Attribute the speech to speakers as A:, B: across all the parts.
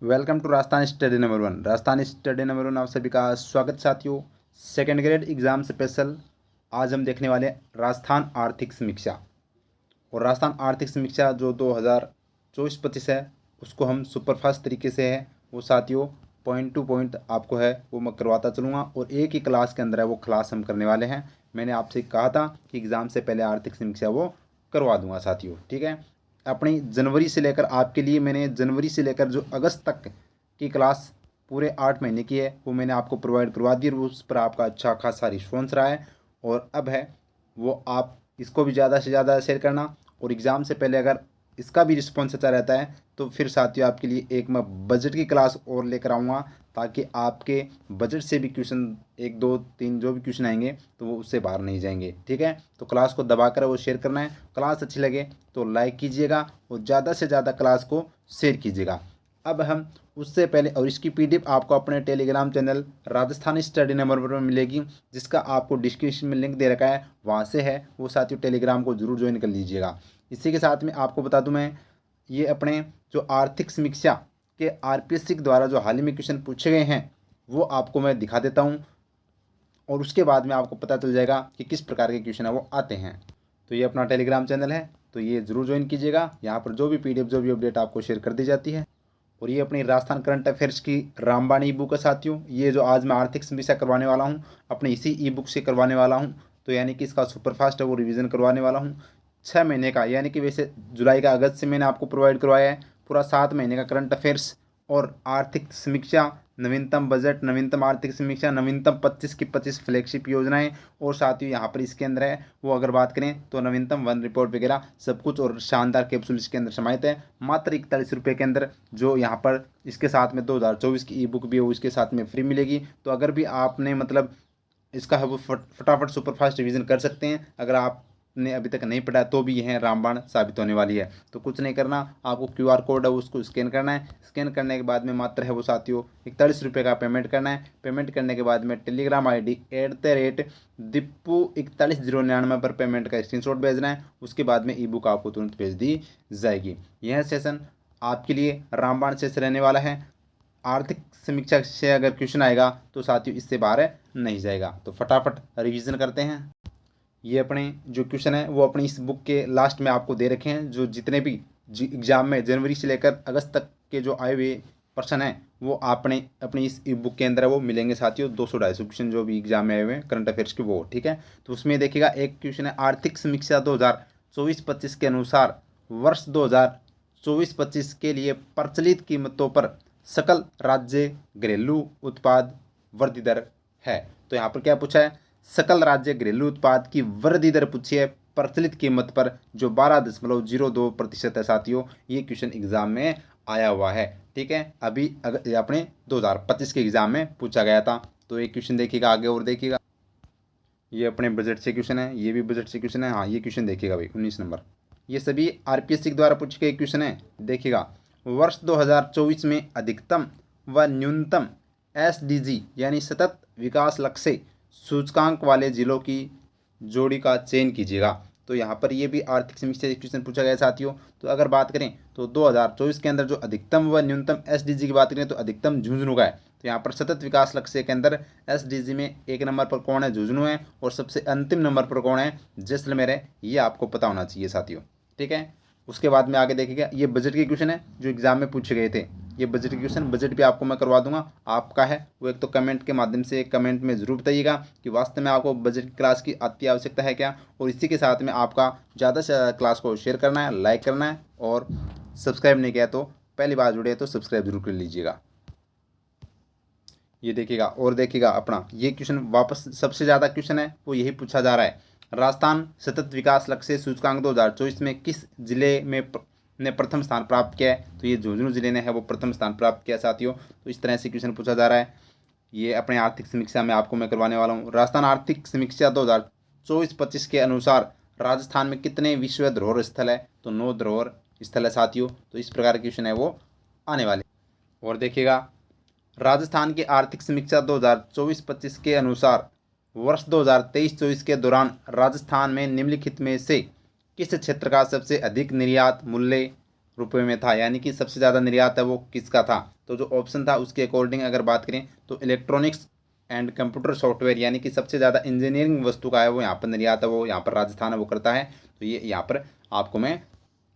A: Welcome to Rajasthan study number one. Rajasthan study number one आप सभी का स्वागत साथियों। सेकेंड ग्रेड एग्जाम स्पेशल आज हम देखने वाले हैं राजस्थान आर्थिक समीक्षा। और राजस्थान आर्थिक समीक्षा जो 2024-25 है उसको हम सुपरफास्ट तरीके से है वो साथियों पॉइंट टू पॉइंट आपको है वो मैं करवाता चलूँगा और एक ही क्लास के अंदर है वो क्लास हम करने वाले हैं। मैंने आपसे कहा था कि एग्ज़ाम से पहले आर्थिक समीक्षा वो करवा दूंगा साथियों, ठीक है। अपनी जनवरी से लेकर आपके लिए मैंने जनवरी से लेकर जो अगस्त तक की क्लास पूरे 8 महीने की है वो मैंने आपको प्रोवाइड करवा दी और उस पर आपका अच्छा खासा रिस्पॉन्स रहा है। और अब है वो आप इसको भी ज़्यादा से ज़्यादा शेयर करना। और एग्ज़ाम से पहले अगर इसका भी रिस्पॉन्स अच्छा रहता है तो फिर साथियों आपके लिए एक मैं बजट की क्लास और लेकर आऊँगा ताकि आपके बजट से भी क्वेश्चन 1 2 3 जो भी क्वेश्चन आएंगे तो वो उससे बाहर नहीं जाएंगे, ठीक है। तो क्लास को दबाकर वो शेयर करना है। क्लास अच्छी लगे तो लाइक कीजिएगा और ज़्यादा से ज़्यादा क्लास को शेयर कीजिएगा। अब हम उससे पहले और इसकी पीडीएफ आपको अपने Telegram channel Rajasthani study number पर मिलेगी, जिसका आपको डिस्क्रिप्शन में लिंक दे रखा है, वहाँ से है वो साथियों टेलीग्राम को जरूर ज्वाइन कर लीजिएगा। इसी के साथ में आपको बता दूं मैं ये अपने जो आर्थिक समीक्षा के आरपीएससी के द्वारा जो हाल ही में क्वेश्चन पूछे गए हैं वो आपको मैं दिखा देता हूँ और उसके बाद में आपको पता चल जाएगा कि किस प्रकार के क्वेश्चन है वो आते हैं। तो ये अपना टेलीग्राम चैनल है तो ये ज़रूर ज्वाइन कीजिएगा। यहाँ पर जो भी पीडीएफ जो भी अपडेट आपको शेयर कर दी जाती है। और ये अपनी राजस्थान करंट अफेयर्स की रामबाण ई बुक है साथियों। ये जो आज मैं आर्थिक समीक्षा करवाने वाला हूँ अपने इसी ई बुक से करवाने वाला हूँ। तो यानी कि इसका सुपरफास्ट है वो रिवीजन करवाने वाला हूँ 6 महीने का, यानी कि वैसे जुलाई का अगस्त से मैंने आपको प्रोवाइड करवाया है पूरा 7 महीने का करंट अफेयर्स और आर्थिक समीक्षा, नवीनतम बजट, नवीनतम आर्थिक समीक्षा, नवीनतम 25 की 25 फ्लैगशिप योजनाएं। और साथ ही यहाँ पर इसके अंदर है वो अगर बात करें तो नवीनतम वन रिपोर्ट वगैरह सब कुछ और शानदार कैप्सूल इसके अंदर समाहित है मात्र 41 रुपये के अंदर। जो यहाँ पर इसके साथ में 2024 की ई बुक भी है वो इसके साथ में फ्री मिलेगी। तो अगर भी आपने मतलब इसका है वो फटाफट सुपरफास्ट रिवीजन कर सकते हैं। अगर आपने अभी तक नहीं पढ़ा तो भी यह रामबाण साबित होने वाली है। तो कुछ नहीं करना, आपको क्यूआर कोड है उसको स्कैन करना है। स्कैन करने के बाद में मात्र है वो साथियों 41 रुपये का पेमेंट करना है। पेमेंट करने के बाद में टेलीग्राम ID @dipu410999 पर पेमेंट का स्क्रीनशॉट भेजना है। उसके बाद में ई बुक आपको तुरंत भेज दी जाएगी। यह सेशन आपके लिए रामबाण से रहने वाला है। आर्थिक समीक्षा से अगर क्वेश्चन आएगा तो साथियों इससे बाहर नहीं जाएगा। तो फटाफट रिवीजन करते हैं। ये अपने जो क्वेश्चन है वो अपनी इस बुक के लास्ट में आपको दे रखे हैं। जो जितने भी एग्जाम में जनवरी से लेकर अगस्त तक के जो आए हुए प्रश्न हैं वो आपने अपनी इस ई बुक के अंदर है वो मिलेंगे साथियों। 200-250 क्वेश्चन जो भी एग्जाम में आए हुए हैं करंट अफेयर्स के वो, ठीक है। तो उसमें देखिएगा एक क्वेश्चन है आर्थिक समीक्षा 2024-25 के अनुसार वर्ष 2024-25 के लिए प्रचलित कीमतों पर सकल राज्य घरेलू उत्पाद वृद्धि दर है। तो यहाँ पर क्या पूछा है, सकल राज्य घरेलू उत्पाद की वृद्धि दर पूछी है प्रचलित कीमत पर जो 12.02% है साथियों। ये क्वेश्चन एग्जाम में आया हुआ है, ठीक है। अभी अगर ये अपने 2025 के एग्जाम में पूछा गया था। तो एक क्वेश्चन देखिएगा आगे और देखिएगा। ये अपने बजट से क्वेश्चन है, ये भी बजट से क्वेश्चन है। हाँ ये क्वेश्चन देखिएगा भाई 19 नंबर। ये सभी आरपीएससी के द्वारा पूछे गए क्वेश्चन है। देखिएगा वर्ष 2024 में अधिकतम व न्यूनतम एसडीजी यानी सतत विकास लक्ष्य सूचकांक वाले जिलों की जोड़ी का चयन कीजिएगा। तो यहाँ पर ये भी आर्थिक समीक्षा से क्वेश्चन पूछा गया साथियों। तो अगर बात करें तो 2024 के अंदर जो अधिकतम व न्यूनतम एसडीजी की बात करें तो अधिकतम झुंझुनू का है। तो यहाँ पर सतत विकास लक्ष्य के अंदर एसडीजी में 1 नंबर पर कौन है, झुंझुनू है। और सबसे अंतिम नंबर पर कौन है, जैसलमेर है। ये आपको पता होना चाहिए साथियों, ठीक है। उसके बाद में आगे देखिएगा ये बजट के क्वेश्चन है जो एग्जाम में पूछे गए थे। ये बजट के क्वेश्चन बजट भी आपको मैं करवा दूंगा। आपका है वो एक तो कमेंट के माध्यम से कमेंट में ज़रूर बताइएगा कि वास्तव में आपको बजट की क्लास की अति आवश्यकता है क्या। और इसी के साथ में आपका ज़्यादा से ज़्यादा क्लास को शेयर करना है, लाइक करना है और सब्सक्राइब नहीं किया तो पहली बार जुड़े तो सब्सक्राइब जरूर कर लीजिएगा। ये देखिएगा और देखिएगा अपना ये क्वेश्चन वापस सबसे ज़्यादा क्वेश्चन है वो यही पूछा जा रहा है। राजस्थान सतत विकास लक्ष्य सूचकांक 2024 में किस जिले में ने प्रथम स्थान प्राप्त किया है। तो ये झुंझुनू जिले ने है वो प्रथम स्थान प्राप्त किया साथियों। तो इस तरह से क्वेश्चन पूछा जा रहा है। ये अपने आर्थिक समीक्षा में आपको मैं करवाने वाला हूँ। राजस्थान आर्थिक समीक्षा 2024-25 के अनुसार राजस्थान में कितने विश्व धरोहर स्थल है। तो 9 धरोहर स्थल है साथियों। तो इस प्रकार के क्वेश्चन है वो आने वाले। और देखिएगा राजस्थान की आर्थिक समीक्षा 2024-25 के अनुसार वर्ष 2023-24 के दौरान राजस्थान में निम्नलिखित में से किस क्षेत्र का सबसे अधिक निर्यात मूल्य रुपये में था, यानी कि सबसे ज़्यादा निर्यात है वो किसका था। तो जो ऑप्शन था उसके अकॉर्डिंग अगर बात करें तो इलेक्ट्रॉनिक्स एंड कंप्यूटर सॉफ्टवेयर, यानी कि सबसे ज़्यादा इंजीनियरिंग वस्तु का है वो यहाँ पर निर्यात है, वो यहाँ पर राजस्थान है वो करता है। तो ये यहाँ पर आपको मैं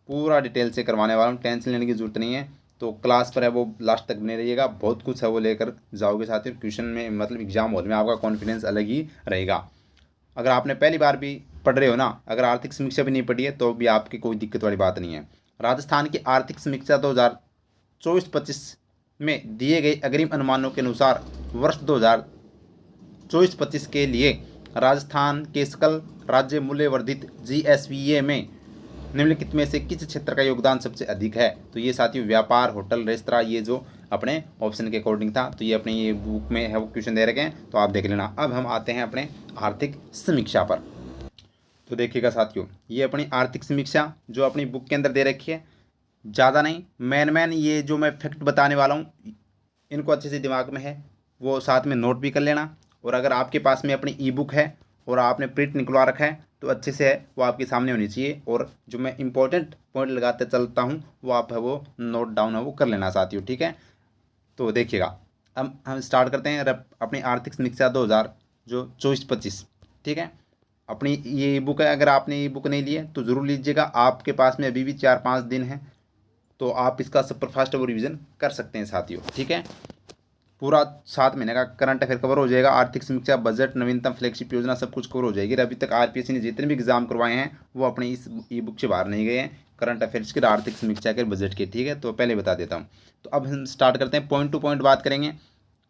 A: पूरा डिटेल से करवाने वाला हूँ, टेंशन लेने की जरूरत नहीं है। तो क्लास पर है वो लास्ट तक बने रहिएगा, बहुत कुछ है वो लेकर जाओगे साथ ही। क्वेश्चन में मतलब एग्जाम हॉल में आपका कॉन्फिडेंस अलग ही रहेगा। अगर आपने पहली बार भी पढ़ रहे हो ना, अगर आर्थिक समीक्षा भी नहीं पढ़ी है तो भी आपकी कोई दिक्कत वाली बात नहीं है। राजस्थान की आर्थिक समीक्षा 2024-25 में दिए गए अग्रिम अनुमानों के अनुसार वर्ष 2024-25 के लिए राजस्थान के सकल राज्य मूल्य वर्धित GSVA में निम्नलिखित में से किस क्षेत्र का योगदान सबसे अधिक है। तो ये साथियों व्यापार, होटल, रेस्तरां, ये जो अपने ऑप्शन के अकॉर्डिंग था। तो ये अपने ये बुक में है वो क्वेश्चन दे रखे हैं, तो आप देख लेना। अब हम आते हैं अपने आर्थिक समीक्षा पर। तो देखिएगा साथियों, ये अपनी आर्थिक समीक्षा जो अपनी बुक के अंदर दे रखी है, ज़्यादा नहीं, मैन ये जो मैं फैक्ट बताने वाला हूँ इनको अच्छे से दिमाग में है वो साथ में नोट भी कर लेना। और अगर आपके पास में अपनी ई बुक है और आपने प्रिंट निकलवा रखा है तो अच्छे से है वो आपके सामने होनी चाहिए। और जो मैं इंपॉर्टेंट पॉइंट लगाते चलता हूँ वो आप है वो नोट डाउन है वो कर लेना साथियों, ठीक है। तो देखिएगा, अब हम स्टार्ट करते हैं अपनी आर्थिक समीक्षा 2024-25, ठीक है। अपनी ये बुक है, अगर आपने ये बुक नहीं ली है तो ज़रूर लीजिएगा, आपके पास में अभी भी 4-5 दिन है, तो आप इसका सुपरफास्ट वो रिवीजन कर सकते हैं साथियों, ठीक है। पूरा 7 महीने का करंट अफेयर कवर हो जाएगा, आर्थिक समीक्षा, बजट, नवीनतम फ्लैगशिप योजना सब कुछ कवर हो जाएगी। अभी तक आरपीएससी ने जितने भी एग्जाम करवाए हैं वो अपनी इस ई बुक से बाहर नहीं गए हैं, करंट अफेयर्स के, आर्थिक समीक्षा के, बजट के, ठीक है। तो पहले बता देता हूँ। तो अब हम स्टार्ट करते हैं, पॉइंट टू पॉइंट बात करेंगे।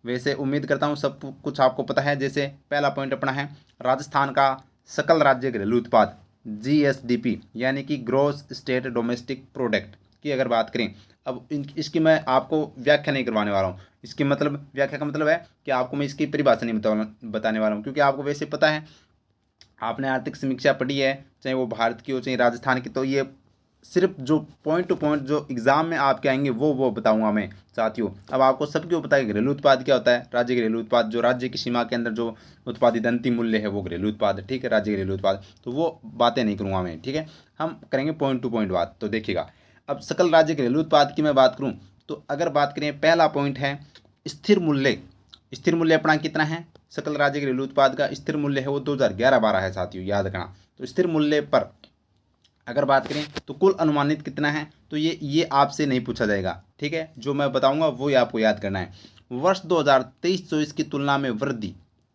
A: वैसे उम्मीद करता हूँ सब कुछ आपको पता है। जैसे पहला पॉइंट अपना है राजस्थान का सकल राज्य घरेलू उत्पाद GSDP, यानी कि ग्रॉस स्टेट डोमेस्टिक प्रोडक्ट की अगर बात करें। अब इसकी मैं आपको व्याख्या नहीं करवाने वाला हूँ, इसकी मतलब व्याख्या का मतलब है कि आपको मैं इसकी परिभाषा नहीं बताने वाला हूँ, क्योंकि आपको वैसे पता है, आपने आर्थिक समीक्षा पढ़ी है, चाहे वो भारत की हो चाहे राजस्थान की। तो ये सिर्फ जो पॉइंट टू पॉइंट जो एग्जाम में आपके आएंगे वो बताऊंगा मैं साथियों। अब आपको सबको पता है घरेलू उत्पाद क्या होता है। राज्य घरेलू उत्पाद, जो राज्य की सीमा के अंदर जो उत्पादित अंतिम मूल्य है वो घरेलू उत्पाद है, ठीक है, राज्य घरेलू उत्पाद। तो वो बातें नहीं करूँगा मैं, ठीक है, हम करेंगे पॉइंट टू पॉइंट बात। तो देखिएगा, अब सकल राज्य घरेलू उत्पाद की मैं बात करूँ तो अगर बात करें, पहला पॉइंट है स्थिर मूल्य। स्थिर मूल्य अपना कितना है, सकल राज्य घरेलू उत्पाद का स्थिर मूल्य है वो 2011-12 है साथियों, याद रखना। तो स्थिर मूल्य पर अगर बात करें तो कुल अनुमानित कितना है, तो ये आपसे नहीं पूछा जाएगा, ठीक है। जो मैं बताऊंगा वो ही आपको याद करना है। वर्ष 2023-24 की तुलना में वृद्धि,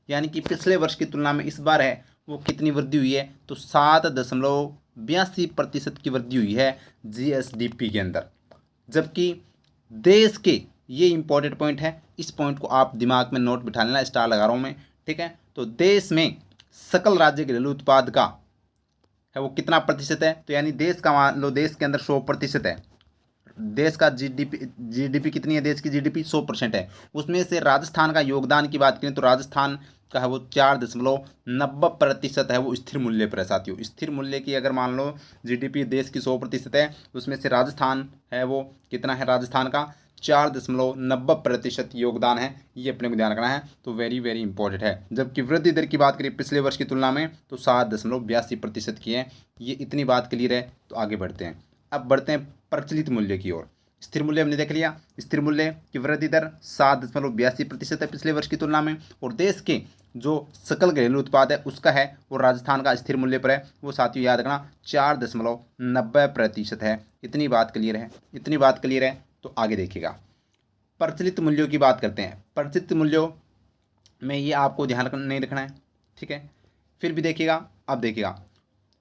A: यानी कि पिछले वर्ष की तुलना में इस बार है वो कितनी वृद्धि हुई है, तो 7.82% की वृद्धि हुई है GSDP के अंदर। जबकि देश के, ये इंपॉर्टेंट पॉइंट है, इस पॉइंट को आप दिमाग में नोट बिठा लेना, स्टार लगा रहा हूँ मैं, ठीक है। तो देश में सकल राज्य घरेलू उत्पाद का है वो कितना प्रतिशत है, तो यानी देश का, मान लो देश के अंदर 100% है, देश का जीडीपी कितनी है, देश की जीडीपी 100% है। उसमें से राजस्थान का योगदान की बात करें तो राजस्थान का है वो 4.90% है वो स्थिर मूल्य पर है साथियों। स्थिर मूल्य की अगर मान लो जीडीपी देश की 100% है, उसमें से राजस्थान है वो कितना है, राजस्थान का 4.90% योगदान है, ये अपने को ध्यान रखना है। तो वेरी वेरी इंपॉर्टेंट है। जबकि वृद्धि दर की बात करें पिछले वर्ष की तुलना में तो 7.82% की है। ये इतनी बात क्लियर है। तो आगे बढ़ते हैं, अब बढ़ते हैं प्रचलित मूल्य की ओर। स्थिर मूल्य हमने देख लिया, स्थिर मूल्य की वृद्धि दर 7.82% है पिछले वर्ष की तुलना में। और देश के जो सकल घरेलू उत्पाद है उसका है वो राजस्थान का स्थिर मूल्य पर है वो साथियों याद रखना 4.90% है। इतनी बात क्लियर है, इतनी बात क्लियर है। तो आगे देखिएगा, प्रचलित मूल्यों की बात करते हैं। प्रचलित मूल्यों में ये आपको ध्यान नहीं रखना है, ठीक है। फिर भी देखिएगा, अब देखिएगा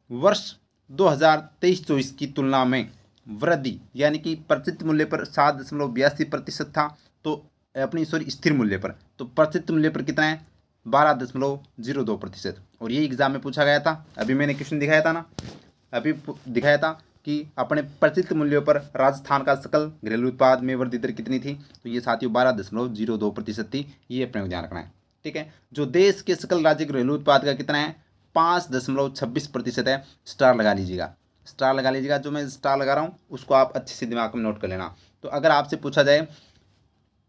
A: वर्ष 2023-24 की तुलना में वृद्धि, यानी कि प्रचलित मूल्य पर 7.82% था, तो अपनी सॉरी स्थिर मूल्य पर, तो प्रचलित मूल्य पर कितना है 12.02%। और ये एग्जाम में पूछा गया था, अभी मैंने क्वेश्चन दिखाया था ना, अभी दिखाया था कि अपने प्रचलित मूल्यों पर राजस्थान का सकल घरेलू उत्पाद में वृद्धि दर कितनी थी, तो ये साथियों 12.02% थी। ये अपने को ध्यान रखना है, ठीक है। जो देश के सकल राज्य घरेलू उत्पाद का कितना है 5.26% है। स्टार लगा लीजिएगा, स्टार लगा लीजिएगा, जो मैं स्टार लगा रहा हूँ उसको आप अच्छे से दिमाग में नोट कर लेना। तो अगर आपसे पूछा जाए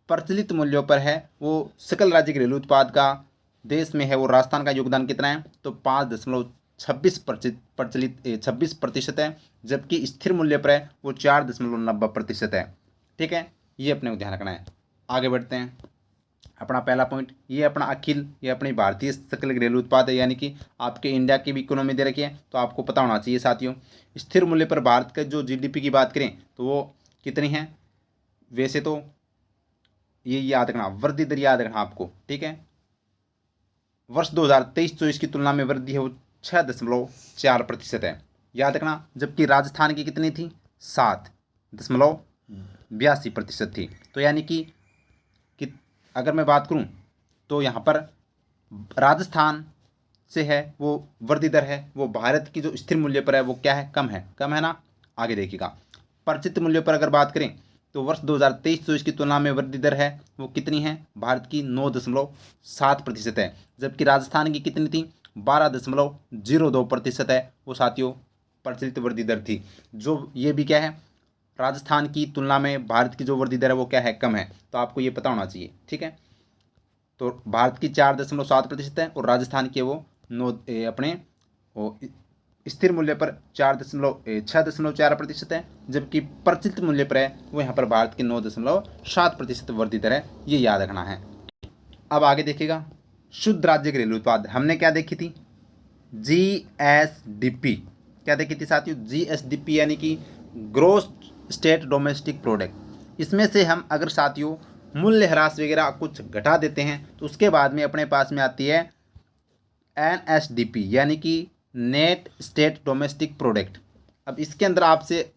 A: प्रचलित मूल्यों पर है वो सकल राज्य घरेलू उत्पाद का देश में है वो राजस्थान का योगदान कितना है, तो 26% है, जबकि स्थिर मूल्य पर है वो 4.90% है। ठीक है, ये अपने को ध्यान रखना है। आगे बढ़ते हैं। अपना पहला पॉइंट ये अपना अखिल, ये अपनी भारतीय सकल घरेलू उत्पाद है, यानी कि आपके इंडिया की भी इकोनॉमी दे रखी है, तो आपको पता होना चाहिए साथियों। स्थिर मूल्य पर भारत का जो जीडीपी की बात करें तो वो कितनी है, वैसे तो ये याद रखना, वृद्धि दर याद रखना आपको। ठीक है, वर्ष 2023-24 की तुलना में वृद्धि है वो 6.4% है, याद रखना। जबकि राजस्थान की कितनी थी, 7.82% थी। तो यानी कि अगर मैं बात करूं तो यहाँ पर राजस्थान से है वो वृद्धि दर है वो भारत की जो स्थिर मूल्य पर है वो क्या है, कम है ना। आगे देखिएगा, परिचित मूल्य पर अगर बात करें तो वर्ष 2023-24 की तुलना में वृद्धि दर है वो कितनी है, भारत की 9.7% है, जबकि राजस्थान की कितनी थी, 12.02% है वो साथियों प्रचलित वृद्धि दर थी। जो ये भी क्या है, राजस्थान की तुलना में भारत की जो वृद्धि दर है वो क्या है, कम है, तो आपको ये पता होना चाहिए। ठीक है, तो भारत की 4.7% है और राजस्थान के वो अपने वो स्थिर मूल्य पर 6.4% है, जबकि प्रचलित मूल्य पर है वो यहाँ पर भारत की 9.7% वृद्धि दर है, ये याद रखना है। अब आगे देखिएगा, शुद्ध राज्य घरेलू उत्पाद हमने क्या देखी थी, जीएसडीपी। क्या देखी थी साथियों, जीएसडीपी यानी कि ग्रोस स्टेट डोमेस्टिक प्रोडक्ट। इसमें से हम अगर साथियों मूल्य ह्रास वगैरह कुछ घटा देते हैं तो उसके बाद में अपने पास में आती है एनएसडीपी यानी कि नेट स्टेट डोमेस्टिक प्रोडक्ट। अब इसके अंदर आपसे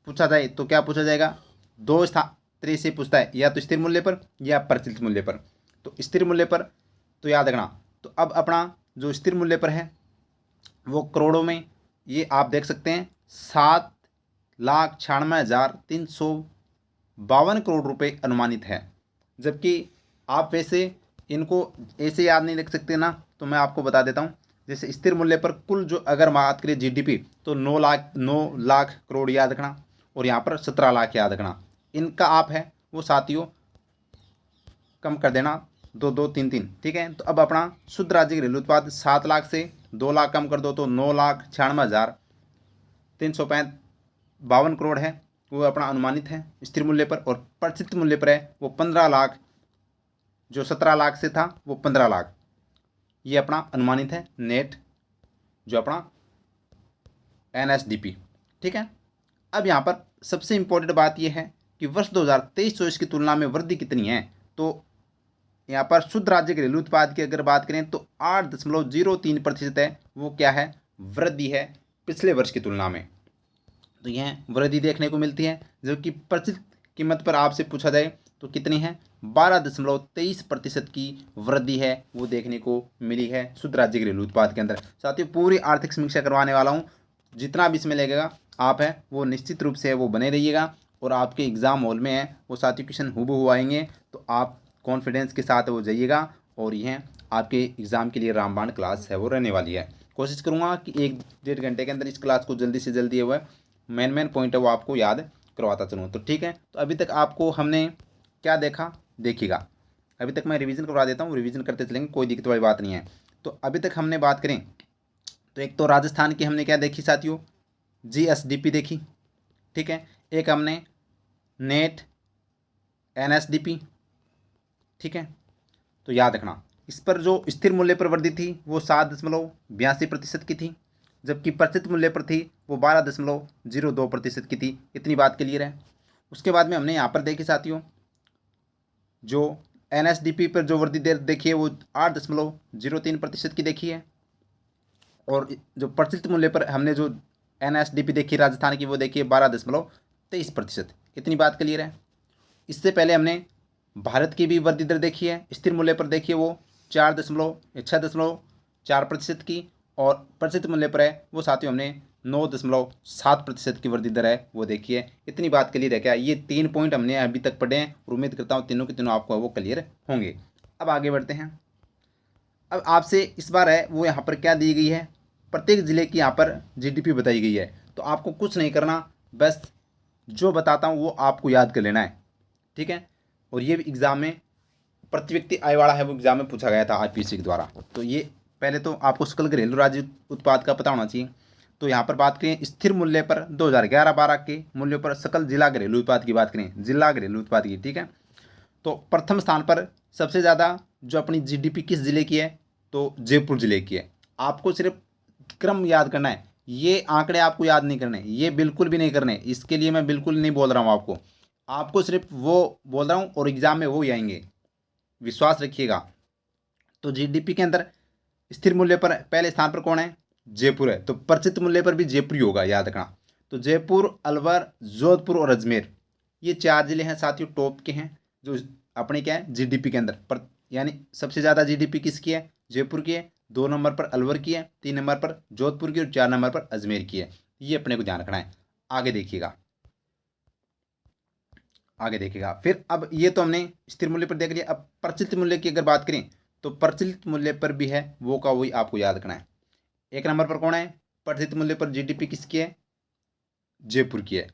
A: पूछा जाए तो क्या पूछा जाएगा, दो तरीके से पूछता है, या तो स्थिर मूल्य पर या प्रचलित मूल्य पर। तो स्थिर मूल्य पर तो याद रखना, तो अब अपना जो स्थिर मूल्य पर है वो करोड़ों में, ये आप देख सकते हैं 7,96,352 करोड़ रुपए अनुमानित है। जबकि आप वैसे इनको ऐसे याद नहीं रख सकते ना, तो मैं आपको बता देता हूँ। जैसे स्थिर मूल्य पर कुल जो अगर बात करें जीडीपी तो 9 लाख करोड़ याद रखना, और यहाँ पर 17 लाख याद रखना। इनका आप है वो साथियों कम कर देना, 2 2 3 3। ठीक है, तो अब अपना शुद्ध राज्य घरेलू उत्पाद 7 लाख से 2 लाख कम कर दो तो 9,96,352 करोड़ है, वो अपना अनुमानित है स्थिर मूल्य पर। और प्रचलित मूल्य पर है वो 15 लाख, जो 17 लाख से था वो 15 लाख, ये अपना अनुमानित है नेट जो अपना एनएसडीपी। ठीक है, अब यहाँ पर सबसे इंपॉर्टेंट बात यह है कि वर्ष 2023-24 की तुलना में वृद्धि कितनी है। तो यहाँ पर शुद्ध राज्य घरेलू उत्पाद की अगर बात करें तो 8.03% है वो क्या है, वृद्धि है पिछले वर्ष की तुलना में। तो यह वृद्धि देखने को मिलती है, जबकि प्रचलित कीमत पर आपसे पूछा जाए तो कितनी है, 12.23% की वृद्धि है वो देखने को मिली है शुद्ध राज्य घरेलू उत्पाद के अंदर। साथियों पूरी आर्थिक समीक्षा करवाने वाला हूँ, जितना भी इसमें लगेगा आप है वो निश्चित रूप से वो बने रहिएगा। और आपके एग्ज़ाम हॉल में है वो साथियों क्वेश्चन हूबहू आएंगे, तो आप कॉन्फिडेंस के साथ वो जाइएगा। और यह आपके एग्ज़ाम के लिए रामबाण क्लास है वो रहने वाली है। कोशिश करूँगा कि 1-1.5 घंटे के अंदर इस क्लास को जल्दी से जल्दी हुआ मेन पॉइंट है वो आपको याद करवाता चलूँ। तो ठीक है, तो अभी तक आपको हमने क्या देखा, देखिएगा अभी तक मैं रिवीजन करवा देता हूँ, रिवीजन करते चलेंगे, कोई दिक्कत वाली बात नहीं है। तो अभी तक हमने बात करें तो एक तो राजस्थान की हमने क्या देखी साथियों, जीएसडीपी देखी। ठीक है, एक हमने नेट एनएसडीपी। ठीक है, तो याद रखना इस पर जो स्थिर मूल्य पर वृद्धि थी वो 7.82% की थी, जबकि प्रचलित मूल्य पर थी वो 12.02% की थी। इतनी बात क्लियर है। उसके बाद में हमने यहाँ पर देखी साथियों जो एनएसडीपी पर जो वृद्धि दर देखी है वो 8.03% की देखी है। और जो प्रचलित मूल्य पर हमने जो एनएसडीपी देखी राजस्थान की वो देखी है 12.23%। इतनी बात क्लियर है। इससे पहले हमने भारत की भी वृद्धि दर देखी है, स्थिर मूल्य पर देखिए वो 6.4% की, और प्रचलित मूल्य पर है वो साथियों हमने 9.7% की वृद्धि दर है वो देखी है। इतनी बात क्लियर है क्या, ये 3 पॉइंट हमने अभी तक पढ़े हैं और उम्मीद करता हूँ तीनों के तीनों आपको वो क्लियर होंगे। अब आगे बढ़ते हैं। अब आपसे इस बार है वो यहाँ पर क्या दी गई है, प्रत्येक ज़िले की यहाँ पर जीडीपी बताई गई है। तो आपको कुछ नहीं करना, बस जो बताता हूँ वो आपको याद कर लेना है। ठीक है, और ये भी एग्ज़ाम में प्रति व्यक्ति आय वाला है वो एग्ज़ाम में पूछा गया था आईपीसी के द्वारा। तो ये पहले तो आपको सकल घरेलू राज्य उत्पाद का पता होना चाहिए। तो यहाँ पर बात करें स्थिर मूल्य पर 2011-12 के मूल्यों पर सकल जिला घरेलू उत्पाद की बात करें, जिला घरेलू उत्पाद की, ठीक है। तो प्रथम स्थान पर सबसे ज़्यादा जो अपनी जीडीपी किस ज़िले की है, तो जयपुर ज़िले की है। आपको सिर्फ क्रम याद करना है, ये आंकड़े आपको याद नहीं करने, ये बिल्कुल भी नहीं करने, इसके लिए मैं बिल्कुल नहीं बोल रहा हूँ आपको सिर्फ वो बोल रहा हूँ और एग्ज़ाम में वो ही आएंगे, विश्वास रखिएगा। तो जीडीपी के अंदर स्थिर मूल्य पर पहले स्थान पर कौन है, जयपुर है। तो प्रचित मूल्य पर भी जयपुर ही होगा, याद रखना। तो जयपुर, अलवर, जोधपुर और अजमेर, ये 4 जिले हैं साथियों, टॉप के हैं जो अपने क्या है जीडीपी के अंदर पर, यानी सबसे ज़्यादा जीडीपी किसकी है, जयपुर की है, 2 नंबर पर अलवर की है, 3 नंबर पर जोधपुर की और 4 नंबर पर अजमेर की है। ये अपने को ध्यान रखना है। आगे देखिएगा, आगे देखिएगा। फिर अब ये तो हमने स्थिर मूल्य पर देख लिया। अब प्रचलित मूल्य की अगर बात करें तो प्रचलित मूल्य पर भी है वो का वही आपको याद रखना है। 1 नंबर पर कौन है, प्रचलित मूल्य पर जीडीपी किसकी है, जयपुर की है।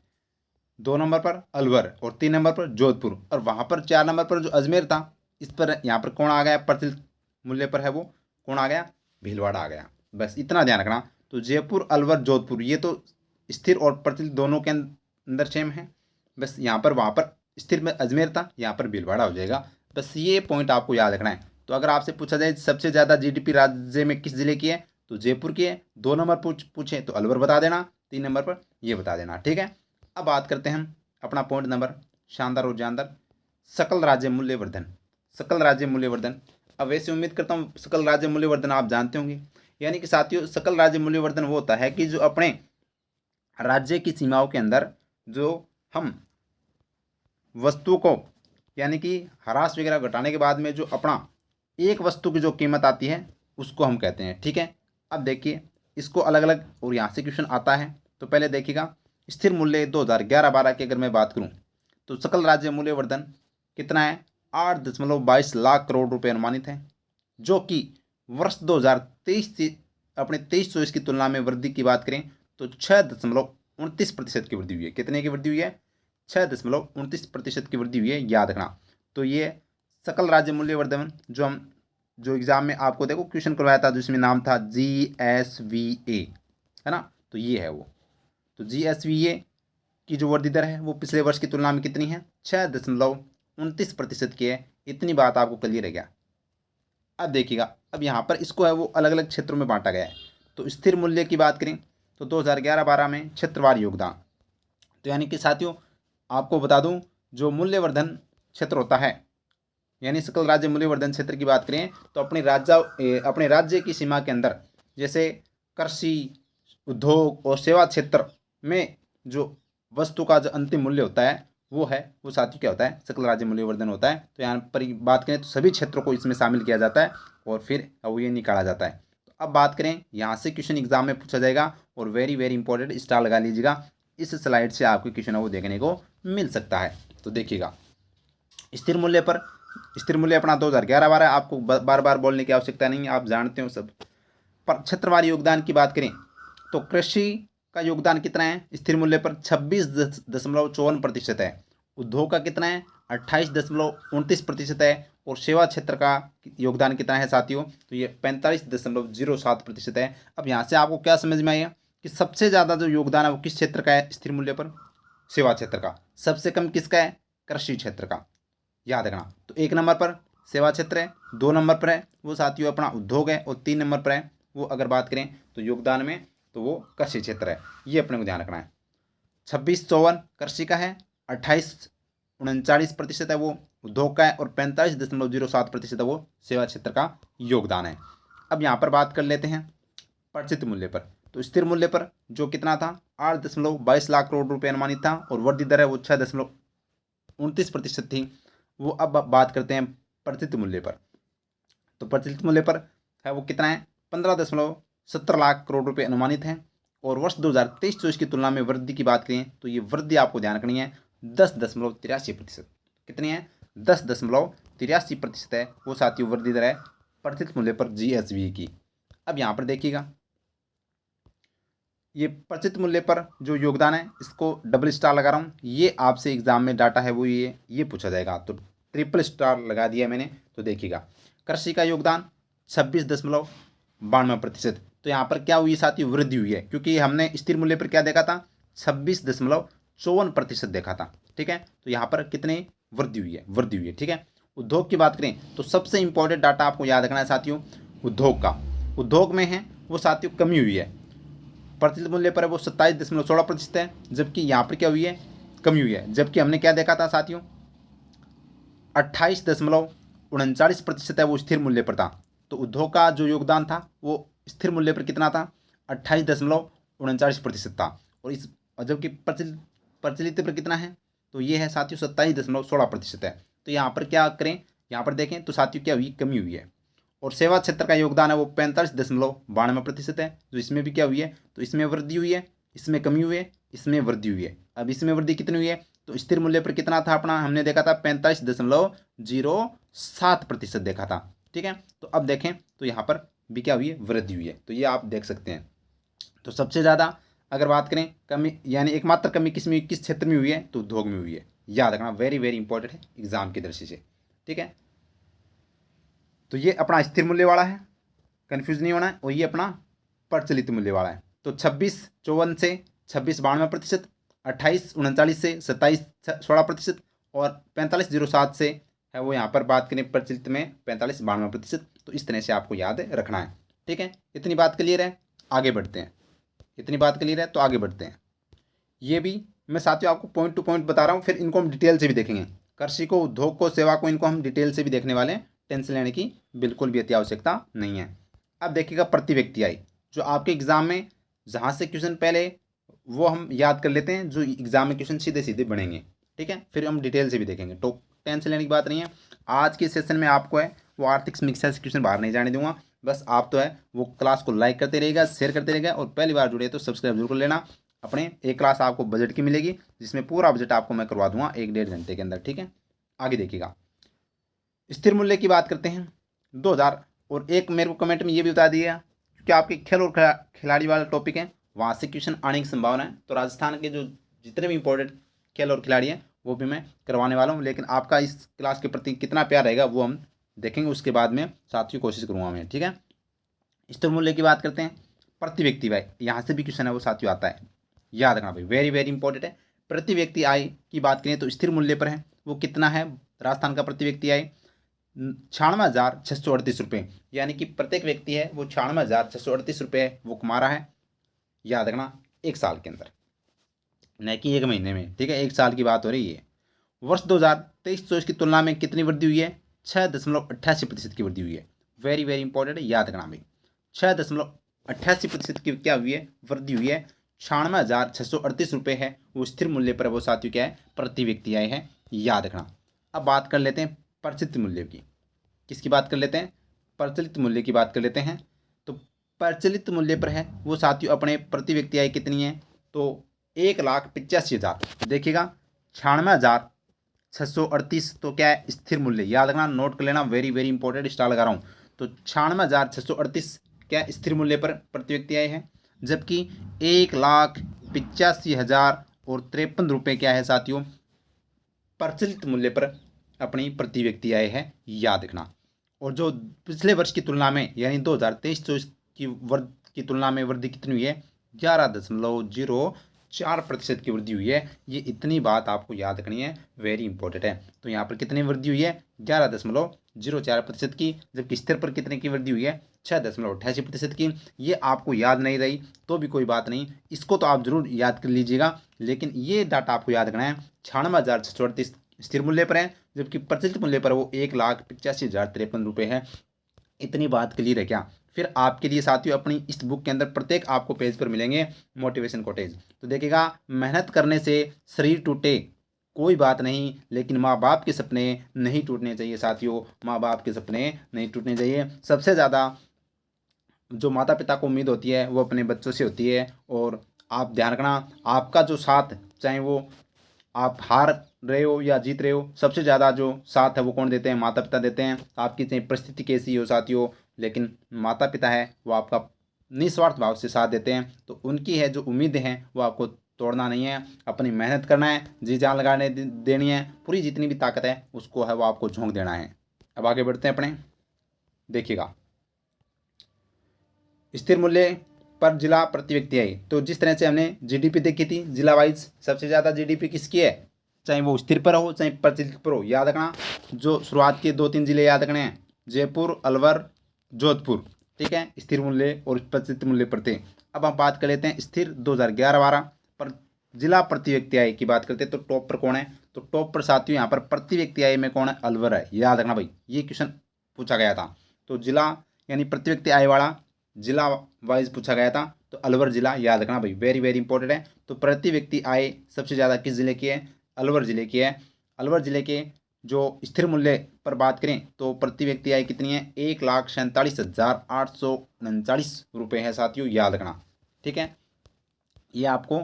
A: 2 नंबर पर अलवर और 3 नंबर पर जोधपुर, और वहाँ पर 4 नंबर पर जो अजमेर था, इस पर यहाँ पर कौन आ गया, प्रचलित मूल्य पर है वो कौन आ गया, भीलवाड़ा आ गया। बस इतना ध्यान रखना। तो जयपुर, अलवर, जोधपुर ये तो स्थिर और प्रचलित दोनों के अंदर सेम है। बस यहाँ पर वहाँ पर स्थिर में अजमेर था, यहाँ पर भीलवाड़ा हो जाएगा। बस ये पॉइंट आपको याद रखना है। तो अगर आपसे पूछा जाए सबसे ज़्यादा जीडीपी राज्य में किस जिले की है, तो जयपुर की है। 2 नंबर पूछे तो अलवर बता देना, 3 नंबर पर ये बता देना, ठीक है। अब बात करते हैं हम अपना पॉइंट नंबर शानदार और जानदार, सकल राज्य मूल्यवर्धन। सकल राज्य मूल्यवर्धन, अब वैसे उम्मीद करता हूँ सकल राज्य मूल्यवर्धन आप जानते होंगे। यानी कि साथियों सकल राज्य मूल्यवर्धन वो होता है कि जो अपने राज्य की सीमाओं के अंदर जो हम वस्तु को, यानी कि ह्रास वगैरह घटाने के बाद में जो अपना एक वस्तु की जो कीमत आती है उसको हम कहते हैं, ठीक है। अब देखिए इसको अलग अलग और यहाँ से क्वेश्चन आता है। तो पहले देखिएगा स्थिर मूल्य 2011-12 की अगर मैं बात करूँ तो सकल राज्य मूल्यवर्धन कितना है, 8.22 लाख करोड़ रुपए अनुमानित है, जो कि वर्ष 2023 से अपने 2324 की तुलना में वृद्धि की बात करें तो 6.29% की वृद्धि हुई है। कितने की वृद्धि हुई है, 6.29% की वृद्धि हुई है, याद रखना। तो ये सकल राज्य मूल्यवर्धन जो एग्जाम में आपको देखो क्वेश्चन करवाया था जिसमें नाम था GSVA, है ना। तो ये है वो। तो GSVA की जो वृद्धि दर है वो पिछले वर्ष की तुलना में कितनी है, 6.29% की है। इतनी बात आपको क्लियर है क्या। अब देखिएगा, अब यहाँ पर इसको है वो अलग अलग क्षेत्रों में बांटा गया है। तो स्थिर मूल्य की बात करें तो 2011-12 में क्षेत्रवार योगदान, तो यानी कि साथियों आपको बता दूं जो मूल्यवर्धन क्षेत्र होता है, यानी सकल राज्य मूल्यवर्धन क्षेत्र की बात करें तो अपने राज्य की सीमा के अंदर जैसे कृषि, उद्योग और सेवा क्षेत्र में जो वस्तु का जो अंतिम मूल्य होता है वो साथियों क्या होता है, सकल राज्य मूल्यवर्धन होता है। तो यहाँ पर बात करें तो सभी क्षेत्रों को इसमें शामिल किया जाता है और फिर वो ये निकाला जाता है। तो अब बात करें यहाँ से क्वेश्चन एग्जाम में पूछा जाएगा और वेरी वेरी इंपॉर्टेंट, स्टार लगा लीजिएगा, इस स्लाइड से आपको क्वेश्चन है वो देखने को मिल सकता है। तो देखिएगा स्थिर मूल्य अपना 2011-12 आपको बार बार बोलने की आवश्यकता नहीं है, आप जानते हो सब। पर क्षेत्रवार योगदान की बात करें तो कृषि का योगदान कितना है स्थिर मूल्य पर, 26.54% है। उद्योग का कितना है, 28.29% है। और सेवा क्षेत्र का योगदान कितना है साथियों, तो ये 45.07% है। अब यहाँ से आपको क्या समझ में आया कि सबसे ज़्यादा जो योगदान है वो किस क्षेत्र का है स्थिर मूल्य पर, सेवा क्षेत्र का। सबसे कम किसका है, कृषि क्षेत्र का, याद रखना। तो 1 नंबर पर सेवा क्षेत्र है, 2 नंबर पर है वो साथियों अपना उद्योग है, और 3 नंबर पर है वो अगर बात करें तो योगदान में तो वो कृषि क्षेत्र है। ये अपने को ध्यान रखना है। 26.54 कृषि का है, 28.39% है वो उद्योग का है, और 45.07% है वो सेवा क्षेत्र का योगदान है। अब यहाँ पर बात कर लेते हैं प्रचलित मूल्य पर। तो स्थिर मूल्य पर जो कितना था, 8.22 लाख करोड़ रुपए अनुमानित था, और वृद्धि दर है वो 6.29% थी वो। अब बात करते हैं प्रचलित मूल्य पर। तो प्रचलित मूल्य पर है वो कितना है, 15.70 लाख करोड़ रुपए अनुमानित है, और वर्ष 2023-24 की तुलना में वृद्धि की बात करें तो ये वृद्धि आपको ध्यान रखनी है 10.83%। कितनी है, 10.83% है वो साथियों वृद्धि दर है प्रचलित मूल्य पर GSV की। अब यहाँ पर देखिएगा ये प्रचलित मूल्य पर जो योगदान है इसको डबल स्टार लगा रहा हूँ, ये आपसे एग्जाम में डाटा है वो ये पूछा जाएगा, तो ट्रिपल स्टार लगा दिया मैंने। तो देखिएगा कृषि का योगदान 26 92%। तो यहाँ पर क्या हुई साथियों, वृद्धि हुई है, क्योंकि हमने स्थिर मूल्य पर क्या देखा था, 26.54% देखा था। ठीक है, तो यहाँ पर कितनी वृद्धि हुई है, वृद्धि हुई है। ठीक है, उद्योग की बात करें तो सबसे इंपॉर्टेंट डाटा आपको याद रखना है साथियों, उद्योग का। उद्योग में है वो साथियों कमी हुई है, प्रचलित मूल्य पर है वो 27.16% है, जबकि यहाँ पर क्या हुई है, कमी हुई है। जबकि हमने क्या देखा था साथियों, 28.39% है वो स्थिर मूल्य पर था। तो उद्योग का जो योगदान था वो स्थिर मूल्य पर कितना था, 28.39% था। और इस जबकि प्रचलित प्रचलित पर कितना है, तो ये है साथियों 27.16% है। तो यहाँ पर क्या करें, यहाँ पर देखें तो साथियों क्या हुई, कमी हुई है। और सेवा क्षेत्र का योगदान है वो 45.92% है, जो इसमें भी क्या हुई है, तो इसमें वृद्धि हुई है, इसमें कमी हुई है, इसमें वृद्धि हुई है। अब इसमें वृद्धि कितनी हुई है, तो स्थिर मूल्य पर कितना था अपना, हमने देखा था 45.07% देखा था। ठीक है, तो अब देखें तो यहाँ पर भी क्या हुई है, वृद्धि हुई है। तो ये आप देख सकते हैं। तो सबसे ज़्यादा अगर बात करें कमी, यानी एकमात्र कमी किस क्षेत्र में हुई है, तो उद्योग में हुई है। याद रखना, वेरी वेरी इंपॉर्टेंट है एग्जाम की दृष्टि से। ठीक है, तो ये अपना स्थिर मूल्य वाला है, कन्फ्यूज नहीं होना है। और ये अपना प्रचलित मूल्य वाला है। तो 26.54 से 26.92%, 28.39 से 27.16% और 45.07 से है वो यहाँ पर बात करें प्रचलित में 45.92%। तो इस तरह से आपको याद रखना है। ठीक है, इतनी बात क्लियर है, आगे बढ़ते हैं। इतनी बात क्लियर है तो आगे बढ़ते हैं। ये भी मैं साथियों आपको पॉइंट टू पॉइंट बता रहा हूँ, फिर इनको हम डिटेल से भी देखेंगे। कृषि को, उद्योग को, सेवा को, इनको हम डिटेल से भी देखने वाले हैं। टेंशन लेने की बिल्कुल भी अति आवश्यकता नहीं है। अब देखिएगा प्रति व्यक्ति आय, जो आपके एग्जाम में जहाँ से क्वेश्चन पहले वो हम याद कर लेते हैं, जो एग्जाम में क्वेश्चन सीधे सीधे बनेंगे। ठीक है, फिर हम डिटेल से भी देखेंगे, तो टेंशन लेने की बात नहीं है। आज के सेशन में आपको है वो आर्थिक समीक्षा से क्वेश्चन बाहर नहीं जाने दूंगा। बस आप तो है वो क्लास को लाइक करते रहेगा, शेयर करते रहेगा, और पहली बार जुड़े तो सब्सक्राइब जरूर कर लेना। अपने एक क्लास आपको बजट की मिलेगी, जिसमें पूरा बजट आपको मैं करवा दूंगा 1-1.5 घंटे के अंदर। ठीक है, आगे देखिएगा, स्थिर मूल्य की बात करते हैं 2000। और एक मेरे को कमेंट में ये भी बता दिया, क्योंकि आपके खेल और खिलाड़ी वाला टॉपिक है, वहाँ से क्वेश्चन आने की संभावना है। तो राजस्थान के जो जितने भी इंपॉर्टेंट खेल और खिलाड़ी हैं वो भी मैं करवाने वाला हूँ। लेकिन आपका इस क्लास के प्रति कितना प्यार रहेगा वो हम देखेंगे, उसके बाद में साथियों कोशिश करूँगा मैं। ठीक है, स्थिर मूल्य की बात करते हैं, प्रति व्यक्ति भाई, यहाँ से भी क्वेश्चन है वो साथियों आता है, याद रखना भाई, वेरी वेरी इंपॉर्टेंट है। प्रति व्यक्ति आय की बात करें तो स्थिर मूल्य पर है वो कितना है, राजस्थान का प्रति व्यक्ति आय 96,638 रुपये, यानी कि प्रत्येक व्यक्ति है वो 96,638 रुपये वो कमा रहा है। याद रखना, एक साल के अंदर, न कि एक महीने में। ठीक है, एक साल की बात हो रही है। वर्ष 2023-24 की तुलना में कितनी वृद्धि हुई है, 6.88% की वृद्धि हुई है। वेरी वेरी इंपॉर्टेंट है, याद रखना भाई, 6.88% की क्या हुई है, वृद्धि हुई है। 96,638 रुपये है वो स्थिर मूल्य पर वो साथियों क्या है, प्रति व्यक्ति आय है, याद रखना। अब बात कर लेते हैं प्रचलित मूल्य की। किसकी बात कर लेते हैं, प्रचलित मूल्य की बात कर लेते हैं। तो प्रचलित मूल्य पर है वो साथियों अपने प्रति व्यक्ति आय कितनी है, तो 1,85,000। देखिएगा, 96,638 तो क्या है, स्थिर मूल्य, याद रखना, नोट कर लेना, वेरी वेरी इंपॉर्टेंट, स्टार लगा रहा हूँ। तो 96,638 क्या स्थिर मूल्य पर प्रति व्यक्ति आय है, जबकि 1,85,053 क्या है साथियों, प्रचलित मूल्य पर अपनी प्रति व्यक्ति आय है, याद रखना। और जो पिछले वर्ष की तुलना में, यानी 2023-24 की तुलना में वृद्धि कितनी हुई है, 11.04% की वृद्धि हुई है। ये इतनी बात आपको याद रखनी है, वेरी इंपॉर्टेंट है। तो यहाँ पर कितनी वृद्धि हुई है, 11.04% की, जबकि स्थिर पर कितने की वृद्धि हुई है, 6.88% की। ये आपको याद नहीं रही तो भी कोई बात नहीं, इसको तो आप जरूर याद कर लीजिएगा, लेकिन ये डाटा आपको याद रखना है। 96,638 स्थिर मूल्य पर है, जबकि प्रचलित मूल्य पर वो 1,85,053 रुपये है। इतनी बात क्लियर है क्या। फिर आपके लिए साथियों अपनी इस बुक के अंदर प्रत्येक आपको पेज पर मिलेंगे मोटिवेशन कोटेज। तो देखिएगा, मेहनत करने से शरीर टूटे कोई बात नहीं, लेकिन माँ बाप के सपने नहीं टूटने चाहिए साथियों, माँ बाप के सपने नहीं टूटने चाहिए। सबसे ज़्यादा जो माता पिता को उम्मीद होती है वो अपने बच्चों से होती है। और आप ध्यान रखना, आपका जो साथ, चाहे वो आप हार रहे हो या जीत रहे हो, सबसे ज़्यादा जो साथ है वो कौन देते हैं, माता पिता देते हैं। आपकी चाहे परिस्थिति कैसी हो साथियों, लेकिन माता पिता है वो आपका निस्वार्थ भाव से साथ देते हैं। तो उनकी है जो उम्मीदें हैं वो आपको तोड़ना नहीं है, अपनी मेहनत करना है, जी जान लगाने देनी है, पूरी जितनी भी ताकत है उसको है वो आपको झोंक देना है। अब आगे बढ़ते हैं अपने, देखिएगा स्थिर मूल्य पर जिला प्रति व्यक्ति आय, तो जिस तरह से हमने जीडीपी देखी थी जिला वाइज, सबसे ज़्यादा जीडीपी किसकी है, चाहे वो स्थिर पर हो चाहे प्रचलित पर हो। याद रखना जो शुरुआत के 2-3 जिले याद रखने हैं, जयपुर, अलवर, जोधपुर, ठीक है, स्थिर मूल्य और प्रचलित मूल्य पर थे। अब हम बात कर लेते हैं स्थिर 2011-12 पर जिला प्रति व्यक्ति आय की बात करते हैं, तो टॉप पर कौन है, तो टॉप पर साथियों यहाँ पर प्रति व्यक्ति आय में कौन है, अलवर है। याद रखना भाई, ये क्वेश्चन पूछा गया था। तो जिला यानी प्रति व्यक्ति आय वाला जिला वाइज पूछा गया था, तो अलवर जिला याद रखना भाई, वेरी वेरी इंपॉर्टेंट है। तो प्रति व्यक्ति आय सबसे ज़्यादा किस जिले की है, अलवर जिले की है। अलवर जिले के जो स्थिर मूल्य पर बात करें तो प्रति व्यक्ति आय कितनी है, 1,47,839 रुपये है साथियों, याद रखना, ठीक है। ये आपको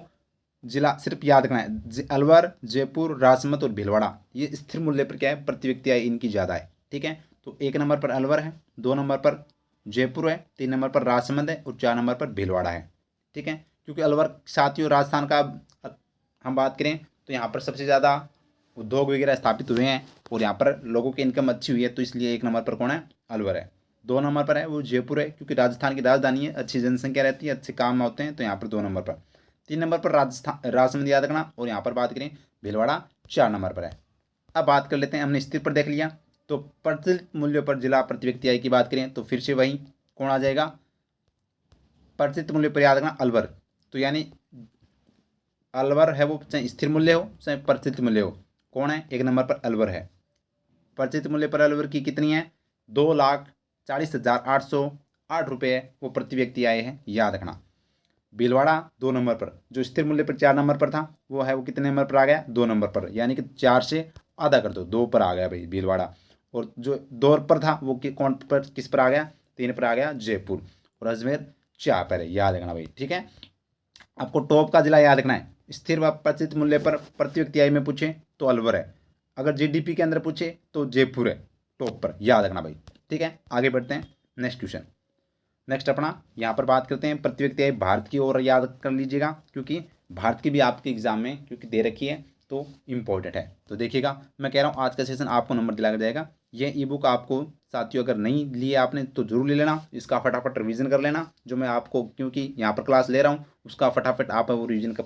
A: जिला सिर्फ याद रखना है, अलवर, जयपुर, राजसमंद और भीलवाड़ा, ये स्थिर मूल्य पर क्या है, प्रति व्यक्ति आय इनकी ज़्यादा है, ठीक है। तो 1 नंबर पर अलवर है, 2 नंबर पर जयपुर है, 3 नंबर पर राजसमंद है और 4 नंबर पर भीलवाड़ा है, ठीक है। क्योंकि अलवर साथियों राजस्थान का हम बात करें तो यहाँ पर सबसे ज़्यादा उद्योग वगैरह स्थापित हुए हैं और यहाँ पर लोगों की इनकम अच्छी हुई है, तो इसलिए 1 नंबर पर कौन है, अलवर है। 2 नंबर पर है वो जयपुर है, क्योंकि राजस्थान की राजधानी है, अच्छी जनसंख्या रहती है, अच्छे काम होते हैं, तो यहाँ पर 2 नंबर पर। 3 नंबर पर राजसमंद याद रखना, और यहाँ पर बात करें भीलवाड़ा 4 नंबर पर है। अब बात कर लेते हैं, हमने स्थिर पर देख लिया, तो प्रचलित मूल्य पर जिला प्रति व्यक्ति आय की बात करें तो फिर से वही कौन आ जाएगा, प्रचलित मूल्य पर याद रखना अलवर। तो यानी अलवर है वो, चाहे स्थिर मूल्य हो चाहे प्रचलित मूल्य हो, कौन है, 1 नंबर पर अलवर है। प्रचलित मूल्य पर अलवर की कितनी है, 2,40,808 रुपये वो प्रति व्यक्ति आए हैं, याद रखना। भीलवाड़ा 2 नंबर पर, जो स्थिर मूल्य पर 4 नंबर पर था वो है, वो कितने नंबर पर आ गया, 2 नंबर पर, यानी कि 4 से आधा कर दो, 2 पर आ गया भाई भीलवाड़ा। और जो 2 पर था वो कौन पर, किस पर आ गया, 3 पर आ गया जयपुर, और अजमेर 4 पर है, याद रखना भाई, ठीक है। आपको टॉप का जिला याद रखना है, स्थिर व प्रचलित मूल्य पर प्रति व्यक्ति आय में पूछे तो अलवर है, अगर जीडीपी के अंदर पूछे तो जयपुर है टॉप पर, याद रखना भाई, ठीक है। आगे बढ़ते हैं नेक्स्ट क्वेश्चन। नेक्स्ट अपना यहाँ पर बात करते हैं प्रति व्यक्ति आय भारत की, ओर याद कर लीजिएगा, क्योंकि भारत की भी आपके एग्जाम में क्योंकि दे रखी है तो इम्पोर्टेंट है। तो देखिएगा, मैं कह रहा हूँ आज का सेशन आपको नंबर दिलाया जाएगा। यह ई बुक आपको साथियों अगर नहीं लिए आपने तो जरूर ले लेना, इसका फटाफट रिवीजन कर लेना, जो मैं आपको क्योंकि यहाँ पर क्लास ले रहा हूँ उसका फटाफट आप वो रिवीजन कर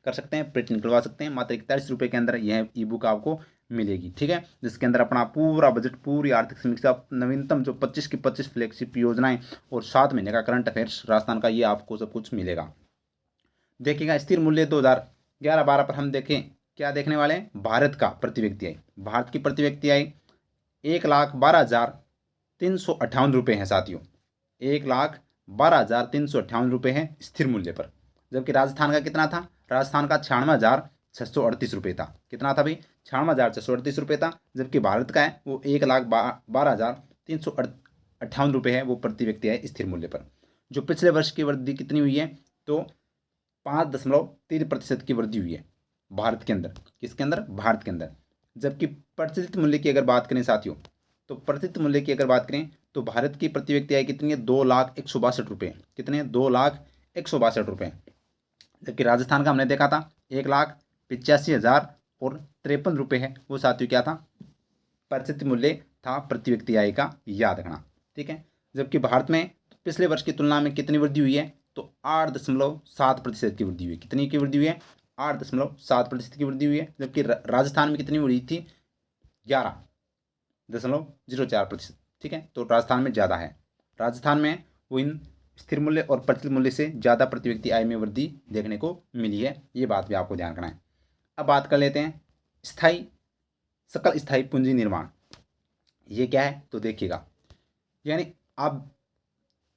A: सकते हैं, प्रिंट निकलवा सकते हैं। मात्र 41 रुपये के अंदर यह ई बुक आपको मिलेगी, ठीक है, जिसके अंदर अपना पूरा बजट, पूरी आर्थिक समीक्षा, नवीनतम जो 25 की 25 फ्लैगशिप योजनाएं और 7 महीने का करंट अफेयर्स राजस्थान का, ये आपको सब कुछ मिलेगा। देखिएगा स्थिर मूल्य 2011-12 पर हम देखें क्या देखने वाले हैं, भारत का प्रति व्यक्ति आय, भारत की प्रति व्यक्ति आय 1,12,358 रुपये है साथियों, 1,12,358 रुपये है स्थिर मूल्य पर। जबकि राजस्थान का कितना था, राजस्थान का 96,638 रुपये था, कितना था भाई, 96,638 रुपये था। जबकि भारत का है वो 1,12,358 रुपये है वो प्रति व्यक्ति है स्थिर मूल्य पर। जो पिछले वर्ष की वृद्धि कितनी हुई है, तो 5.3% की वृद्धि हुई है भारत के अंदर, किसके अंदर, भारत के अंदर। जबकि प्रचलित मूल्य की अगर बात करें साथियों, तो प्रचलित मूल्य की अगर बात करें तो भारत की प्रति व्यक्ति आय कितनी है, 2,01,62 रुपये, कितने, 2,01,62 रुपये। जबकि राजस्थान का हमने देखा था 1,85,053 रुपये है वो साथियों, क्या था, प्रचलित मूल्य था प्रति व्यक्ति आय का, याद रखना, ठीक है। जबकि भारत में पिछले वर्ष की तुलना में कितनी वृद्धि हुई है, तो 8.7% की वृद्धि हुई है, कितनी की वृद्धि हुई है, 8.7% की वृद्धि हुई है। जबकि राजस्थान में कितनी हुई थी, 11.04%, ठीक है। तो राजस्थान में ज़्यादा है, राजस्थान में वो इन स्थिर मूल्य और प्रचलित मूल्य से ज़्यादा प्रति व्यक्ति आय में वृद्धि देखने को मिली है, ये बात भी आपको ध्यान रखना है। अब बात कर लेते हैं स्थायी सकल स्थायी पूंजी निर्माण, ये क्या है, तो देखिएगा, यानी आप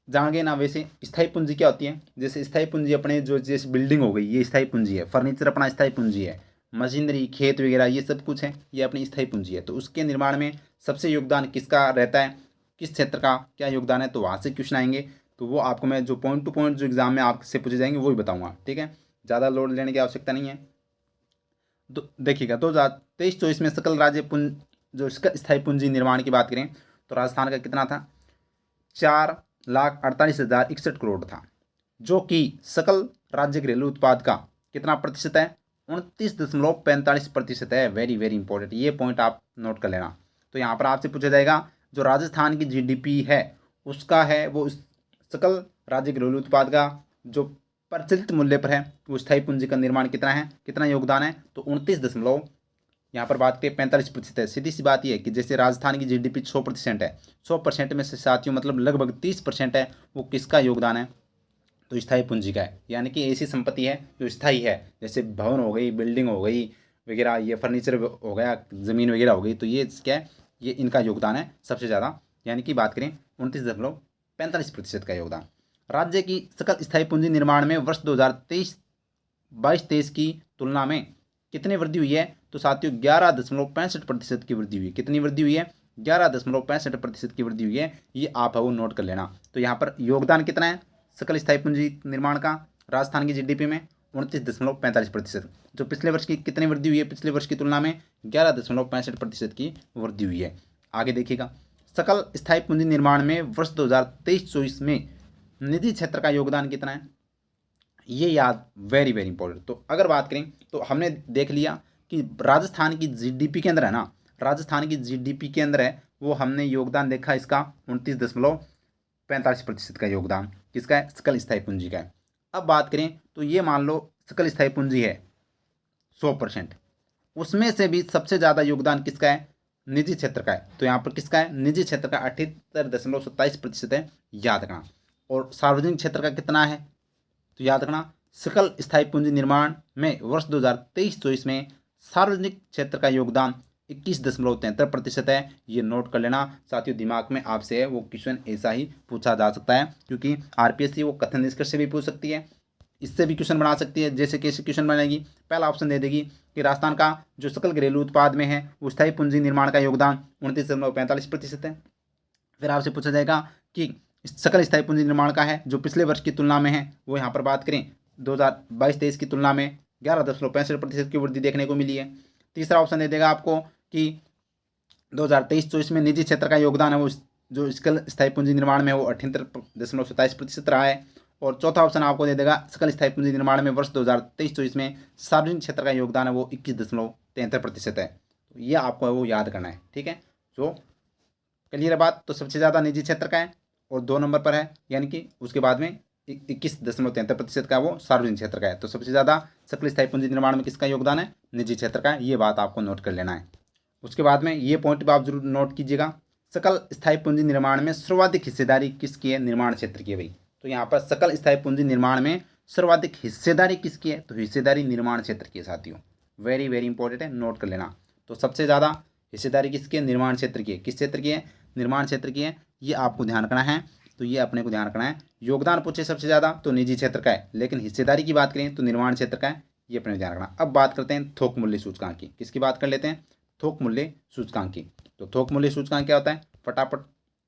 A: जानेंगे ना, वैसे स्थायी पूंजी क्या होती है, जैसे स्थायी पूंजी अपने जो जैसे बिल्डिंग हो गई ये स्थायी पूंजी है, फर्नीचर अपना स्थायी पूंजी है, मशीनरी, खेत वगैरह ये सब कुछ है, ये अपनी स्थायी पूंजी है। तो उसके निर्माण में सबसे योगदान किसका रहता है, किस क्षेत्र का क्या योगदान है, तो वहाँ से क्वेश्चन आएंगे, तो वो आपको मैं जो पॉइंट टू पॉइंट जो एग्जाम में आपसे पूछे जाएंगे वो ही बताऊँगा, ठीक है, ज़्यादा लोड लेने की आवश्यकता नहीं है। तो देखिएगा 2023-24 में सकल राज्य जो इसका स्थायी पूंजी निर्माण की बात करें तो राजस्थान का कितना था, 4,48,061 करोड़ था, जो कि सकल राज्य घरेलू उत्पाद का कितना प्रतिशत है, 29.45% है। वेरी वेरी इंपॉर्टेंट, ये पॉइंट आप नोट कर लेना। तो यहाँ पर आपसे पूछा जाएगा जो राजस्थान की जीडीपी है उसका है वो सकल राज्य घरेलू उत्पाद का जो प्रचलित मूल्य पर है वो स्थायी पूंजी का निर्माण कितना है, कितना योगदान है, तो 29 यहाँ पर बात करें 45% है। सीधी सी बात यह है कि जैसे राजस्थान की जीडीपी 100% है, 100% में से साथियों मतलब लगभग 30% है वो किसका योगदान है, तो स्थायी पूंजी का है। यानी कि ऐसी संपत्ति है जो स्थायी है, जैसे भवन हो गई, बिल्डिंग हो गई वगैरह, ये फर्नीचर हो गया, ज़मीन वगैरह हो गई, तो ये क्या है, ये इनका योगदान है सबसे ज़्यादा। यानी कि बात करें 29.45% का योगदान। राज्य की सकल स्थायी पूंजी निर्माण में वर्ष 2022-23 की तुलना में कितनी वृद्धि हुई है, तो साथियों 11.65% की वृद्धि हुई है। कितनी वृद्धि हुई है, 11.65% की वृद्धि हुई है। ये आप है वो नोट कर लेना। तो यहाँ पर योगदान कितना है सकल स्थायी पूंजी निर्माण का राजस्थान की जीडीपी में, 29.45%। जो पिछले वर्ष की कितनी वृद्धि हुई है, पिछले वर्ष की तुलना में 11.65% की वृद्धि हुई है। आगे देखिएगा, सकल स्थायी पूंजी निर्माण में वर्ष 2023-24 में निजी क्षेत्र का योगदान कितना है, ये याद वेरी वेरी इंपॉर्टेंट। तो अगर बात करें तो हमने देख लिया कि राजस्थान की जीडीपी के अंदर है ना, राजस्थान की जीडीपी के अंदर है वो हमने योगदान देखा इसका 29.45% का योगदान किसका है, सकल स्थायी पूंजी का है। अब बात करें तो ये मान लो सकल स्थायी पूंजी है 100%, उसमें से भी सबसे ज़्यादा योगदान किसका है, निजी क्षेत्र का है। तो यहाँ पर किसका है, निजी क्षेत्र का 78.27% है, याद रखना। और सार्वजनिक क्षेत्र का कितना है, तो याद रखना सकल स्थायी पूंजी निर्माण में वर्ष 2023-24 में सार्वजनिक क्षेत्र का योगदान 21.73% है। ये नोट कर लेना साथियों, दिमाग में आपसे है वो क्वेश्चन ऐसा ही पूछा जा सकता है, क्योंकि आरपीएससी वो कथन निष्कर्ष से भी पूछ सकती है, इससे भी क्वेश्चन बना सकती है। जैसे कैसे क्वेश्चन बनाएगी, पहला ऑप्शन दे देगी कि राजस्थान का जो सकल घरेलू उत्पाद में है वो स्थायी पूंजी निर्माण का योगदान 29.45% है। फिर आपसे पूछा जाएगा कि सकल स्थायी पूंजी निर्माण का है जो पिछले वर्ष की तुलना में है, वो यहाँ पर बात करें 2022-23 की तुलना में 11.65% की वृद्धि देखने को मिली है। तीसरा ऑप्शन दे देगा आपको कि 2023-24 में निजी क्षेत्र का योगदान है वो जो सकल स्थायी पूंजी निर्माण में है वो 78.27% रहा है। और चौथा ऑप्शन आपको दे देगा सकल स्थायी पूंजी निर्माण में वर्ष 2023-24 में सार्वजनिक क्षेत्र का योगदान है वो 21.73% है। तो ये आपको है वो याद करना है, ठीक है। तो क्लियर है बात। तो सबसे ज़्यादा निजी क्षेत्र का है और 2 नंबर पर है, यानी कि उसके बाद में 21.73% का वो सार्वजनिक क्षेत्र का है। तो सबसे ज़्यादा सकल स्थायी पूंजी निर्माण में किसका योगदान है, निजी क्षेत्र का है। ये बात आपको नोट कर लेना है। उसके बाद में ये पॉइंट आप जरूर नोट कीजिएगा, सकल स्थायी पूंजी निर्माण में सर्वाधिक हिस्सेदारी किसकी है, निर्माण क्षेत्र की है भाई। तो यहाँ पर सकल स्थायी पूंजी निर्माण में सर्वाधिक हिस्सेदारी किसकी है, तो हिस्सेदारी निर्माण क्षेत्र की है साथियों, वेरी वेरी इंपॉर्टेंट है, नोट कर लेना। तो सबसे ज़्यादा हिस्सेदारी किसकी है, निर्माण क्षेत्र की है। किस क्षेत्र की है, निर्माण क्षेत्र की है, ये आपको ध्यान रखना है। तो ये अपने को ध्यान रखना है। योगदान पूछे सबसे ज़्यादा तो निजी क्षेत्र का है, लेकिन हिस्सेदारी की बात करें तो निर्माण क्षेत्र का है, ये अपने ध्यान रखना। अब बात करते हैं थोक मूल्य सूचकांक की। किसकी बात कर लेते हैं, थोक मूल्य सूचकांक की। तो थोक मूल्य सूचकांक क्या होता है, फटाफट,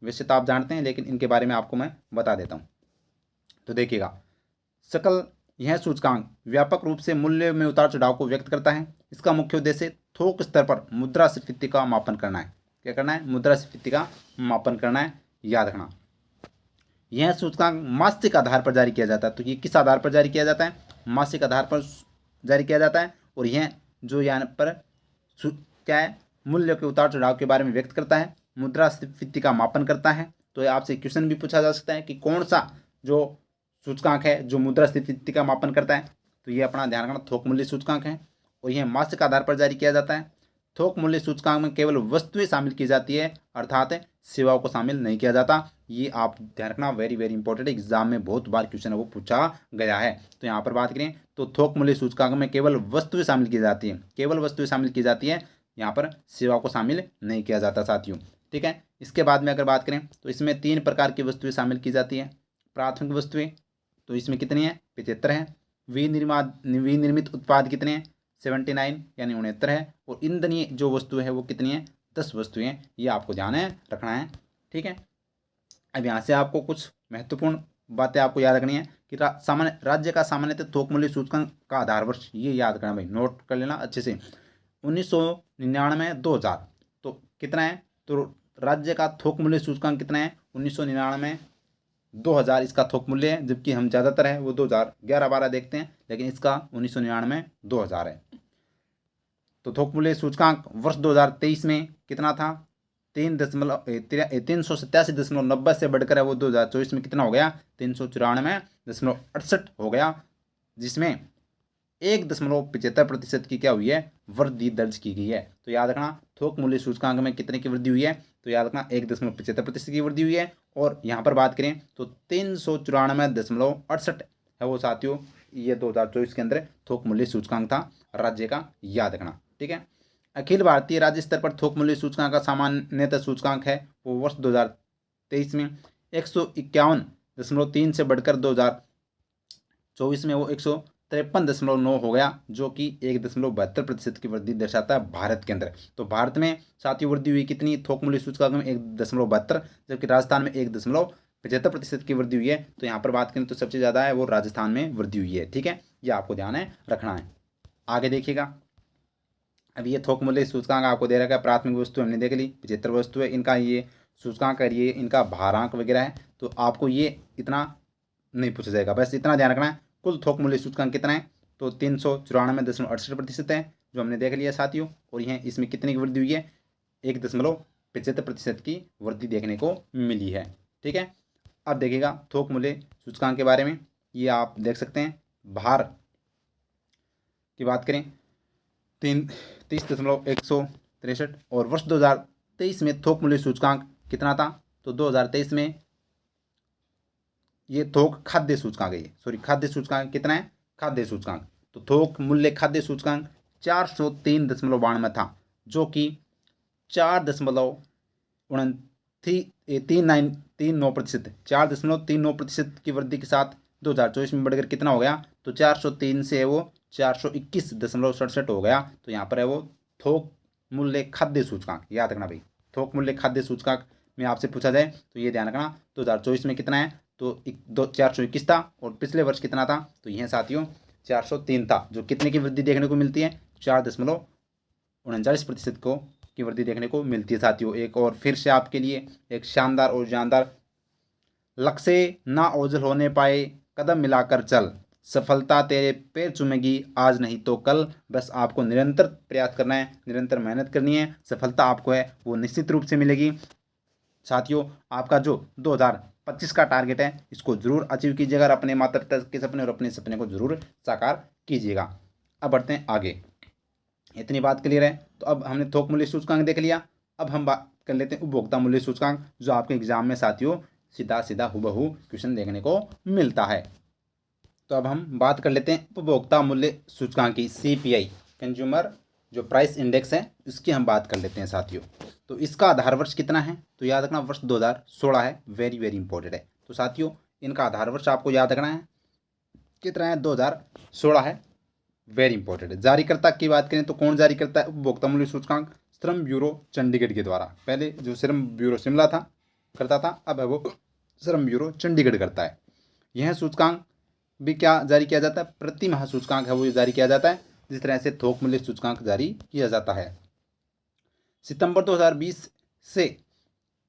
A: वैसे तो आप जानते हैं लेकिन इनके बारे में आपको मैं बता देता हूँ। तो देखिएगा, सकल यह सूचकांक व्यापक रूप से मूल्य में उतार चढ़ाव को व्यक्त करता है। इसका मुख्य उद्देश्य थोक स्तर पर मुद्रास्फीति का मापन करना है। क्या करना है, मुद्रास्फीति का मापन करना है, याद रखना। यह सूचकांक मासिक आधार पर जारी किया जाता है। तो ये किस आधार पर जारी किया जाता है, मासिक आधार पर जारी किया जाता है। और यह जो यहाँ पर क्या है, मूल्य के उतार चढ़ाव के बारे में व्यक्त करता है, मुद्रास्फीति का मापन करता है। तो आपसे क्वेश्चन भी पूछा जा सकता है कि कौन सा जो सूचकांक है जो मुद्रास्फीति का मापन करता है। तो ये अपना ध्यान रखना, थोक मूल्य सूचकांक है और यह मासिक आधार पर जारी किया जाता है। थोक मूल्य सूचकांक में केवल वस्तुएं शामिल की जाती है, अर्थात सेवाओं को शामिल नहीं किया जाता। ये आप ध्यान रखना, वेरी वेरी इंपॉर्टेंट, एग्जाम में बहुत बार क्वेश्चन है वो पूछा गया है। तो यहाँ पर बात करें तो थोक मूल्य सूचकांक में केवल वस्तुएं शामिल की जाती है, केवल वस्तुएं शामिल की जाती है, यहाँ पर सेवाओं को शामिल नहीं किया जाता साथियों, ठीक है। इसके बाद में अगर बात करें तो इसमें 3 प्रकार की वस्तुएं शामिल की जाती है। प्राथमिक वस्तुएं, तो इसमें कितनी है, 75 है। विनिर्मित उत्पाद कितने हैं, 79 यानी 69 है। और ईंधनीय जो वस्तुएं है वो कितनी है, 10 वस्तुएं हैं। ये आपको ध्यान है रखना है, ठीक है। अब यहाँ से आपको कुछ महत्वपूर्ण बातें आपको याद रखनी है कि सामान्य राज्य का सामान्यतः थोक मूल्य सूचकांक का आधार वर्ष, ये याद करना भाई, नोट कर लेना अच्छे से, 1999-2000। तो कितना है, तो राज्य का थोक मूल्य सूचकांक कितना है, 1999-2000 इसका थोक मूल्य है। जबकि हम ज़्यादातर है वो 2011-12 देखते हैं, लेकिन इसका 1999-2000 है। तो थोक मूल्य सूचकांक वर्ष 2023 में कितना था, 387.90 से बढ़कर है वो 2024 में कितना हो गया, 394.68 हो गया, जिसमें 1.75% की क्या हुई है, वृद्धि दर्ज की गई है। तो याद रखना थोक मूल्य सूचकांक में कितने की वृद्धि हुई है, तो याद रखना 1.75% की वृद्धि हुई है। और यहाँ पर बात करें तो 394.68 है वो साथियों, ये 2024 के अंदर थोक मूल्य सूचकांक था राज्य का, याद रखना। ठीक है, अखिल भारतीय राज्य स्तर पर थोक मूल्य सूचकांक का सामान्यतः सूचकांक है वो वर्ष 2023 में 151.3 से बढ़कर 2024 में वो 153.9 हो गया, जो कि 1.72% की वृद्धि दर्शाता है भारत के अंदर। तो भारत में साथियों वृद्धि हुई कितनी, थोक मूल्य सूचकांक में 1.72, जबकि राजस्थान में 1.75% की वृद्धि हुई है। तो यहाँ पर बात करें तो सबसे ज़्यादा है वो राजस्थान में वृद्धि हुई है। ठीक है, ये आपको ध्यान है रखना है। आगे देखिएगा, अब ये थोक मूल्य सूचकांक आपको दे रखा है, प्राथमिक वस्तु हमने देख ली, 75 वस्तु है, इनका ये सूचकांक करिए, इनका भारांक वगैरह है, तो आपको ये इतना नहीं पूछा जाएगा, बस इतना ध्यान रखना है। कुल थोक मूल्य सूचकांक कितना है, तो 394.68% है, जो हमने देख लिया साथियों। और यह इसमें कितनी की वृद्धि हुई है, 1.75% की वृद्धि देखने को मिली है। ठीक है, अब देखिएगा थोक मूल्य सूचकांक के बारे में, ये आप देख सकते हैं। भार की बात करें 30.163, और वर्ष 2023 में थोक मूल्य सूचकांक कितना था, तो 2023 में ये थोक खाद्य सूचकांक है, खाद्य सूचकांक कितना है, खाद्य सूचकांक, तो थोक मूल्य खाद्य सूचकांक 403.92 था, जो कि 4.39% की वृद्धि के साथ 2024 में बढ़कर कितना हो गया, तो 403 से है वो 421.67 हो गया। तो यहाँ पर है वो थोक मूल्य खाद्य सूचकांक, याद रखना भाई। थोक मूल्य खाद्य सूचकांक में आपसे पूछा जाए तो ये ध्यान रखना 2024 में कितना है, तो 421 था, और पिछले वर्ष कितना था, तो यह साथियों 403 था, जो कितने की वृद्धि देखने को मिलती है, 4.39% को की वृद्धि देखने को मिलती है साथियों। एक और फिर से आपके लिए एक शानदार और जानदार, लक्ष्य ना ओझल होने पाए कदम मिलाकर चल, सफलता तेरे पैर चूमेगी आज नहीं तो कल। बस आपको निरंतर प्रयास करना है, निरंतर मेहनत करनी है, सफलता आपको है वो निश्चित रूप से मिलेगी साथियों। आपका जो 2025 का टारगेट है इसको जरूर अचीव कीजिएगा, और अपने माता पिता के सपने और अपने सपने को जरूर साकार कीजिएगा। अब बढ़ते हैं आगे, इतनी बात क्लियर है। तो अब हमने थोक मूल्य सूचकांक देख लिया, अब हम बात कर लेते हैं उपभोक्ता मूल्य सूचकांक, जो आपके एग्जाम में साथियों सीधा सीधा हुबहू क्वेश्चन देखने को मिलता है। तो अब हम बात कर लेते हैं उपभोक्ता मूल्य सूचकांक की, CPI कंज्यूमर जो प्राइस इंडेक्स है इसकी हम बात कर लेते हैं साथियों। तो इसका आधार वर्ष कितना है, तो याद रखना वर्ष 2016 है, वेरी वेरी इंपॉर्टेंट है। तो साथियों इनका आधार वर्ष आपको याद रखना है, कितना है, 2016 है, वेरी इंपॉर्टेंट है। जारीकर्ता की बात करें तो कौन जारी करता है उपभोक्ता मूल्य सूचकांक, श्रम ब्यूरो चंडीगढ़ के द्वारा। पहले जो श्रम ब्यूरो शिमला था करता था, अब है वो श्रम ब्यूरो चंडीगढ़ करता है। यह सूचकांक भी क्या जारी किया जाता है, प्रति माह सूचकांक है वो जारी किया जाता है, जिस तरह से थोक मूल्य सूचकांक जारी किया जाता है। सितंबर 2020 से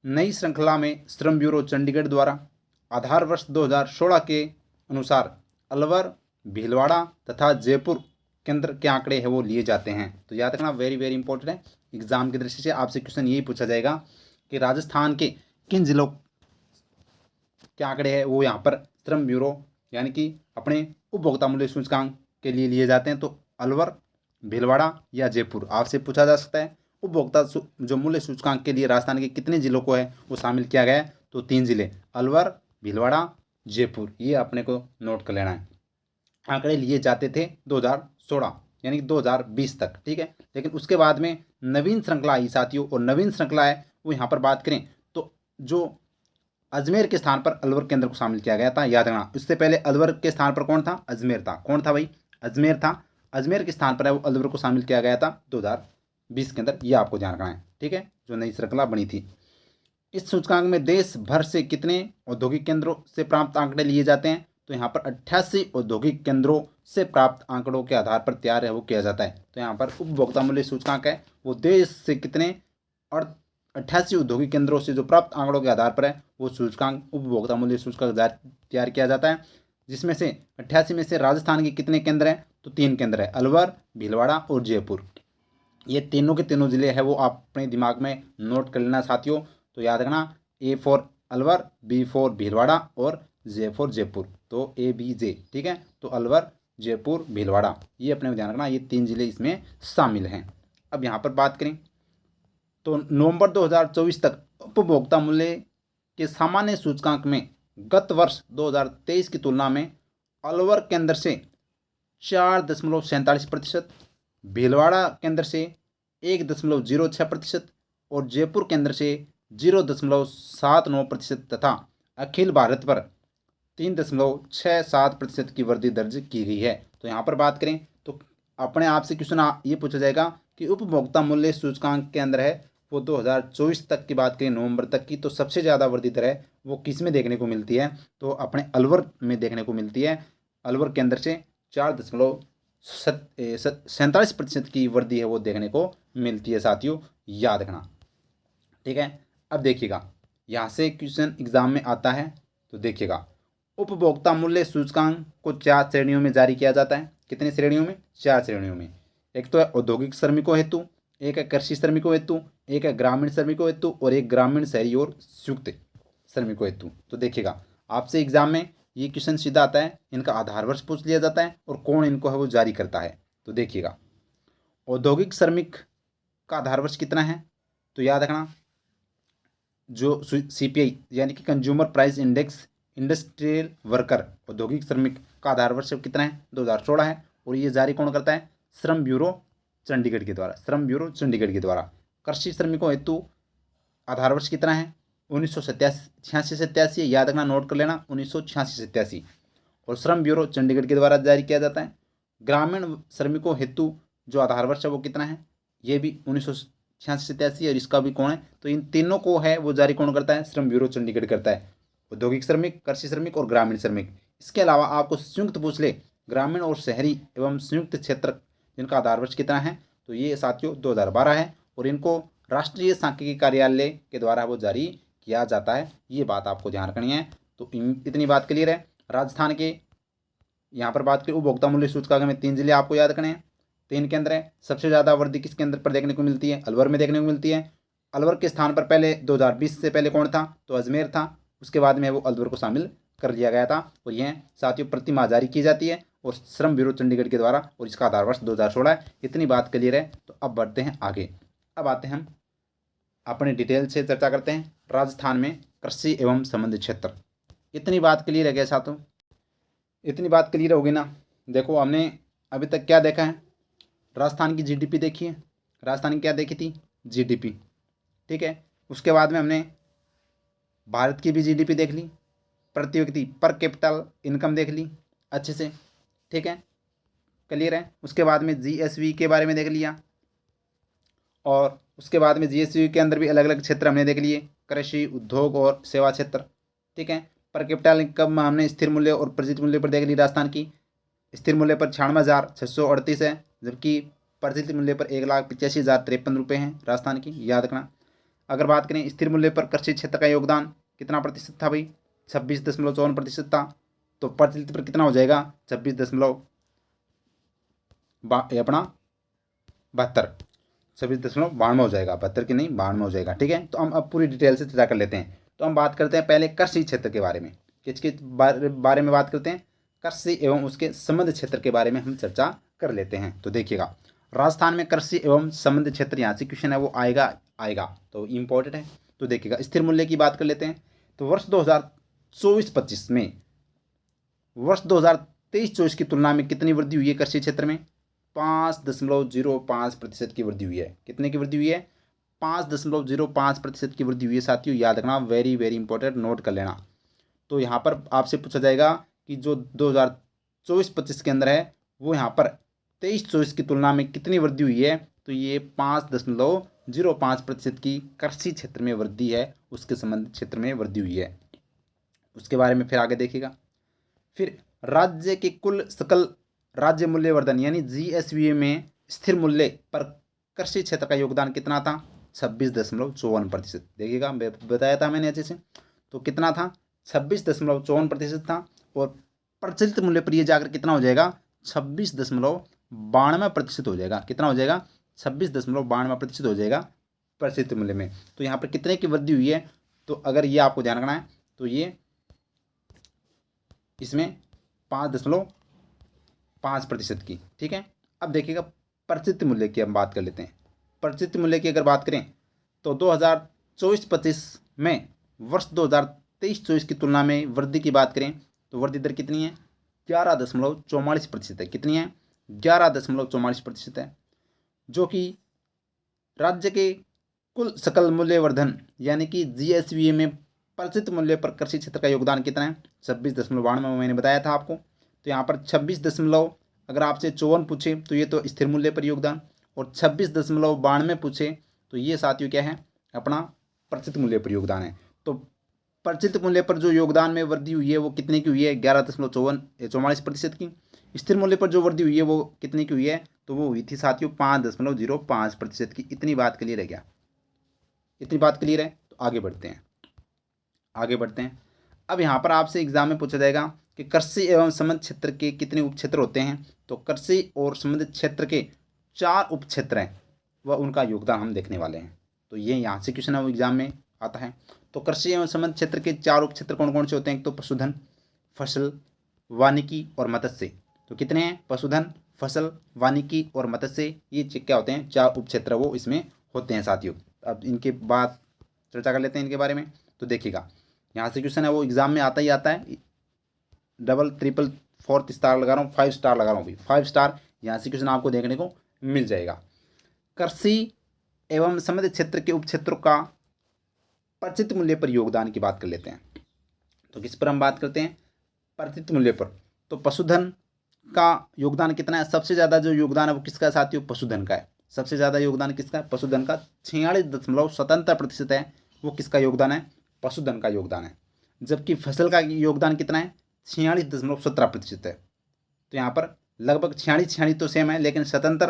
A: नई श्रृंखला में श्रम ब्यूरो चंडीगढ़ द्वारा आधार वर्ष 2016 के अनुसार अलवर, भीलवाड़ा तथा जयपुर केंद्र के आंकड़े हैं वो लिए जाते हैं। तो याद रखना वेरी वेरी इंपॉर्टेंट है, एग्जाम की दृष्टि से आपसे क्वेश्चन यही पूछा जाएगा कि राजस्थान के किन जिलों के आंकड़े हैं वो यहाँ पर श्रम ब्यूरो यानी कि अपने उपभोक्ता मूल्य सूचकांक के लिए लिए जाते हैं। तो अलवर, भीलवाड़ा या जयपुर आपसे पूछा जा सकता है। उपभोक्ता जो मूल्य सूचकांक के लिए राजस्थान के कितने जिलों को है वो शामिल किया गया है, तो 3 जिले अलवर, भीलवाड़ा, जयपुर, ये अपने को नोट कर लेना है। आंकड़े लिए जाते थे 2016 यानी कि 2020 तक, ठीक है। लेकिन उसके बाद में नवीन श्रृंखला आई साथियों, और नवीन श्रृंखला है वो यहाँ पर बात करें तो जो अजमेर के स्थान पर अलवर केंद्र को शामिल किया गया था, याद रखना। उससे पहले अलवर के स्थान पर कौन था, अजमेर था। कौन था भाई, अजमेर था। अजमेर के स्थान पर है वो अलवर को शामिल किया गया था 2020 के अंदर, ये आपको ध्यान रखना है, ठीक है, जो नई श्रृंखला बनी थी। इस सूचकांक में देश भर से कितने औद्योगिक केंद्रों से प्राप्त आंकड़े लिए जाते हैं, तो यहाँ पर 88 औद्योगिक केंद्रों से प्राप्त आंकड़ों के आधार पर तैयार है वो किया जाता है। तो यहाँ पर उपभोक्ता मूल्य सूचकांक है वो देश से कितने और 88 औद्योगिक केंद्रों से जो प्राप्त आंकड़ों के आधार पर है वो सूचकांक उपभोक्ता मूल्य सूचकांक तैयार किया जाता है। जिसमें से 88 में से राजस्थान के कितने केंद्र हैं, तो 3 केंद्र है, अलवर, भीलवाड़ा और जयपुर। ये तीनों के तीनों ज़िले हैं वो आप अपने दिमाग में नोट कर लेना साथियों। तो याद रखना, A for Alwar, B for Bhilwara और जे फॉर जयपुर। तो ABJ, ठीक है। तो अलवर, जयपुर, भीलवाड़ा, ये अपने को ध्यान रखना, ये 3 ज़िले इसमें शामिल हैं। अब यहाँ पर बात करें तो नवंबर 2024 तक उपभोक्ता मूल्य के सामान्य सूचकांक में गत वर्ष 2023 की तुलना में अलवर केंद्र से 4.47%, भीलवाड़ा केंद्र से 1.06% और जयपुर केंद्र से 0.79% तथा अखिल भारत पर 3.67% की वृद्धि दर्ज की गई है। तो यहाँ पर बात करें तो अपने आप से क्वेश्चन ये पूछा जाएगा कि उपभोक्ता मूल्य सूचकांक के अंदर है वो 2024 तक की बात करें, नवंबर तक की, तो सबसे ज़्यादा वृद्धि दर है वो किस में देखने को मिलती है? तो अपने अलवर में देखने को मिलती है। अलवर केंद्र से 4.47% की वृद्धि है वो देखने को मिलती है साथियों, याद रखना, ठीक है। अब देखिएगा, यहाँ से क्वेश्चन एग्जाम में आता है। तो देखिएगा, उपभोक्ता मूल्य सूचकांक को 4 श्रेणियों में जारी किया जाता है। कितनी श्रेणियों में? 4 श्रेणियों में। एक तो है औद्योगिक श्रमिकों हेतु, एक है कृषि श्रमिकों हेतु, एक है ग्रामीण श्रमिकों हेतु और एक ग्रामीण, शहरी और संयुक्त श्रमिकों हेतु। तो देखिएगा, आपसे एग्जाम में ये क्वेश्चन सीधा आता है, इनका आधार वर्ष पूछ लिया जाता है और कौन इनको है वो जारी करता है। तो देखिएगा, औद्योगिक श्रमिक का आधार वर्ष कितना है? तो याद रखना, जो CPI यानी कि consumer price index, industrial worker, औद्योगिक श्रमिक का आधार वर्ष कितना है? 2016 है। और ये जारी कौन करता है? श्रम ब्यूरो चंडीगढ़ के द्वारा, श्रम ब्यूरो चंडीगढ़ के द्वारा। कृषि श्रमिकों हेतु आधार वर्ष कितना है? 1986 याद रखना, नोट कर लेना, 1986। और श्रम ब्यूरो चंडीगढ़ के द्वारा जारी किया जाता है। ग्रामीण श्रमिकों हेतु जो आधार वर्ष है वो कितना है? ये भी 1986 और इसका भी कौन है? तो इन तीनों को है वो जारी कौन करता है? श्रम ब्यूरो चंडीगढ़ करता है। औद्योगिक श्रमिक, कृषि श्रमिक और ग्रामीण श्रमिक। इसके अलावा आपको संयुक्त पूछ ले, ग्रामीण और शहरी एवं संयुक्त क्षेत्र, जिनका आधार वर्ष कितना है? तो ये साथियों 2012 है और इनको राष्ट्रीय सांख्यिकी कार्यालय के द्वारा वो जारी किया जाता है। ये बात आपको ध्यान रखनी है। तो इतनी बात क्लियर है। राजस्थान के यहाँ पर बात करें उपभोक्ता मूल्य सूचकांक में 3 जिले आपको याद करने हैं। 3 के अंदर है। सबसे ज़्यादा वृद्धि किस केंद्र पर देखने को मिलती है? अलवर में देखने को मिलती है। अलवर के स्थान पर पहले 2020 से पहले कौन था? तो अजमेर था। उसके बाद में वो अलवर को शामिल कर लिया गया था और यह साथियों प्रति माह जारी की जाती है और श्रम ब्यूरो चंडीगढ़ के द्वारा, और इसका आधार वर्ष 2016 है। इतनी बात क्लियर है। तो अब बढ़ते हैं आगे। अब आते हैं हम अपने डिटेल से चर्चा करते हैं राजस्थान में कृषि एवं संबंधित क्षेत्र। इतनी बात क्लियर है क्या साथियों? इतनी बात क्लियर होगी ना? देखो, हमने अभी तक क्या देखा है? राजस्थान की GDP देखी है। राजस्थान की क्या देखी थी? GDP, ठीक है। उसके बाद में हमने भारत की भी GDP देख ली, प्रति व्यक्ति पर कैपिटल इनकम देख ली अच्छे से, ठीक है, क्लियर है। उसके बाद में GSV के बारे में देख लिया और उसके बाद में GSV के अंदर भी अलग अलग क्षेत्र हमने देख लिए, कृषि, उद्योग और सेवा क्षेत्र, ठीक है। पर कैपिटल इनकम में हमने स्थिर मूल्य और प्रचलित मूल्य पर देख ली। राजस्थान की स्थिर मूल्य पर 96,638 है, जबकि प्रचलित मूल्य पर 1,85,053 रुपये हैं राजस्थान की, याद रखना। अगर बात करें स्थिर मूल्य पर कृषि क्षेत्र का योगदान कितना प्रतिशत था भाई? 26.54% था। तो प्रचलित पर कितना हो जाएगा? 26.92 हो जाएगा, 72 की नहीं 92 हो जाएगा, ठीक है। तो हम अब पूरी डिटेल से चर्चा कर लेते हैं। तो हम बात करते हैं पहले कृषि क्षेत्र के बारे में। किसके बारे में बात करते हैं? कृषि एवं उसके संबंध क्षेत्र के बारे में हम चर्चा कर लेते हैं। तो देखिएगा, राजस्थान में कृषि एवं संबंध क्षेत्र, यहाँ से क्वेश्चन है वो आएगा तो इम्पोर्टेंट है। तो देखिएगा, स्थिर मूल्य की बात कर लेते हैं। तो वर्ष 2024-25 में वर्ष 2023-24 की तुलना में कितनी वृद्धि हुई है कृषि क्षेत्र में? 5.05% की वृद्धि हुई है। कितने की वृद्धि हुई है? 5.05% की वृद्धि हुई है साथियों, याद रखना, वेरी वेरी इंपॉर्टेंट, नोट कर लेना। तो यहाँ पर आपसे पूछा जाएगा कि जो 2024-25 के अंदर है वो यहाँ पर 23-24 की तुलना में कितनी वृद्धि हुई है? तो ये 5.05% की कृषि क्षेत्र में वृद्धि है, उसके संबंधित क्षेत्र में वृद्धि हुई है। उसके बारे में फिर आगे देखिएगा। फिर राज्य के कुल सकल राज्य मूल्यवर्धन यानी GSV में स्थिर मूल्य पर कृषि क्षेत्र का योगदान कितना था? 26.54%। देखिएगा, बताया था मैंने अच्छे से। तो कितना था? 26.54% था। और प्रचलित मूल्य पर ये जाकर कितना हो जाएगा? 26.92% हो जाएगा। कितना हो जाएगा? 26.92% हो जाएगा प्रचलित मूल्य में। तो यहाँ पर कितने की वृद्धि हुई है, तो अगर ये आपको ध्यान रखना है तो ये इसमें 5.5% की। ठीक है, अब देखिएगा प्रचलित मूल्य की हम बात कर लेते हैं। प्रचलित मूल्य की अगर बात करें तो 2024-25 में वर्ष 2023-24 की तुलना में वृद्धि की बात करें तो वृद्धि दर कितनी है, 11.44% है। कितनी है, 11.44% है, जो कि राज्य के कुल सकल मूल्य वर्धन यानी कि जीएसवी में प्रचलित मूल्य पर कृषि क्षेत्र का योगदान कितना है, 26.92 मैंने बताया था आपको। तो यहाँ पर 26 अगर आपसे 54 पूछे तो ये तो स्थिर मूल्य पर योगदान, और 26.92 पूछे तो ये साथियों क्या है, अपना प्रचलित मूल्य पर योगदान है। तो प्रचलित मूल्य पर जो योगदान में वृद्धि हुई है वो कितने की हुई है, 11.44% की। स्थिर मूल्य पर जो वृद्धि हुई है वो कितने की हुई है, तो वो हुई थी साथियों 5.05% की। इतनी बात क्लियर है क्या, इतनी बात क्लियर है। तो आगे बढ़ते हैं, आगे बढ़ते हैं। अब यहाँ पर आपसे एग्जाम में पूछा जाएगा कि कृषि एवं संबंधित क्षेत्र के कितने उपक्षेत्र होते हैं, तो कृषि और संबंधित क्षेत्र के 4 उपक्षेत्र हैं, वह उनका योगदान हम देखने वाले हैं। तो ये यहाँ से क्वेश्चन है वो एग्जाम में आता है। तो कृषि एवं संबंधित क्षेत्र के 4 उपक्षेत्र कौन कौन से होते हैं, तो पशुधन, फसल, वानिकी और मत्स्य। तो कितने हैं, पशुधन, फसल, वानिकी और मत्स्य, ये क्या होते हैं, 4 उपक्षेत्र वो इसमें होते हैं साथियों। अब इनके बाद चर्चा कर लेते हैं इनके बारे में। तो देखिएगा यहाँ से क्वेश्चन है वो एग्जाम में आता ही आता है, डबल ट्रिपल फोर्थ स्टार लगा रहा हूँ, 5 स्टार लगा रहा हूँ भाई, 5 स्टार यहाँ से क्वेश्चन आपको देखने को मिल जाएगा। कृषि एवं संबंधित क्षेत्र के उपक्षेत्रों का प्रचलित मूल्य पर योगदान की बात कर लेते हैं। तो किस पर हम बात करते हैं, प्रचलित मूल्य पर। तो पशुधन का योगदान कितना है, सबसे ज़्यादा जो योगदान है वो किसका है साथियों, पशुधन का है। सबसे ज़्यादा योगदान किसका है, पशुधन का, 46.77% है वो किसका योगदान है, पशुधन का योगदान है। जबकि फसल का योगदान कितना है, 46.17% है। तो यहाँ पर लगभग 46 तो सेम है, लेकिन स्वतंत्र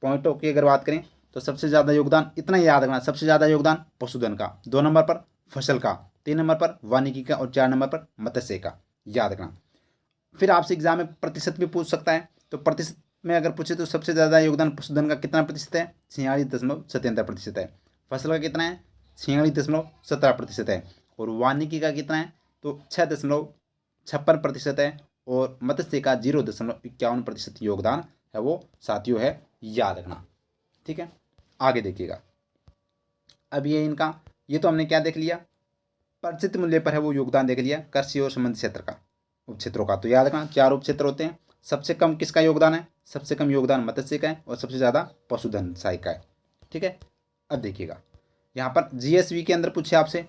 A: पॉइंटों की अगर बात करें तो सबसे ज़्यादा योगदान, इतना ही याद रखना, सबसे ज़्यादा योगदान पशुधन का, 2 नंबर पर फसल का, 3 नंबर पर वानिकी का और 4 नंबर पर मत्स्य का, याद रखना। फिर आपसे एग्जाम में प्रतिशत भी पूछ सकता है। तो प्रतिशत में अगर पूछे तो सबसे ज़्यादा योगदान पशुधन का कितना प्रतिशत है, 46.77% है। फसल का कितना है, 46.17% है। और वानिकी का कितना है, तो 6.56% है। और मत्स्य का 0.51% योगदान है वो साथियों है, याद रखना। ठीक है, आगे देखिएगा। अब ये इनका, ये तो हमने क्या देख लिया, प्रचलित मूल्य पर है वो योगदान देख लिया कृषि और संबंधित क्षेत्र का, उपक्षेत्रों का। तो याद रखना 4 उपक्षेत्र होते हैं। सबसे कम किसका योगदान है, सबसे कम योगदान मत्स्य का है और सबसे ज़्यादा पशुधन सहाय का है। ठीक है, अब देखिएगा यहाँ पर जीएसवी के अंदर पूछे आपसे,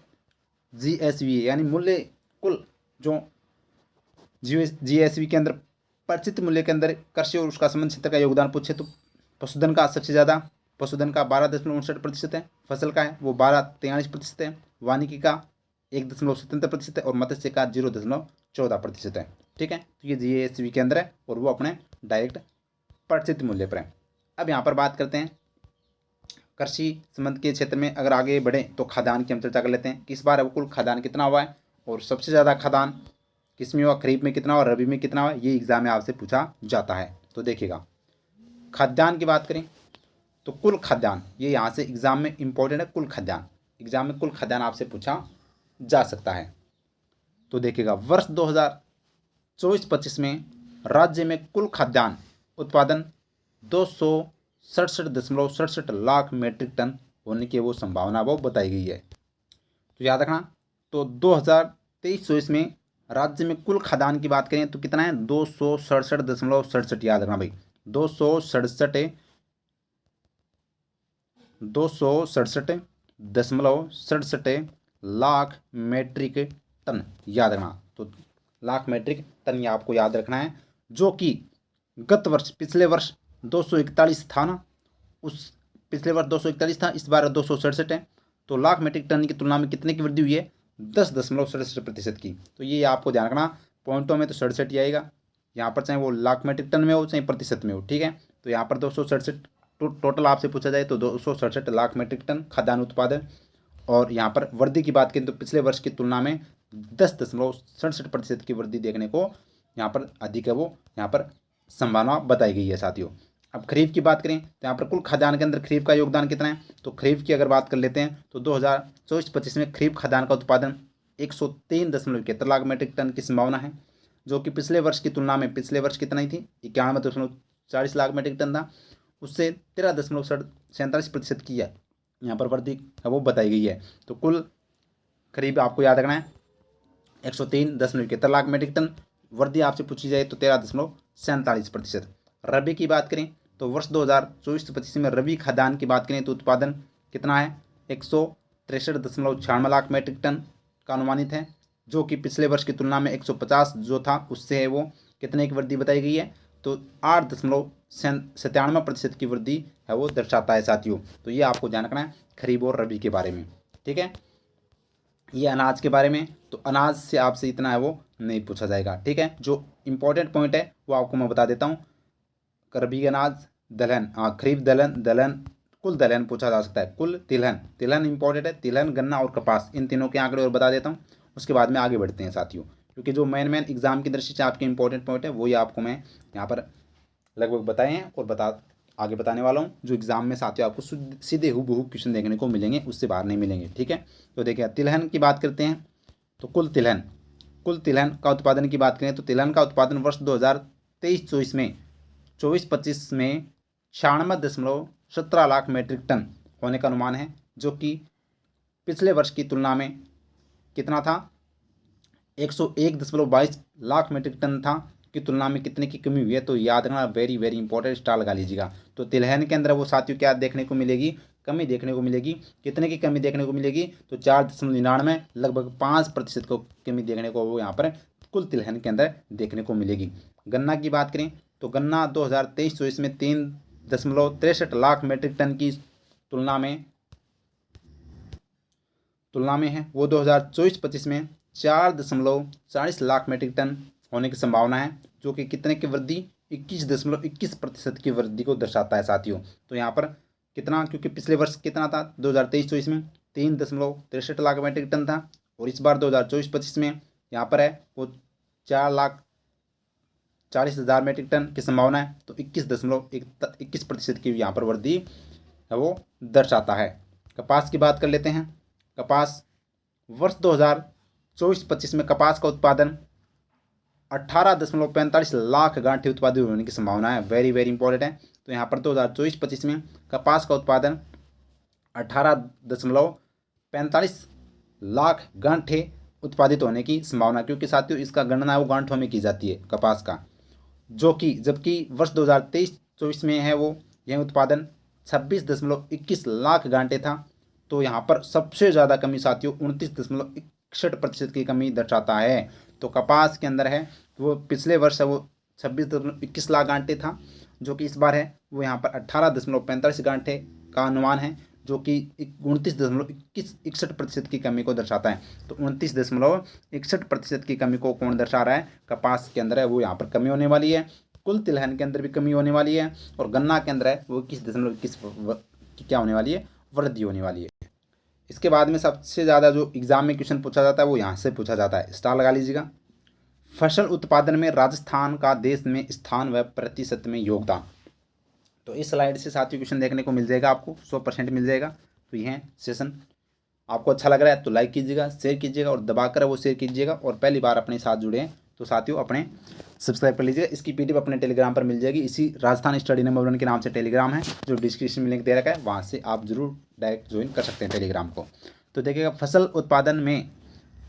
A: जीएसवी यानी मूल्य कुल, जो जीएसवी के अंदर प्रचलित मूल्य के अंदर कृषि और उसका संबंध क्षेत्र का योगदान पूछे तो पशुधन का सबसे ज़्यादा, पशुधन का 12.59% है, फसल का है वो 12.43% है, वानिकी का 1.77% है और मत्स्य का 0.14% है। ठीक है, तो ये जीएसवी के अंदर है और वो अपने डायरेक्ट प्रचलित मूल्य पर है। अब यहाँ पर बात करते हैं कृषि संबंध के क्षेत्र में, अगर आगे बढ़े तो खाद्यान्न की हम चर्चा कर लेते हैं कि इस बार कुल खाद्यान्न कितना हुआ है और सबसे ज़्यादा खाद्यान्न किस में हुआ, खरीफ में कितना हुआ, रबी में कितना हुआ, ये एग्जाम में आपसे पूछा जाता है। तो देखिएगा खाद्यान्न की बात करें तो कुल खाद्यान्न, ये यहाँ से एग्जाम में इंपॉर्टेंट है, कुल खाद्यान्न, एग्जाम में कुल खाद्यान्न आपसे पूछा जा सकता है। तो देखिएगा वर्ष 2024-25 में राज्य में कुल खाद्यान्न उत्पादन 267.67 लाख मीट्रिक टन होने की वो संभावना वो बताई गई है। तो याद रखना, तो 2023-24 में राज्य में कुल खाद्यान्न की बात करें तो कितना है, 267.67, याद रखना भाई, 267.67 लाख मीट्रिक टन, याद रखना। तो लाख मीट्रिक टन ये आपको याद रखना है, जो कि गत वर्ष, पिछले वर्ष 241 था ना, उस पिछले वर्ष 241 था, इस बार 267 है। तो लाख मीट्रिक टन की तुलना में कितने की वृद्धि हुई है, 10.67% की। तो ये आपको ध्यान रखना, पॉइंटों में तो 67 ही आएगा, यहाँ पर चाहे वो लाख मीट्रिक टन में हो चाहे प्रतिशत में हो। ठीक है, तो यहाँ पर 267 टोटल आपसे पूछा जाए तो 267 लाख मीट्रिक टन खाद्यान्न उत्पादन। और यहाँ पर वृद्धि की बात करें तो पिछले वर्ष की तुलना में 10.67% की वृद्धि देखने को यहाँ पर अधिक है वो यहाँ पर संभावना बताई गई है साथियों। अब खरीफ की बात करें तो यहाँ पर कुल खाद्यान्न के अंदर खरीफ का योगदान कितना है, तो खरीफ की अगर बात कर लेते हैं तो 2024-25 में खरीफ खाद्यान्न का उत्पादन 103.71 लाख मीट्रिक टन की संभावना है, जो कि पिछले वर्ष की तुलना में, पिछले वर्ष कितना ही थी 91.40 लाख मीट्रिक टन था, उससे 13.47% की है यहाँ पर वृद्धि है वो बताई गई है। तो कुल खरीफ आपको याद रखना है 103.71 लाख मीट्रिक टन, वृद्धि आपसे पूछी जाए तो 13.47%। रबी की बात करें तो वर्ष 2024-25 में रबी खाद्यान्न की बात करें तो उत्पादन कितना है 163.96 लाख मीट्रिक टन का अनुमानित है, जो कि पिछले वर्ष की तुलना में 150 जो था उससे है वो कितने की वृद्धि बताई गई है, तो 8.97% की वृद्धि है वो दर्शाता है साथियों। तो ये आपको ध्यान रखना है खरीफ और रबी के बारे में, ठीक है। ये अनाज के बारे में, तो अनाज से आपसे इतना है वो नहीं पूछा जाएगा, ठीक है। जो इंपॉर्टेंट पॉइंट है वो आपको मैं बता देता हूँ। रबी अनाज, दलहन, खरीफ दलहन कुल दलहन पूछा जा सकता है, कुल तिलहन इंपॉर्टेंट है, तिलहन गन्ना और कपास, इन तीनों के आंकड़े और बता देता हूँ, उसके बाद में आगे बढ़ते हैं साथियों, क्योंकि जो मेन एग्जाम की दृष्टि से आपके इंपॉर्टेंट पॉइंट है वही आपको मैं यहाँ पर लगभग बताए हैं और आगे बताने वाला हूँ, जो एग्जाम में साथियों आपको सीधे हूबहू क्वेश्चन देखने को मिलेंगे, उससे बाहर नहीं मिलेंगे, ठीक है। तो देखिए तिलहन की बात करते हैं तो कुल तिलहन का उत्पादन की बात करें तो तिलहन का उत्पादन वर्ष 2023-24 में 24-25 में 96.17 लाख मीट्रिक टन होने का अनुमान है, जो कि पिछले वर्ष की तुलना में कितना था 101.22 लाख मीट्रिक टन था की तुलना में कितने की कमी हुई है, तो याद रखना, वेरी वेरी इंपॉर्टेंट, स्टार लगा लीजिएगा। तो तिलहन के अंदर वो साथियों क्या देखने को मिलेगी, कमी देखने को मिलेगी, कितने की कमी देखने को मिलेगी, तो 4.99 लगभग 5% को कमी देखने को वो यहाँ पर कुल तिलहन के अंदर देखने को मिलेगी। गन्ना की बात करें तो गन्ना 2023-24 में 3.63 लाख मीट्रिक टन की तुलना में है, वो 2024-25 में 4.40 लाख मीट्रिक टन होने की संभावना है, जो कि कितने की वृद्धि 21.21% की वृद्धि को दर्शाता है साथियों। तो यहाँ पर कितना, क्योंकि पिछले वर्ष कितना था 2023-24 में 3.63 लाख मीट्रिक टन था, और इस बार 2024-25 में यहाँ पर है वो 4,40,000 मीट्रिक टन की संभावना है, तो 21% की यहाँ पर वृद्धि है वो दर्शाता है। कपास की बात कर लेते हैं। कपास वर्ष 2024-25 में कपास का उत्पादन 18.45 लाख गांठें उत्पादित होने की संभावना है, वेरी वेरी इंपॉर्टेंट है। तो यहाँ पर 2024-25 में कपास का उत्पादन 18.45 लाख गांठें उत्पादित होने की संभावना, क्योंकि साथियों इसका गणना वो गांठों में की जाती है कपास का, जो कि जबकि वर्ष 2023-24 में है वो यह उत्पादन 26.21 लाख गांठें था। तो यहाँ पर सबसे ज़्यादा कमी साथियों 29.61% की कमी दर्शाता है। तो कपास के अंदर है वो पिछले वर्ष है वो 26.21 लाख गांठें था, जो कि इस बार है वो यहाँ पर 18.45 गांठें का अनुमान है, जो कि 29.61% की कमी को दर्शाता है। तो 29.61% की कमी को कौन दर्शा रहा है, कपास के अंदर है वो यहाँ पर कमी होने वाली है। कुल तिलहन के अंदर भी कमी होने वाली है, और गन्ना के अंदर है वो 21.21 की क्या होने वाली है, वृद्धि होने वाली है। इसके बाद में सबसे ज़्यादा जो एग्जाम में क्वेश्चन पूछा जाता है वो यहाँ से पूछा जाता है, स्टार लगा लीजिएगा। फसल उत्पादन में राजस्थान का देश में स्थान व प्रतिशत में योगदान। तो इस स्लाइड से साथियों क्वेश्चन देखने को मिल जाएगा, आपको 100% मिल जाएगा। तो यह सेशन आपको अच्छा लग रहा है तो लाइक कीजिएगा, शेयर कीजिएगा, और दबाकर वो शेयर कीजिएगा, और पहली बार अपने साथ जुड़े हैं तो साथियों अपने सब्सक्राइब कर लीजिएगा। इसकी पीडीएफ अपने टेलीग्राम पर मिल जाएगी, इसी राजस्थान स्टडी नंबर 1 के नाम से टेलीग्राम है, जो डिस्क्रिप्शन में लिंक दे रखा है, वहाँ से आप जरूर डायरेक्ट ज्वाइन कर सकते हैं टेलीग्राम को। तो देखिएगा फसल उत्पादन में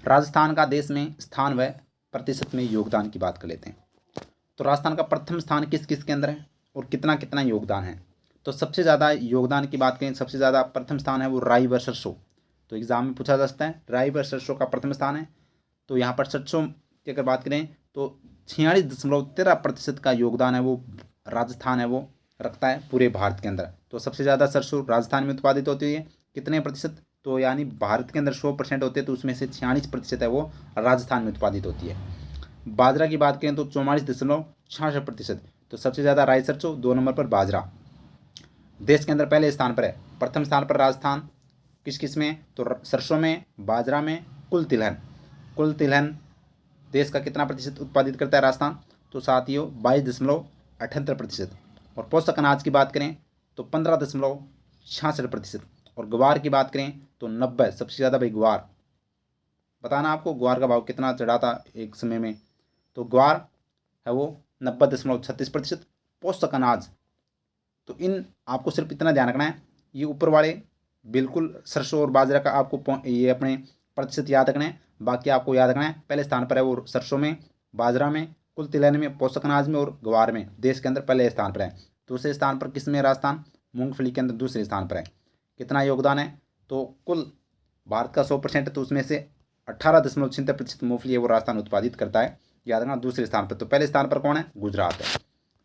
A: राजस्थान का देश में स्थान व प्रतिशत में योगदान की बात कर लेते हैं। तो राजस्थान का प्रथम स्थान किस किस के अंदर है और कितना कितना योगदान है। तो सबसे ज़्यादा योगदान की बात करें, सबसे ज़्यादा प्रथम स्थान है वो राई व सरसों। तो एग्जाम में पूछा जा सकता है, राई व सरसों का प्रथम स्थान है। तो यहाँ पर सरसों की अगर बात करें तो 46.13% का योगदान है वो राजस्थान है वो रखता है पूरे भारत के अंदर। तो सबसे ज़्यादा सरसों राजस्थान में उत्पादित होती है, कितने प्रतिशत, तो यानी भारत के अंदर 100% होते हैं, तो उसमें से 46% है वो राजस्थान में उत्पादित होती है। बाजरा की बात करें तो 44.66%। तो सबसे ज़्यादा राई सरसों, 2 नंबर पर बाजरा। देश के अंदर पहले स्थान पर है, प्रथम स्थान पर राजस्थान किस किस में, तो सरसों में, बाजरा में, कुल तिलहन देश का कितना प्रतिशत उत्पादित करता है राजस्थान, तो साथियों 22.78%। और पोषक अनाज की बात करें तो 15.66%। और ग्वार की बात करें तो 90, सबसे ज़्यादा भाई ग्वार। बताना आपको ग्वार का भाव कितना चढ़ा था एक समय में, तो ग्वार है वो 90.36%। पोषक अनाज, तो इन आपको सिर्फ इतना ध्यान रखना है, ये ऊपर वाले बिल्कुल सरसों और बाजरा का आपको ये अपने प्रतिशत याद रखना है। बाकी आपको याद रखना है पहले स्थान पर है वो सरसों में, बाजरा में, कुल तिलहन में, पोषक अनाज में और ग्वार में देश के अंदर पहले स्थान पर है। दूसरे स्थान पर किस में राजस्थान, मूंगफली के अंदर दूसरे स्थान पर है। कितना योगदान है, तो कुल भारत का 100% है, तो उसमें से 18.76% मूंगफली है वो राजस्थान उत्पादित करता है, याद रखना दूसरे स्थान पर। तो पहले स्थान पर कौन है, गुजरात है।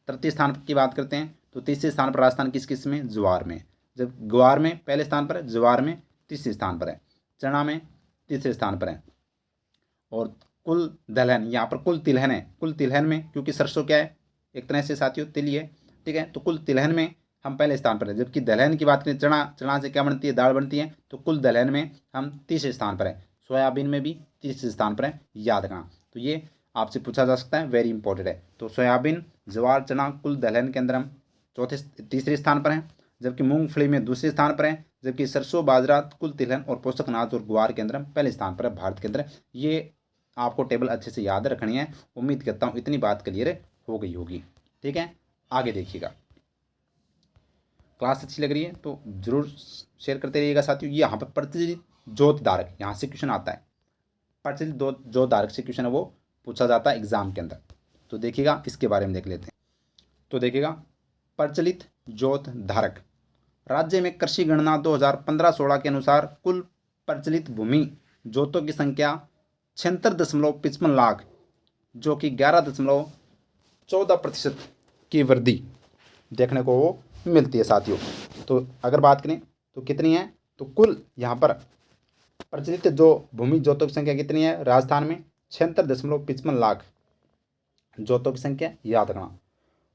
A: तृतीय स्थान की बात करते हैं तो तीसरे स्थान पर राजस्थान किस में, ज्वार में। जब ग्वार में पहले स्थान पर है, ज्वार में तीसरे स्थान पर है, चना में तीसरे स्थान पर है। और कुल दलहन, यहाँ पर कुल तिलहन है, कुल तिलहन में क्योंकि सरसों क्या है, एक तरह से साथियों तिल ही है, ठीक है। तो कुल तिलहन में हम पहले स्थान पर है। जबकि दलहन की बात करें, चना से क्या बनती है, दाल बनती है, तो कुल दलहन में हम तीसरे स्थान पर है। सोयाबीन में भी तीसरे स्थान पर है, याद रखना। तो ये आपसे पूछा जा सकता है, वेरी इंपॉर्टेंट है। तो सोयाबीन, ज्वार, चना, कुल दलहन के अंदर हम तीसरे स्थान पर हैं। जबकि मूंगफली में दूसरे स्थान पर है। जबकि सरसों, बाजरा, कुल तिलहन और पोषक अनाज और ग्वार के अंदर हम पहले स्थान पर है भारत के अंदर। ये आपको टेबल अच्छे से याद रखनी है। उम्मीद करता हूँ इतनी बात क्लियर हो गई होगी, ठीक है। आगे देखिएगा, क्लास अच्छी लग रही है तो जरूर शेयर करते रहिएगा साथियों। ये यहाँ पर प्रचलित जोत धारक, यहाँ से क्वेश्चन आता है, प्रचलित जोत धारक से क्वेश्चन है वो पूछा जाता है एग्जाम के अंदर। तो देखिएगा, इसके बारे में देख लेते हैं। तो देखिएगा, प्रचलित जोत धारक, राज्य में कृषि गणना 2015-16 के अनुसार कुल प्रचलित भूमि जोतों की संख्या 76.55 लाख, जो कि 11.14% की वृद्धि देखने को वो मिलती है साथियों। तो अगर बात करें तो कितनी है, तो कुल यहाँ पर प्रचलित जो भूमि जोतों की संख्या कितनी है, राजस्थान में 76.55 लाख जोतों की संख्या, याद रखना।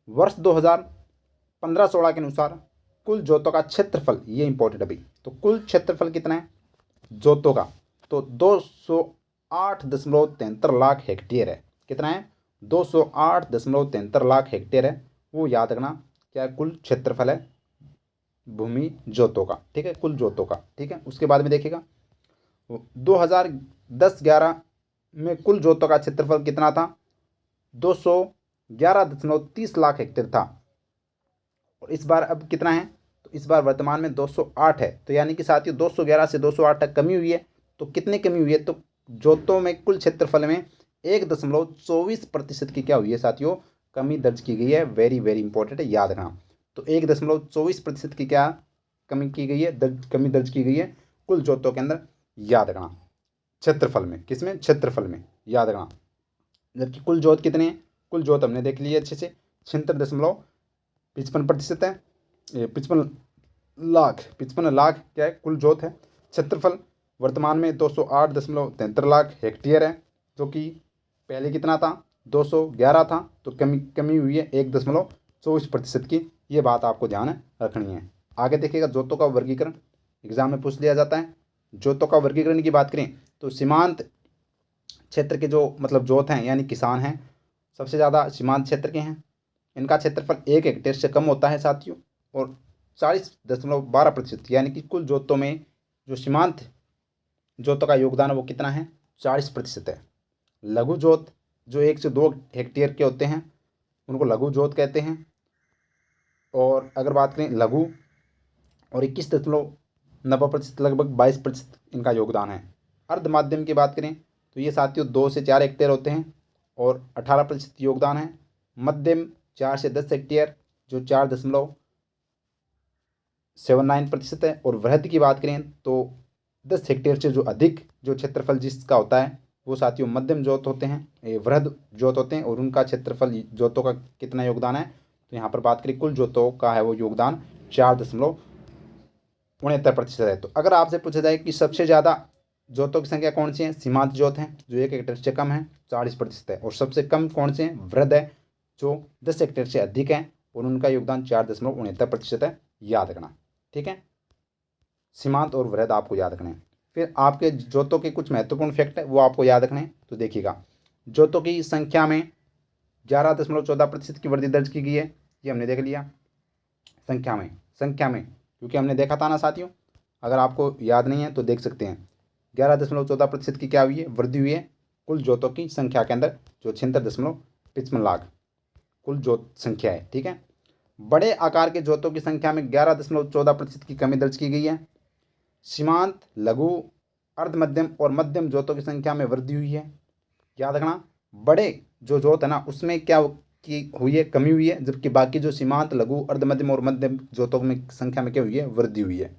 A: वर्ष 2015-16 के अनुसार कुल जोतों का क्षेत्रफल, ये इंपॉर्टेंट अभी, तो कुल क्षेत्रफल कितना है जोतों का, तो 208.73 लाख हेक्टेयर है। कितना है, 208.73 लाख हेक्टेयर है, वो याद रखना क्या कुल क्षेत्रफल है भूमि जोतों का, ठीक है, कुल जोतों का, ठीक है। उसके बाद में देखिएगा 2010-11 में कुल जोतों का क्षेत्रफल कितना था, 211.30 लाख हेक्टेयर था। और इस बार अब कितना है, तो इस बार वर्तमान में 208 है। तो यानी कि साथियों 211 से 208 तक कमी हुई है। तो कितनी कमी हुई है, तो जोतों में कुल क्षेत्रफल में 1.24% की क्या हुई है साथियों, कमी दर्ज की गई है। वेरी वेरी इंपॉर्टेंट है, याद रखना। तो 1.24% की क्या कमी की गई है, कमी दर्ज की गई है कुल जोतों के अंदर, याद रखना। क्षेत्रफल में, किसमें, क्षेत्रफल में, याद रखना। जबकि कुल जोत कितनी है, कुल जोत हमने देख ली है अच्छे से, 76.55% है, 55 लाख क्या है कुल जोत है। क्षेत्रफल वर्तमान में 208.73 लाख हेक्टेयर है, जो कि पहले कितना था, 211 था। तो कमी हुई है 1.24% की। ये बात आपको ध्यान रखनी है। आगे देखिएगा, जोतों का वर्गीकरण एग्जाम में पूछ लिया जाता है। जोतों का वर्गीकरण की बात करें तो सीमांत क्षेत्र के जो मतलब जोत हैं यानी किसान हैं, सबसे ज़्यादा सीमांत क्षेत्र के हैं। इनका क्षेत्रफल 1 हेक्टेयर से कम होता है साथियों। और 40.12% यानी कि कुल जोतों में जो सीमांत जोतों का योगदान है वो कितना है, 40% है। लघु जोत जो 1 से 2 हेक्टेयर के होते हैं उनको लघु जोत कहते हैं। और अगर बात करें लघु, और 21.90% लगभग 22% इनका योगदान है। अर्ध माध्यम की बात करें तो ये साथियों 2 से 4 हेक्टेयर होते हैं और 18% योगदान है। मध्यम 4 से 10 हेक्टेयर जो 4.79% है। और वृहद की बात करें तो 10 हेक्टेयर से जो अधिक जो क्षेत्रफल जिसका होता है वो साथियों मध्यम जोत होते हैं, वृहद जोत होते हैं। और उनका क्षेत्रफल जोतों का कितना योगदान है, तो यहाँ पर बात करें कुल जोतों का है वो योगदान 4.69% है। तो अगर आपसे पूछा जाए कि सबसे ज़्यादा जोतों की संख्या कौन सी है, सीमांत जोत हैं जो 1 हेक्टेयर से कम है, 40% है। और सबसे कम कौन से हैं, वृहद है जो 10 हेक्टेयर से अधिक है और उनका योगदान 4.69% है, याद रखना, ठीक है। सीमांत और वृहद आपको याद रखना है। फिर आपके जोतों के कुछ महत्वपूर्ण फैक्ट है वो आपको याद रखने हैं। तो देखिएगा, जोतों की संख्या में 11.14% की वृद्धि दर्ज की गई है, ये हमने देख लिया। संख्या में क्योंकि हमने देखा था ना साथियों, अगर आपको याद नहीं है तो देख सकते हैं। 11.14% की क्या हुई है, वृद्धि हुई है कुल जोतों की संख्या के अंदर, जो 76.55 लाख कुल जोत संख्या है। ठीक है, बड़े आकार के जोतों की संख्या में 11.14% की कमी दर्ज की गई है। सीमांत, लघु, अर्ध मध्यम और मध्यम जोतों की संख्या में वृद्धि हुई है। याद रखना, बड़े जो जोत है ना उसमें क्या की हुई है, कमी हुई है, जबकि बाकी जो सीमांत, लघु, अर्ध मध्यम और मध्यम जोतों में संख्या में क्या हुई है, वृद्धि हुई है।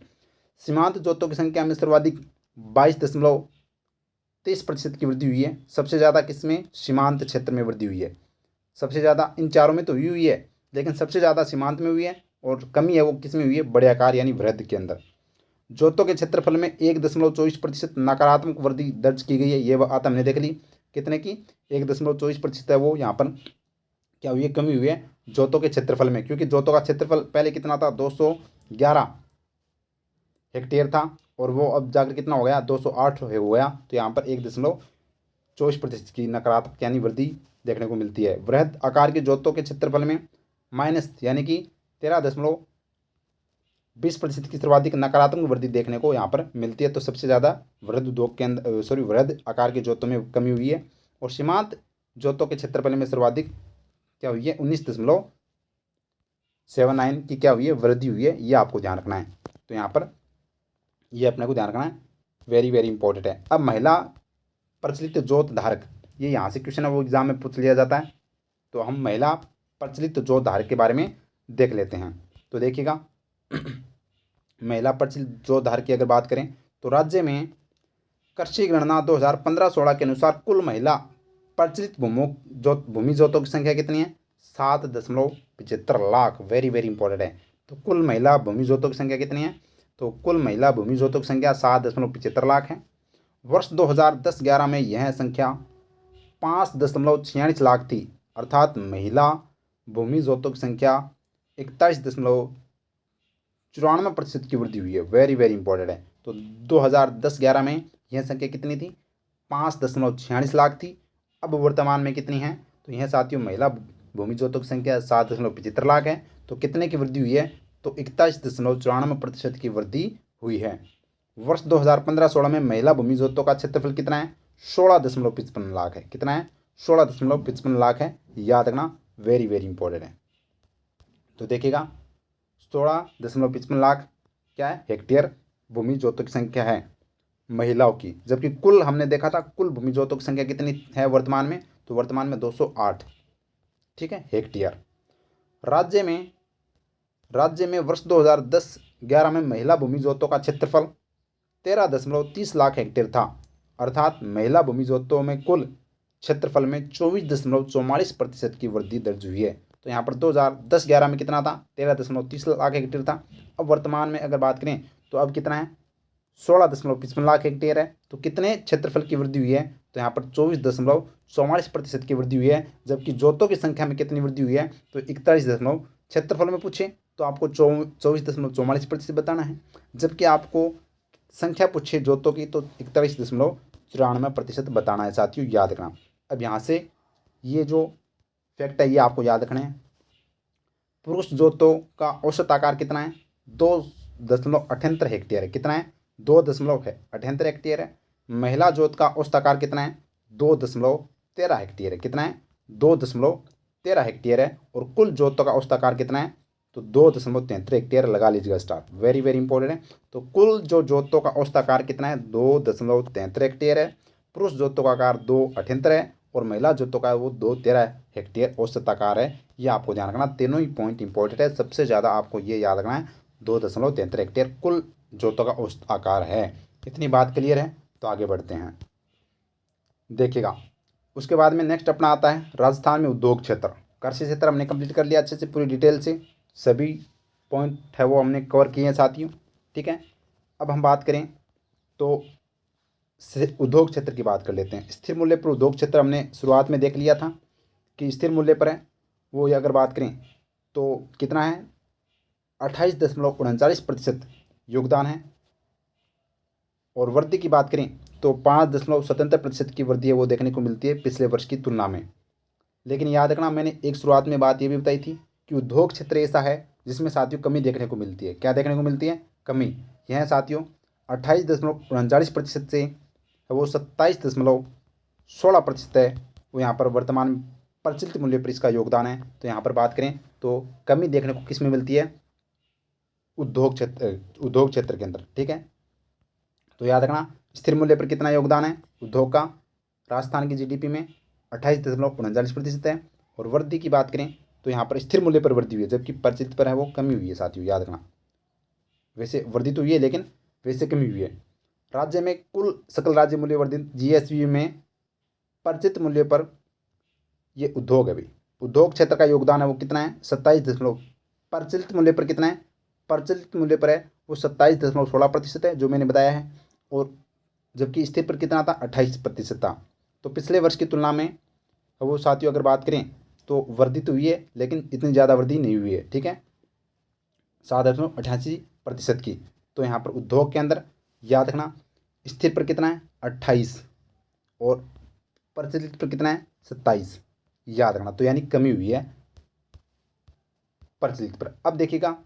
A: सीमांत जोतों की संख्या में सर्वाधिक 22.30% की वृद्धि हुई है। सबसे ज़्यादा किसमें, सीमांत क्षेत्र में वृद्धि हुई है। सबसे ज़्यादा इन चारों में तो हुई है, लेकिन सबसे ज़्यादा सीमांत में हुई है, और कमी है वो किसमें हुई है, बड़े आकार यानी वृहद के अंदर। जोतों के क्षेत्रफल में 1.24% नकारात्मक वृद्धि दर्ज की गई है। ये बात हमने देख ली, कितने की, 1.24% है वो, यहाँ पर क्या हुई है, कमी हुई है जोतों के क्षेत्रफल में, क्योंकि जोतों का क्षेत्रफल पहले कितना था, 211 हेक्टेयर था, और वो अब जाकर कितना हो गया, 208 हो गया। तो यहाँ पर 1.24% की नकारात्मक यानी वृद्धि देखने को मिलती है। वृहद आकार के जोतों के क्षेत्रफल में माइनस यानी कि 13.20% की सर्वाधिक नकारात्मक वृद्धि देखने को यहाँ पर मिलती है। तो सबसे ज़्यादा वृहद उद्योग के अंदर वृहद आकार के जोतों में कमी हुई है, और सीमांत जोतों के क्षेत्रफल में सर्वाधिक क्या हुई है, 19.79 की क्या हुई है, वृद्धि हुई है। ये आपको ध्यान रखना है। तो यहाँ पर ये अपने को ध्यान रखना है, वेरी वेरी इंपॉर्टेंट है। अब महिला प्रचलित जोत धारक, ये यहाँ से क्वेश्चन है वो एग्जाम में पूछ लिया जाता है। तो हम महिला प्रचलित जोत धारक के बारे में देख लेते हैं। तो देखिएगा, महिला प्रचलित जोत धारक की अगर बात करें तो राज्य में कृषि गणना 2015-16 के अनुसार कुल महिला प्रचलित भूमि जोतों की संख्या कितनी है, 7.75 लाख। वेरी वेरी इंपॉर्टेंट है। तो कुल महिला भूमि जोतों की संख्या कितनी है, तो कुल महिला भूमि जोतों की संख्या 7.75 लाख है। वर्ष 2010-11 में यह संख्या 5.46 लाख थी, अर्थात महिला भूमि जोतों की संख्या 41.94% की वृद्धि हुई है। वेरी वेरी इंपॉर्टेंट है। तो 2010-11 में यह संख्या कितनी थी, 5.46 लाख थी। अब वर्तमान में कितनी है, तो यह साथियों महिला भूमि जोतों की संख्या 7.75 लाख है। तो कितने की वृद्धि हुई है, तो 41.94% की वृद्धि हुई है। वर्ष 2015-16 में महिला भूमि जोतों का क्षेत्रफल कितना है, 16.55 लाख है। कितना है, 16.55 लाख है। याद रखना, वेरी वेरी इंपॉर्टेंट है। तो देखिएगा, 16.55 लाख क्या है, हेक्टेयर भूमि जोतों की संख्या है महिलाओं की, जबकि कुल हमने देखा था कुल भूमि जोतों की संख्या कितनी है वर्तमान में, तो वर्तमान में 208, ठीक है, हेक्टेयर। राज्य में वर्ष 2010-11 में महिला भूमि जोतों का क्षेत्रफल 13.30 लाख हेक्टेयर था, अर्थात महिला भूमि जोतों में कुल क्षेत्रफल में 24.44% की वृद्धि दर्ज हुई है। तो यहाँ पर 2010-11 में कितना था, 13.30 लाख हेक्टेयर था। अब वर्तमान में अगर बात करें तो अब कितना है, 16.55 लाख हेक्टेयर है। तो कितने क्षेत्रफल की वृद्धि हुई है, तो यहाँ पर 24.44% की वृद्धि हुई है। जबकि जोतों की संख्या में कितनी वृद्धि हुई है, तो 41 क्षेत्रफल में पूछे तो आपको 24.44% बताना है। जबकि आपको संख्या पूछे जोतों की तो 41.94% बताना है साथियों, याद रखना। अब यहाँ से ये जो फैक्ट है ये आपको याद रखना है। पुरुष जोतों का औसत आकार कितना है, 2.78 हेक्टेयर है। कितना है, 2.78 हेक्टेयर है। महिला जोत का औसत आकार कितना है, 2.13 हेक्टेयर है। कितना है, 2.13 हेक्टेयर है। और कुल जोतों का औसत आकार कितना है, तो 2.73 हेक्टेयर लगा लीजिएगा स्टार। वेरी वेरी इंपॉर्टेंट है। तो कुल जो जोतों का औसत आकार कितना है, 2.73 हेक्टेयर है। पुरुष जोतों का आकार 2.78 है, और महिला जोतों का वो 2.13 हेक्टेयर औसत आकार है। ये आपको ध्यान रखना, तीनों ही पॉइंट इंपॉर्टेंट है। सबसे ज़्यादा आपको ये याद रखना है, 2.73 हेक्टेयर कुल जोतों का औसत आकार है। इतनी बात क्लियर है। तो आगे बढ़ते हैं, देखिएगा। उसके बाद में नेक्स्ट अपना आता है राजस्थान में उद्योग क्षेत्र। कृषि क्षेत्र हमने कंप्लीट कर लिया अच्छे से, पूरी डिटेल से सभी पॉइंट है वो हमने कवर किए हैं साथियों, ठीक है। अब हम बात करें तो उद्योग क्षेत्र की बात कर लेते हैं। स्थिर मूल्य पर उद्योग क्षेत्र हमने शुरुआत में देख लिया था कि स्थिर मूल्य पर है वो, ये अगर बात करें तो कितना है, 28.39% योगदान है। और वृद्धि की बात करें तो 5.77% की वृद्धि है वो देखने को मिलती है पिछले वर्ष की तुलना में। लेकिन याद रखना, मैंने एक शुरुआत में बात ये भी बताई थी कि उद्योग क्षेत्र ऐसा है जिसमें साथियों कमी देखने को मिलती है। क्या देखने को मिलती है? कमी। यह है साथियों 28.39% से वो 27.16% है। वो यहाँ पर वर्तमान प्रचलित मूल्य पर इसका योगदान है। तो यहाँ पर बात करें तो कमी देखने को किस में मिलती है? उद्योग क्षेत्र के अंदर। ठीक है, तो याद रखना स्थिर मूल्य पर कितना योगदान है उद्योग का राजस्थान की जीडीपी में? 28.39% है। और वृद्धि की बात करें तो यहाँ पर स्थिर मूल्य पर वृद्धि हुई है, जबकि प्रचलित पर है वो कमी हुई है साथियों, याद रखना। वैसे वृद्धि तो हुई है लेकिन वैसे कमी हुई है। राज्य में कुल सकल राज्य मूल्य वर्धित जीएसवी में प्रचलित मूल्य पर ये उद्योग है भाई, उद्योग क्षेत्र का योगदान है वो कितना है? 27 प्रचलित मूल्य पर कितना है? प्रचलित मूल्य पर है वो 27.16% है, जो मैंने बताया है। और जबकि स्थिर पर कितना था? 28% था। तो पिछले वर्ष की तुलना में वो साथियों अगर बात करें तो वृद्धि तो हुई है लेकिन इतनी ज़्यादा वृद्धि नहीं हुई है। ठीक है, 7.88% की। तो यहाँ पर उद्योग के अंदर याद रखना स्थिर पर कितना है? 28 और प्रचलित पर कितना है? 27, याद रखना। तो यानी कमी हुई है प्रचलित पर। अब देखिएगा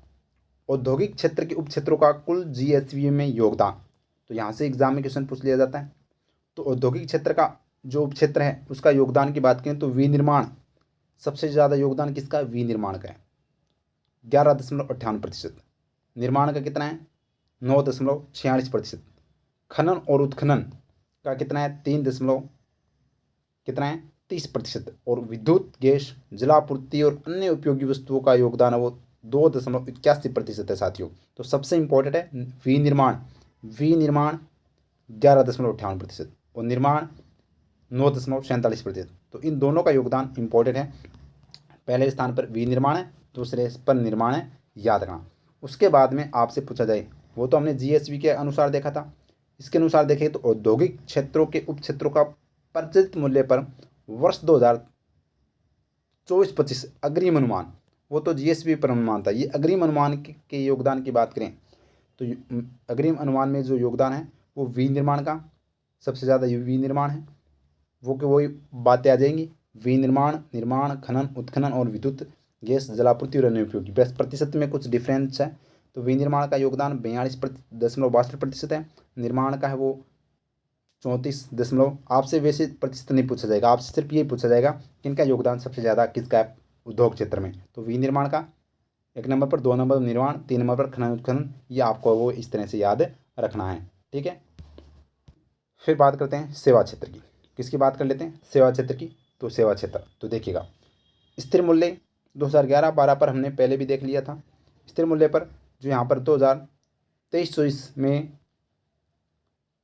A: औद्योगिक क्षेत्र के उप क्षेत्रों का कुल जीएसवी में योगदान। तो यहाँ से एग्जाम में क्वेश्चन पूछ लिया जाता है। तो औद्योगिक क्षेत्र का जो उप क्षेत्र है उसका योगदान की बात करें तो विनिर्माण सबसे ज़्यादा योगदान किसका? विनिर्माण का है 11.58%। निर्माण का कितना है? 9.46%। खनन और उत्खनन का कितना है? 30%। और विद्युत गैस जलापूर्ति और अन्य उपयोगी वस्तुओं का योगदान है वो 2.81% है साथियों। तो सबसे इंपॉर्टेंट है विनिर्माण। विनिर्माण 11.58% और निर्माण 9.47%। तो इन दोनों का योगदान इंपॉर्टेंट है। पहले स्थान पर विनिर्माण है, दूसरे पर निर्माण है, याद रखना। उसके बाद में आपसे पूछा जाए, वो तो हमने जीएसवी के अनुसार देखा था, इसके अनुसार देखें तो औद्योगिक क्षेत्रों के उप क्षेत्रों का प्रचलित मूल्य पर वर्ष 2024-25 अग्रिम अनुमान, वो तो जीएसवी पर अनुमान था। ये अग्रिम अनुमान के योगदान की बात करें तो अग्रिम अनुमान में जो योगदान है वो विनिर्माण का सबसे ज़्यादा विनिर्माण है। वही बातें आ जाएंगी, विनिर्माण, निर्माण, खनन, उत्खनन और विद्युत गैस जलापूर्ति और अन्य उपयोगी। 10% में कुछ डिफरेंस है। तो विनिर्माण का योगदान 42.62% है। निर्माण का है वो 34 आपसे वैसे प्रतिशत नहीं पूछा जाएगा, आपसे सिर्फ यही पूछा जाएगा कि इनका योगदान सबसे ज़्यादा किसका है उद्योग क्षेत्र में। तो विनिर्माण का 1 नंबर पर, 2 नंबर पर निर्माण, 3 नंबर पर खनन उत्खनन। ये आपको वो इस तरह से याद रखना है। ठीक है, फिर बात करते हैं सेवा क्षेत्र की। किसकी बात कर लेते हैं? सेवा क्षेत्र की। तो सेवा क्षेत्र तो देखिएगा स्थिर मूल्य 2011-12 पर हमने पहले भी देख लिया था। स्थिर मूल्य पर जो यहाँ पर 2023-24 में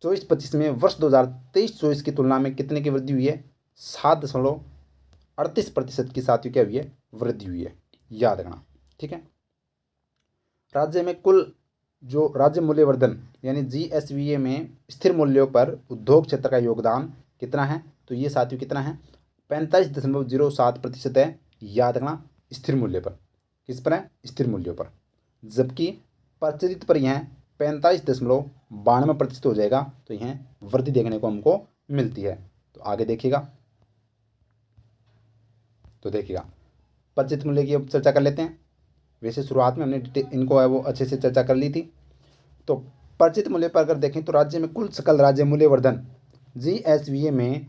A: 24-25 में वर्ष 2023-24 की तुलना में कितने की वृद्धि हुई है? 7.38% की साथियों क्या हुई है? वृद्धि हुई है, याद रखना। ठीक है, राज्य में कुल जो राज्य मूल्यवर्धन यानी जीएसवीए में स्थिर मूल्यों पर उद्योग क्षेत्र का योगदान कितना है? तो ये साथियों कितना है? 45.07% है, याद रखना। स्थिर मूल्य पर किस पर है? स्थिर मूल्यों पर। जबकि प्रचलित पर यह 45.92% हो जाएगा। तो यह वृद्धि देखने को हमको मिलती है। तो आगे देखिएगा, प्रचलित मूल्य की अब चर्चा कर लेते हैं। वैसे शुरुआत में हमने इनको है वो अच्छे से चर्चा कर ली थी। तो प्रचलित मूल्य पर अगर देखें तो राज्य में कुल सकल राज्य मूल्यवर्धन जीएसवीए में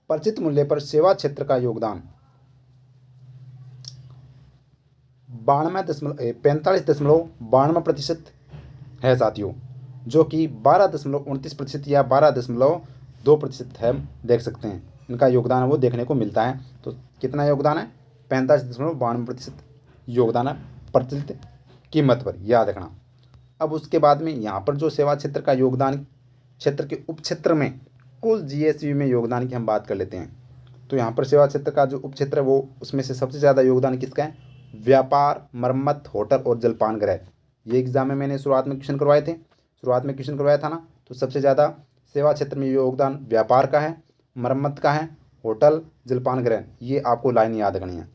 A: प्रचलित मूल्य पर सेवा क्षेत्र का योगदान 45.92% है साथियों, जो कि 12.29% या 12.2% है। देख सकते हैं इनका योगदान वो देखने को मिलता है। तो कितना योगदान है? 45.92% योगदान है प्रचलित कीमत पर, याद रखना। अब उसके बाद में यहाँ पर जो सेवा क्षेत्र का योगदान क्षेत्र के उप क्षेत्र में कुल जीएसवी में योगदान की हम बात कर लेते हैं। तो यहाँ पर सेवा क्षेत्र का जो उप क्षेत्र है वो उसमें से सबसे ज़्यादा योगदान किसका है? व्यापार, मरम्मत, होटल और जलपान गृह। ये एग्जाम में मैंने शुरुआत में क्वेश्चन करवाया था ना। तो सबसे ज़्यादा सेवा क्षेत्र में योगदान व्यापार का है, मरम्मत का है, होटल, जलपान गृह, ये आपको लाइन याद रखनी है।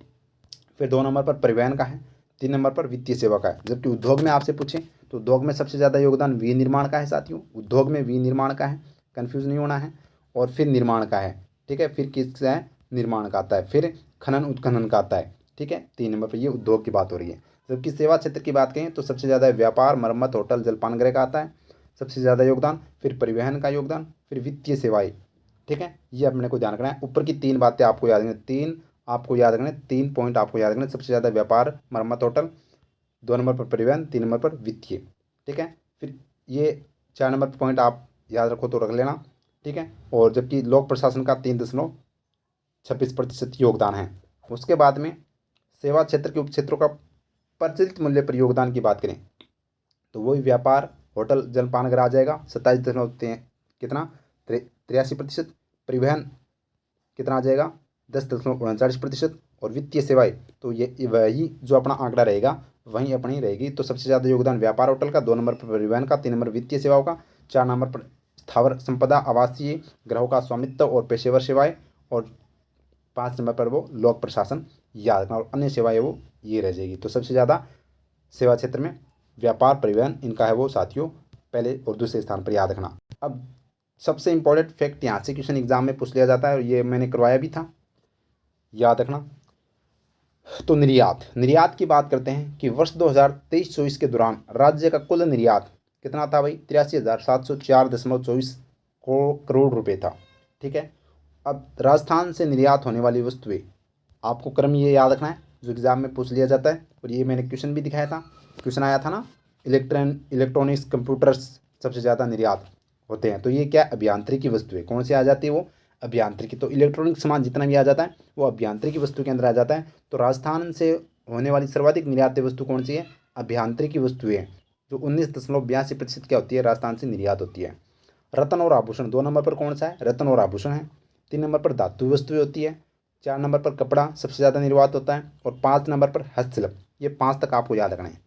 A: फिर 2 नंबर पर परिवहन का है, 3 नंबर पर वित्तीय सेवा का है। जबकि उद्योग में आपसे पूछें तो उद्योग में सबसे ज़्यादा योगदान विनिर्माण का है साथियों। उद्योग में विनिर्माण का है, कन्फ्यूज़ नहीं होना है। और फिर निर्माण का है। ठीक है, फिर किसका है? निर्माण का आता है। फिर खनन उत्खनन का आता है। ठीक है, 3 नंबर पर ये उद्योग की बात हो रही है। जबकि सेवा क्षेत्र की बात करें तो सबसे ज़्यादा व्यापार, मरम्मत, होटल, जलपान गृह का आता है सबसे ज़्यादा योगदान, फिर परिवहन का योगदान, फिर वित्तीय सेवाएं। ठीक है, ये अपने को ध्यान रखना है। ऊपर की 3 बातें आपको याद रखनी, 3 आपको याद रखना, 3 पॉइंट आपको याद रखना। सबसे ज़्यादा व्यापार, मरम्मत, होटल, 2 नंबर पर परिवहन, 3 नंबर पर वित्तीय। ठीक है, फिर ये 4 नंबर पर पॉइंट आप याद रखो तो रख लेना। ठीक है, और जबकि लोक प्रशासन का 3.26% योगदान है। उसके बाद में सेवा क्षेत्र के उपक्षेत्रों का प्रचलित मूल्य पर योगदान की बात करें तो वही व्यापार, होटल, जलपान गृह आ जाएगा 27 कितना 83%। परिवहन कितना आ जाएगा 10.39%। और वित्तीय सेवाएं तो ये वही जो अपना आंकड़ा रहेगा वहीं अपनी रहेगी। तो सबसे ज़्यादा योगदान व्यापार होटल का, 2 नंबर पर परिवहन का, 3 नंबर वित्तीय सेवाओं का, 4 नंबर पर स्थावर संपदा, आवासीय ग्रहों का स्वामित्व और पेशेवर सेवाएं, और 5 नंबर पर वो लोक प्रशासन याद रखना, और अन्य सेवाएं वो ये रह जाएगी। तो सबसे ज़्यादा सेवा क्षेत्र में व्यापार, परिवहन इनका है वो साथियों पहले और दूसरे स्थान पर याद रखना। अब सबसे इंपॉर्टेंट फैक्ट यहाँ से क्वेश्चन एग्जाम में पूछ लिया जाता है और ये मैंने करवाया भी था, याद रखना। तो निर्यात की बात करते हैं कि वर्ष 2023-24 के दौरान राज्य का कुल निर्यात कितना था भाई 83,704.24 करोड़ रुपए था। ठीक है, अब राजस्थान से निर्यात होने वाली वस्तुएं आपको क्रम ये याद रखना है जो एग्जाम में पूछ लिया जाता है, और ये मैंने क्वेश्चन भी दिखाया था, क्वेश्चन आया था ना, इलेक्ट्रॉनिक्स, कंप्यूटर्स सबसे ज़्यादा निर्यात होते हैं। तो ये क्या अभियांत्रिकी वस्तुएं कौन सी आ जाती है, वो अभियांत्रिकी। तो इलेक्ट्रॉनिक सामान जितना भी आ जाता है वो अभियांत्रिकी वस्तु के अंदर आ जाता है। तो राजस्थान से होने वाली सर्वाधिक निर्यात वस्तु कौन सी है, अभियांत्रिकी वस्तुएं, जो 19.82% क्या होती है, राजस्थान से निर्यात होती है। रत्न और आभूषण 2 नंबर पर कौन सा है, रत्न और आभूषण है। 3 नंबर पर धातु वस्तुएं होती है। 4 नंबर पर कपड़ा सबसे ज़्यादा निर्यात होता है। और 5 नंबर पर हस्तशिल्प। ये 5 तक आपको याद रखना है,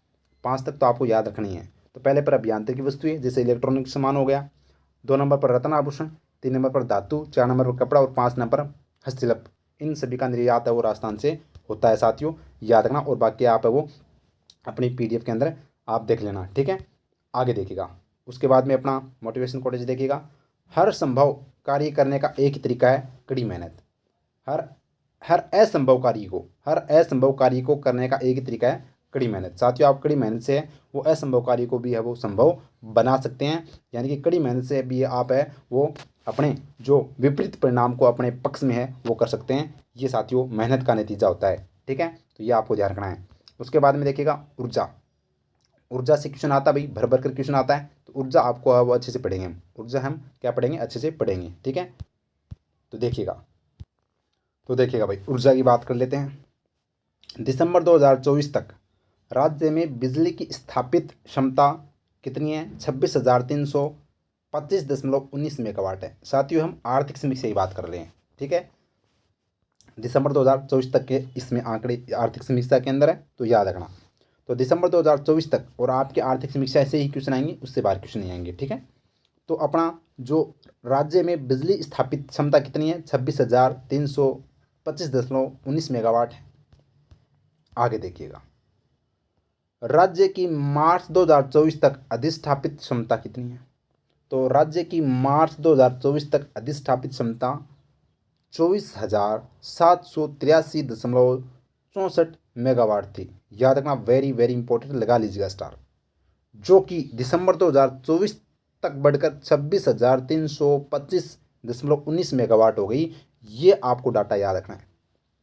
A: 5 तक तो आपको याद रखनी है। तो पहले पर अभियांत्रिकी वस्तुएं जैसे इलेक्ट्रॉनिक सामान हो गया, 2 नंबर पर रत्न आभूषण, 3 नंबर पर धातु, 4 नंबर पर कपड़ा, और 5 नंबर पर हस्तशिल्प। इन सभी का निर्यात है वो राजस्थान से होता है साथियों, याद रखना। और बाकी आप है वो अपनी PDF के अंदर आप देख लेना। ठीक है, आगे देखिएगा। उसके बाद में अपना मोटिवेशन कोटेज देखिएगा। हर संभव कार्य करने का एक ही तरीका है, कड़ी मेहनत। हर हर असंभव कार्य को करने का एक ही तरीका है, कड़ी मेहनत। साथियों, आप कड़ी मेहनत से वो असंभव कार्य को भी है वो संभव बना सकते हैं। यानी कि कड़ी मेहनत से भी आप है वो अपने जो विपरीत परिणाम को अपने पक्ष में है वो कर सकते हैं। ये साथियों मेहनत का नतीजा होता है। ठीक है, तो ये आपको ध्यान रखना है। उसके बाद में देखिएगा ऊर्जा से क्वेश्चन आता है भाई, भर भर कर क्वेश्चन आता है। तो ऊर्जा आपको वो अच्छे से पढ़ेंगे हम, ऊर्जा हम क्या पढ़ेंगे, अच्छे से पढ़ेंगे। ठीक है, तो देखिएगा भाई, ऊर्जा की बात कर लेते हैं। दिसंबर 2024 तक राज्य में बिजली की स्थापित क्षमता कितनी है, 26,325.19 मेगावाट है। साथियों, हम आर्थिक समीक्षा की बात कर रहे हैं। ठीक है, दिसंबर 2024 तक के इसमें आंकड़े आर्थिक समीक्षा के अंदर है, तो याद रखना। तो दिसंबर 2024 तक, और आपके आर्थिक समीक्षा ऐसे ही क्वेश्चन आएंगे, उससे बाहर क्वेश्चन नहीं आएंगे। ठीक है, तो अपना जो राज्य में बिजली स्थापित क्षमता कितनी है, 26,325.19 मेगावाट है। आगे देखिएगा, राज्य की मार्च 2024 तक अधिष्ठापित क्षमता कितनी है। तो राज्य की मार्च 2024 तक अधिष्ठापित क्षमता 24,783.64 मेगावाट थी। याद रखना, वेरी वेरी इंपॉर्टेंट, लगा लीजिएगा स्टार। जो कि दिसंबर 2024 तक बढ़कर 26,325.19 मेगावाट हो गई। ये आपको डाटा याद रखना है,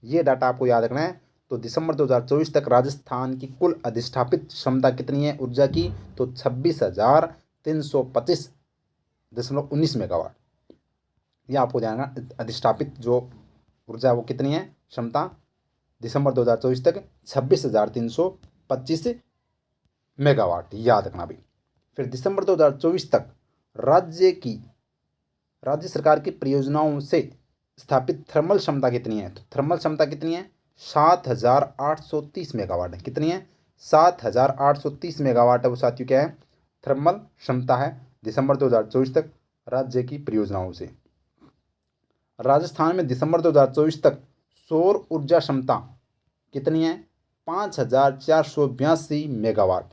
A: ये डाटा आपको याद रखना है। तो दिसंबर 2024 तक राजस्थान की कुल अधिष्ठापित क्षमता कितनी है ऊर्जा की, तो 26,325.19 मेगावाट। ये आपको ध्यान रखना, अधिष्ठापित जो ऊर्जा वो कितनी है क्षमता दिसंबर 2024 तक 26,325 मेगावाट, याद रखना भी। फिर दिसंबर 2024 तक राज्य सरकार की परियोजनाओं से स्थापित थर्मल क्षमता कितनी है। तो थर्मल क्षमता कितनी है, 7,830 मेगावाट है। कितनी है, 7,830 मेगावाट है वो साथियों क्या है, थर्मल क्षमता है दिसंबर 2024 तक राज्य की परियोजनाओं से। राजस्थान में दिसंबर 2024 तक सौर ऊर्जा क्षमता कितनी है, 5,482 मेगावाट,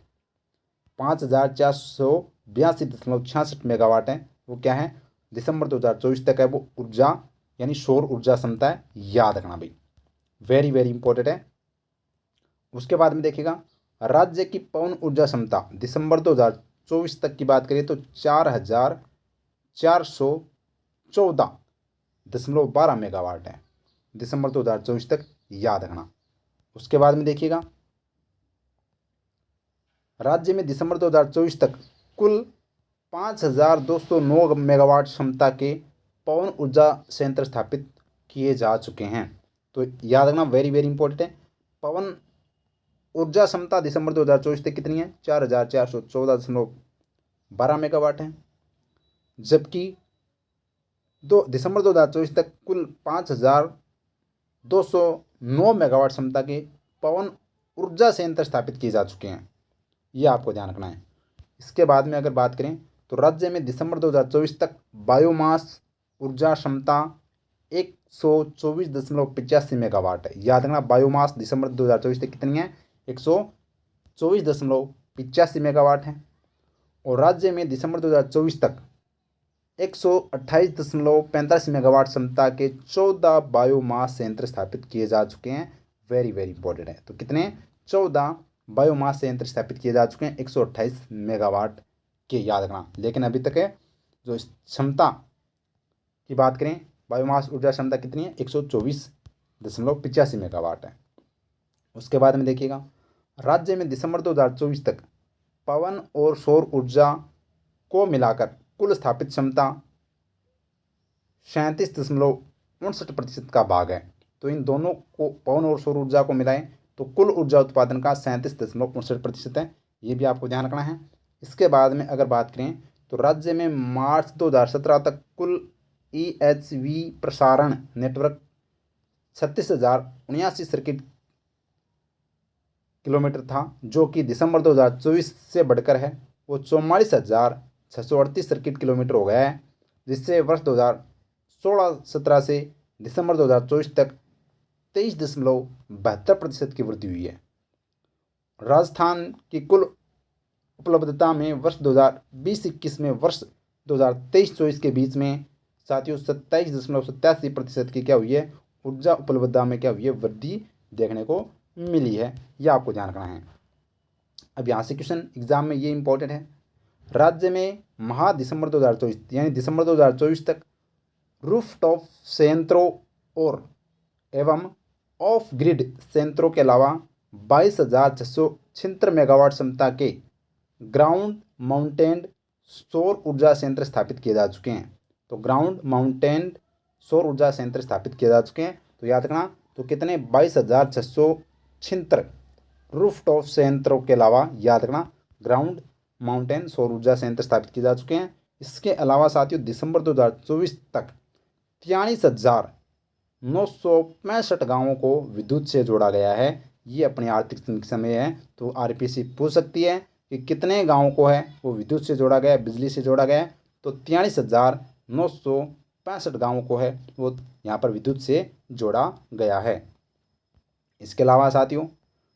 A: 5,482.66 मेगावाट है वो क्या है, दिसंबर 2024 तक है वो ऊर्जा यानी सौर ऊर्जा क्षमता है। याद रखना भाई, वेरी वेरी इंपॉर्टेंट है। उसके बाद में देखिएगा राज्य की पवन ऊर्जा क्षमता दिसंबर 2024 तक की बात करें तो 4,414.12 मेगावाट है, दिसंबर 2024 तक, याद रखना। उसके बाद में देखिएगा, राज्य में दिसंबर 2024 तक कुल 5,209 मेगावाट क्षमता के पवन ऊर्जा संयंत्र स्थापित किए जा चुके हैं। तो याद रखना, वेरी वेरी इंपॉर्टेंट है। पवन ऊर्जा क्षमता दिसंबर 2024 तक कितनी है? 4,414.12 मेगावाट है, जबकि दिसंबर 2024 तक कुल 5,209 मेगावाट क्षमता के पवन ऊर्जा संयंत्र स्थापित किए जा चुके हैं। ये आपको ध्यान रखना है। इसके बाद में अगर बात करें तो राज्य में दिसंबर 2024 तक बायोमास ऊर्जा क्षमता 124.85 मेगावाट है। याद रखना, बायोमास दिसंबर 2024 तक कितनी है? 124.85 मेगावाट है। और राज्य में दिसंबर 2024 तक 128.45 मेगावाट क्षमता के 14 बायोमास संयंत्र स्थापित किए जा चुके हैं। वेरी वेरी इंपॉर्टेंट है। तो कितने? 14 बायोमास संयंत्र स्थापित किए जा चुके हैं 128 मेगावाट के, याद रखना। लेकिन अभी तक है जो क्षमता की बात करें, बायोमास ऊर्जा क्षमता कितनी है? 124.85 मेगावाट है। उसके बाद में देखिएगा, राज्य में दिसंबर 2024 तक पवन और सौर ऊर्जा को मिलाकर कुल स्थापित क्षमता 37.59% का भाग है। तो इन दोनों को, पवन और सौर ऊर्जा को मिलाएं तो कुल ऊर्जा उत्पादन का 37.59% है। ये भी आपको ध्यान रखना है। इसके बाद में अगर बात करें तो राज्य में मार्च 2017 तक कुल EHV प्रसारण नेटवर्क 36,079 सर्किट किलोमीटर था, जो कि दिसंबर 2024 से बढ़कर है वो 44,638 सर्किट किलोमीटर हो गया है, जिससे वर्ष 2016-17 से दिसंबर 2024 तक 23.72% की वृद्धि हुई है। राजस्थान की कुल उपलब्धता में वर्ष 2020-21 में वर्ष 2023-24 के बीच में साथियों 27.87% की क्या हुई है? ऊर्जा उपलब्धता में क्या हुई है? वृद्धि देखने को मिली है। यह आपको ध्यान रखना है। अब यहाँ से क्वेश्चन एग्जाम में ये इंपॉर्टेंट है। राज्य में दिसंबर 2024 यानी दिसंबर 2024 तक रूफटॉप संयंत्रों और एवं ऑफ ग्रिड संयंत्रों के अलावा 22,676 मेगावाट क्षमता के ग्राउंड माउंटेड सौर ऊर्जा संयंत्र स्थापित किए जा चुके हैं। तो ग्राउंड माउंटेड सौर ऊर्जा संयंत्र स्थापित किए जा चुके हैं। तो याद रखना, तो कितने? 22,676 रूफटॉप संयंत्रों के अलावा, याद रखना, ग्राउंड माउंटेन सौर ऊर्जा संयंत्र स्थापित किए जा चुके हैं। इसके अलावा साथियों दिसंबर 2024 तक 43,965 गाँवों को विद्युत से जोड़ा गया है। ये अपनी आर्थिक समीक्षा में है। तो RPSC पूछ सकती है कि कितने गाँवों को है वो विद्युत से जोड़ा गया है, बिजली से जोड़ा गया है। तो 43,965 गाँवों को है वो यहाँ पर विद्युत से जोड़ा गया है। इसके अलावा साथियों,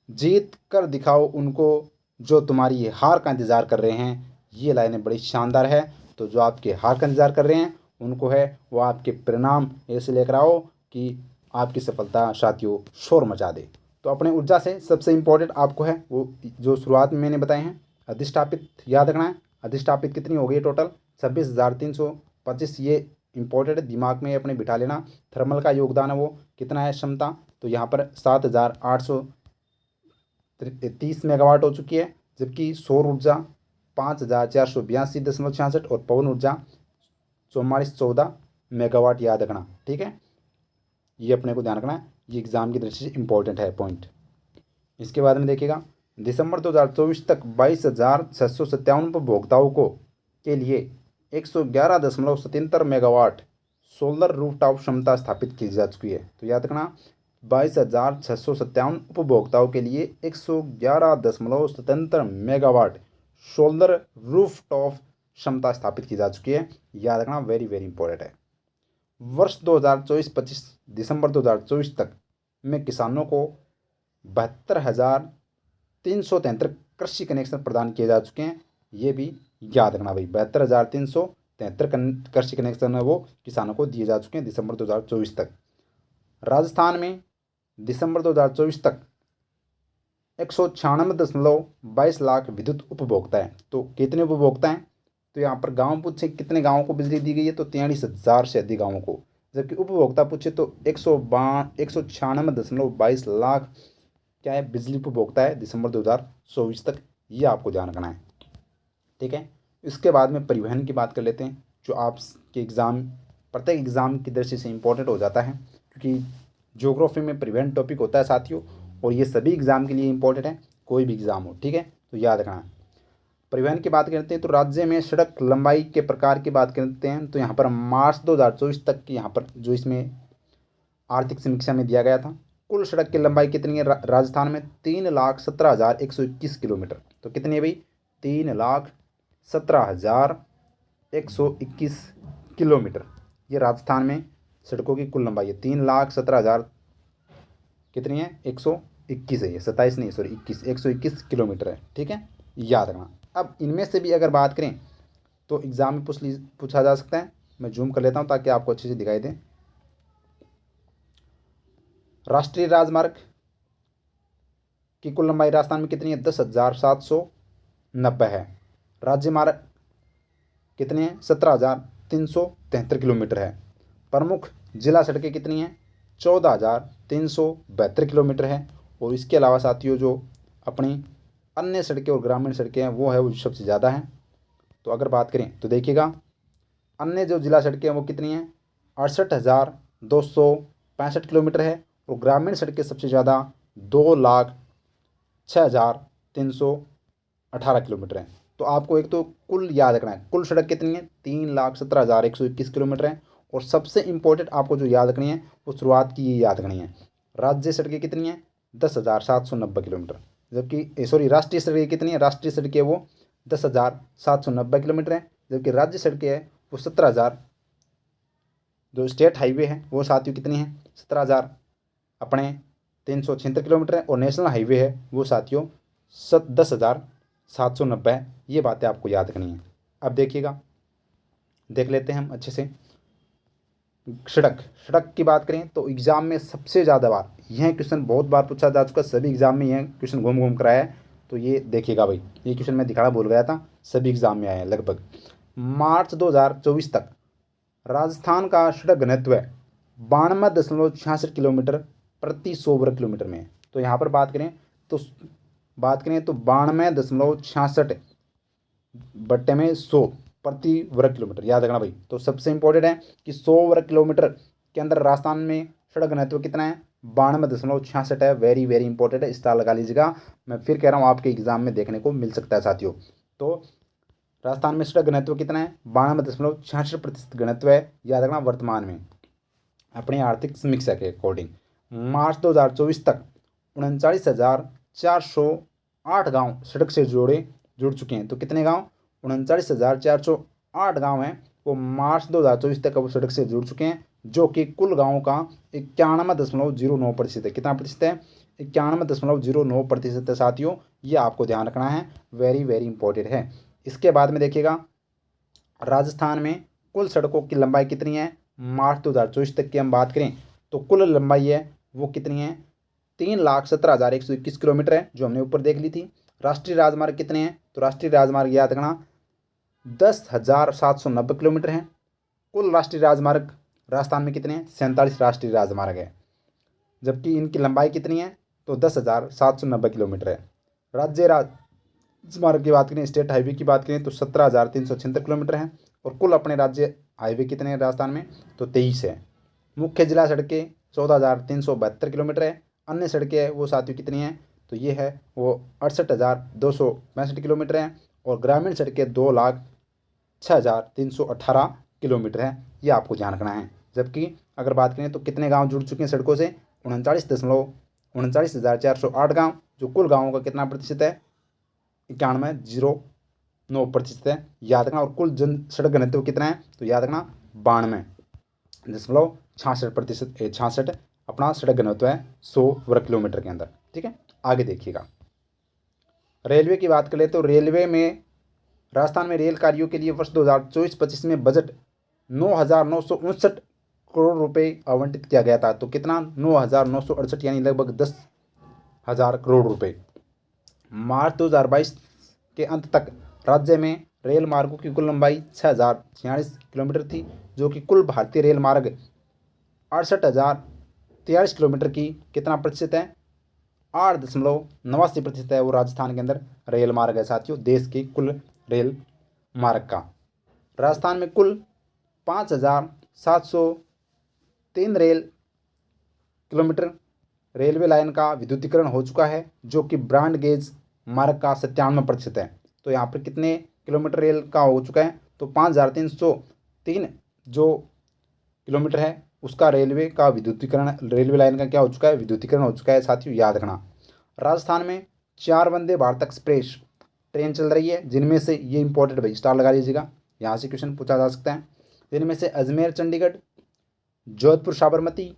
A: जीत कर दिखाओ उनको जो तुम्हारी हार का इंतज़ार कर रहे हैं, ये लाइनें बड़ी शानदार है। तो जो आपके हार का इंतज़ार कर रहे हैं उनको है वो आपके परिणाम ऐसे लेकर आओ कि आपकी सफलता साथियों शोर मचा दे। तो अपने ऊर्जा से सबसे इम्पोर्टेंट आपको है वो जो शुरुआत में मैंने बताए हैं, अधिष्ठापित याद रखना है। अधिष्ठापित कितनी हो गई टोटल? 26,325। ये इंपॉर्टेंट दिमाग में अपने बिठा लेना। थर्मल का योगदान है वो कितना है क्षमता? तो यहाँ पर 7,830 मेगावाट हो चुकी है, जबकि सौर ऊर्जा 5,482.66 और पवन ऊर्जा 4414 मेगावाट, याद रखना। ठीक है, ये अपने को ध्यान रखना है। ये एग्जाम की दृष्टि से इंपॉर्टेंट है पॉइंट। इसके बाद में देखिएगा, दिसंबर 2024 तक 22,657 उपभोक्ताओं को के लिए 111.77 मेगावाट सोलर रूफटॉप क्षमता स्थापित की जा चुकी है। तो याद रखना, 22,657 उपभोक्ताओं के लिए 111.77 मेगावाट सोलर रूफटॉप क्षमता स्थापित की जा चुकी है। याद रखना, वेरी वेरी इंपॉर्टेंट है। वर्ष 2024-25 दिसंबर 2024 तक में किसानों को 72,373 कृषि कनेक्शन प्रदान किए जा चुके हैं। ये भी याद रखना भाई, 72,373 कृषि कनेक्शन है वो किसानों को दिए जा चुके हैं दिसंबर 2024 तक। राजस्थान में दिसंबर 2024 तक 196.22 लाख विद्युत उपभोक्ता है। तो कितने उपभोक्ता हैं? तो यहाँ पर गांव पूछे कितने गांवों को बिजली दी गई है, तो 43,000 से अधिक गांवों को। जबकि उपभोक्ता पूछे तो 196.22 लाख क्या है, बिजली उपभोक्ता है दिसंबर 2024 तक। ये आपको ध्यान रखना है, ठीक है। इसके बाद में परिवहन की बात कर लेते हैं, जो आपके एग्ज़ाम, प्रत्येक एग्ज़ाम की दृष्टि से इम्पोर्टेंट हो जाता है, क्योंकि ज्योग्राफी में परिवहन टॉपिक होता है साथियों, और ये सभी एग्ज़ाम के लिए इम्पोर्टेंट है, कोई भी एग्ज़ाम हो, ठीक है। तो याद रखना। परिवहन की बात करते हैं तो राज्य में सड़क लंबाई के प्रकार की बात करते हैं, तो यहाँ पर मार्च 2024 तक की यहाँ पर जो इसमें आर्थिक समीक्षा में दिया गया था, कुल सड़क की लंबाई कितनी है राजस्थान में? 3,17,121 किलोमीटर। तो कितनी है भाई? 3,17,121 किलोमीटर। ये राजस्थान में सड़कों की कुल लंबाई है। 3,17,000 कितनी है? 121 है, ये 27 नहीं, सॉरी 21, 121 किलोमीटर है, ठीक है, याद रखना। अब इनमें से भी अगर बात करें तो एग्ज़ाम में पूछा जा सकता है। मैं जूम कर लेता हूँ ताकि आपको अच्छे से दिखाई दे। राष्ट्रीय राजमार्ग की कुल लंबाई राजस्थान में कितनी है? 10,790 है। राज्य मार्ग कितने हैं? 17,373 किलोमीटर है। प्रमुख जिला सड़कें कितनी हैं? 14,372 किलोमीटर है। और इसके अलावा साथियों जो अपनी अन्य सड़कें और ग्रामीण सड़कें हैं वो सबसे ज़्यादा हैं। तो अगर बात करें तो देखिएगा, अन्य जो जिला सड़कें हैं वो कितनी हैं? 68,265 किलोमीटर है। और ग्रामीण सड़कें सबसे ज़्यादा 2,06,318 किलोमीटर है। तो आपको एक तो कुल याद रखना है, कुल सड़क कितनी है? 3,17,121 किलोमीटर है। और सबसे इंपॉर्टेंट आपको जो याद रखनी है वो शुरुआत की ये याद रखनी है, राज्य सड़कें कितनी हैं? 10,790 किलोमीटर। जबकि सॉरी, राष्ट्रीय सड़कें कितनी है? राष्ट्रीय सड़कें वो 10,790 किलोमीटर है। जबकि राज्य सड़कें है वो 17,000, जो स्टेट हाईवे है वो साथियों कितनी है? 17,000 अपने 376 किलोमीटर है। और नेशनल हाईवे है वो साथियों 10,790 है। ये बातें आपको याद रखनी है। अब देखिएगा, देख लेते हैं हम अच्छे से। सड़क की बात करें तो एग्ज़ाम में सबसे ज़्यादा बार यह क्वेश्चन बहुत बार पूछा जा चुका, सभी एग्ज़ाम में यह क्वेश्चन घूम घूम कर आया है। तो ये देखिएगा भाई, ये क्वेश्चन मैं दिखाना भूल गया था, सभी एग्ज़ाम में आया है लगभग। मार्च 2024 तक राजस्थान का सड़क घनत्व 92.66 किलोमीटर प्रति 100 वर्ग किलोमीटर में है। तो यहाँ पर बात करें तो 92.66 बट्टे में 100 प्रति वर्ग किलोमीटर, याद रखना भाई। तो सबसे इंपॉर्टेंट है कि 100 वर्ग किलोमीटर के अंदर राजस्थान में सड़क घनत्व कितना है? 92.66 है। वेरी वेरी इंपॉर्टेंट है, स्टार लगा लीजिएगा। मैं फिर कह रहा हूँ, आपके एग्जाम में देखने को मिल सकता है साथियों। तो राजस्थान में सड़क घनत्व कितना है? 92.66% घनत्व है, याद रखना वर्तमान में, अपनी आर्थिक समीक्षा के अकॉर्डिंग। मार्च 2024 तक 39,408 गाँव सड़क से जुड़ चुके हैं। तो कितने गाँव? 39,408 गाँव हैं वो मार्च 2024 तक वो सड़क से जुड़ चुके हैं, जो कि कुल गाँवों का 91.09% है। कितना प्रतिशत है? 91.09% है साथियों। ये आपको ध्यान रखना है, वेरी वेरी इंपॉर्टेंट है। इसके बाद में देखिएगा, राजस्थान में कुल सड़कों की लंबाई कितनी है? मार्च 2024 तक की हम बात करें तो कुल लंबाई है वो कितनी है? 3,17,121 किलोमीटर है, जो हमने ऊपर देख ली थी। राष्ट्रीय राजमार्ग कितने हैं? तो राष्ट्रीय राजमार्ग याद रखना 10,790 किलोमीटर है। कुल राष्ट्रीय राजमार्ग राजस्थान में कितने हैं? 47 राष्ट्रीय राजमार्ग है। जबकि इनकी लंबाई कितनी है? तो 10,790 किलोमीटर है। राज्य राजमार्ग की बात करें, स्टेट हाईवे की बात करें तो 17,376 किलोमीटर है। और कुल अपने राज्य हाईवे कितने हैं राजस्थान में? तो 23 है। मुख्य जिला सड़कें 14,372 किलोमीटर है। अन्य सड़कें वो साथियों कितनी हैं? तो ये है वो 68,265 किलोमीटर है। और ग्रामीण सड़कें 2,06,318 किलोमीटर है। ये आपको ध्यान रखना है। जबकि अगर बात करें तो कितने गांव जुड़ चुके हैं सड़कों से? 39,408 गाँव, जो कुल गाँवों का कितना प्रतिशत है? 91.09% है, याद रखना। और कुल जन सड़क घनत्व कितना है? तो याद रखना 92.66%, 66 अपना सड़क घनत्व है 100 वर्ग किलोमीटर के अंदर, ठीक है। आगे देखिएगा, रेलवे की बात करें तो रेलवे में राजस्थान में रेल कार्यों के लिए वर्ष 2024-25 में बजट 9,969 करोड़ रुपए आवंटित किया गया था। तो कितना? 9,968, यानी लगभग 10,000 करोड़ रुपए। मार्च 2022 के अंत तक राज्य में रेल मार्गों की कुल लंबाई 6046 किलोमीटर थी, जो कि कुल भारतीय रेल मार्ग 68,043 किलोमीटर की कितना प्रतिशत है, 8.89% है वो राजस्थान के अंदर रेल मार्ग है साथियों, देश की कुल रेल मार्ग का। राजस्थान में कुल 5,703 रेल किलोमीटर रेलवे लाइन का विद्युतीकरण हो चुका है, जो कि ब्रॉड गेज मार्ग का 97% है। तो यहाँ पर कितने किलोमीटर रेल का हो चुका है, तो 5,303 जो किलोमीटर है उसका रेलवे का विद्युतीकरण, रेलवे लाइन का क्या हो चुका है, विद्युतीकरण हो चुका है साथियों, याद रखना। राजस्थान में 4 वंदे भारत एक्सप्रेस ट्रेन चल रही है, जिनमें से ये इंपॉर्टेंट भाई स्टार लगा लीजिएगा, यहाँ से क्वेश्चन पूछा जा सकता है। जिनमें से अजमेर चंडीगढ़, जोधपुर साबरमती,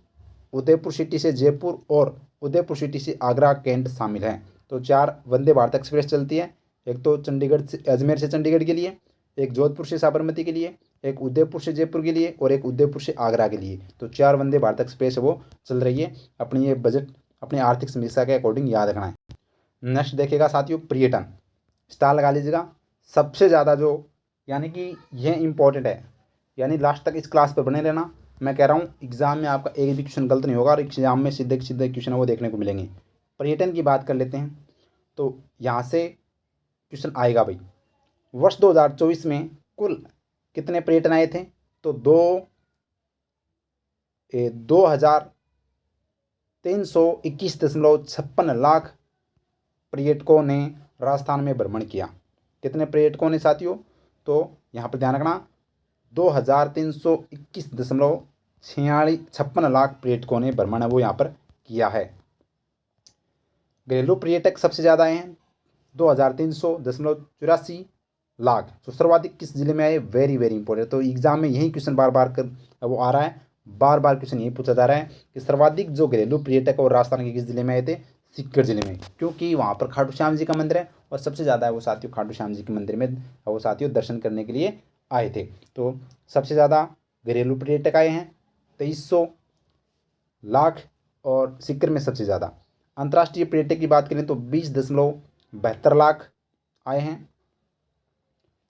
A: उदयपुर सिटी से जयपुर और उदयपुर सिटी से आगरा कैंट शामिल हैं। तो 4 वंदे भारत एक्सप्रेस चलती है, एक तो चंडीगढ़ से, अजमेर से चंडीगढ़ के लिए, एक जोधपुर से साबरमती के लिए, एक उदयपुर से जयपुर के लिए और एक उदयपुर से आगरा के लिए। तो 4 वंदे भारत एक्सप्रेस वो चल रही है। अपनी ये बजट अपनी आर्थिक समीक्षा के अकॉर्डिंग याद रखना है। नेक्स्ट देखिएगा साथियों, पर्यटन, स्टार लगा लीजिएगा। सबसे ज़्यादा जो, यानी कि यह इंपॉर्टेंट है, यानी लास्ट तक इस क्लास पर बने रहना। मैं कह रहा हूँ एग्जाम में आपका एक भी क्वेश्चन गलत नहीं होगा और एग्जाम में सीधे सीधे क्वेश्चन वो देखने को मिलेंगे। पर्यटन की बात कर लेते हैं, तो यहाँ से क्वेश्चन आएगा भाई, वर्ष 2024 में कुल कितने पर्यटन आए थे, तो 2,321.56 लाख पर्यटकों ने राजस्थान में भ्रमण किया। कितने पर्यटकों ने साथियों, तो यहाँ पर ध्यान रखना, 2,321.56 लाख पर्यटकों ने भ्रमण वो यहाँ पर किया है। घरेलू पर्यटक सबसे ज़्यादा आए हैं, 2,300.84 लाख। तो सर्वाधिक किस जिले में आए, वेरी वेरी इंपॉर्टेंट। तो एग्जाम में यही क्वेश्चन बार बार कर वो आ रहा है, बार बार क्वेश्चन यही पूछा जा रहा है कि सर्वाधिक जो घरेलू पर्यटक और राजस्थान के किस जिले में आए थे, सीकर जिले में, क्योंकि वहाँ पर खाटू श्याम जी का मंदिर है और सबसे ज़्यादा है वो साथियों खाटू श्याम जी के मंदिर में वो साथियों दर्शन करने के लिए आए थे। तो सबसे ज़्यादा घरेलू पर्यटक आए हैं 2300 लाख और सीकर में सबसे ज़्यादा। अंतर्राष्ट्रीय पर्यटक की बात करें तो 20.72 लाख आए हैं।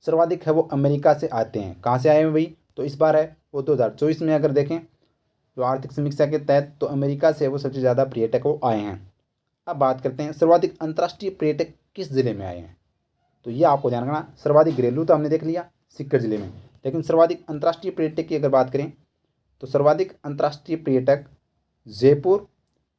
A: सर्वाधिक है वो अमेरिका से आते हैं। कहाँ से आए हैं भाई, तो इस बार है वो 2024 में अगर देखें तो आर्थिक समीक्षा के तहत, तो अमेरिका से वो सबसे ज़्यादा पर्यटक वो आए हैं। अब बात करते हैं सर्वाधिक अंतर्राष्ट्रीय पर्यटक किस जिले में आए हैं, तो ये आपको ध्यान रखना। सर्वाधिक घरेलू तो हमने देख लिया सीकर जिले में, लेकिन सर्वाधिक अंतर्राष्ट्रीय पर्यटक की अगर बात करें तो सर्वाधिक अंतर्राष्ट्रीय पर्यटक जयपुर,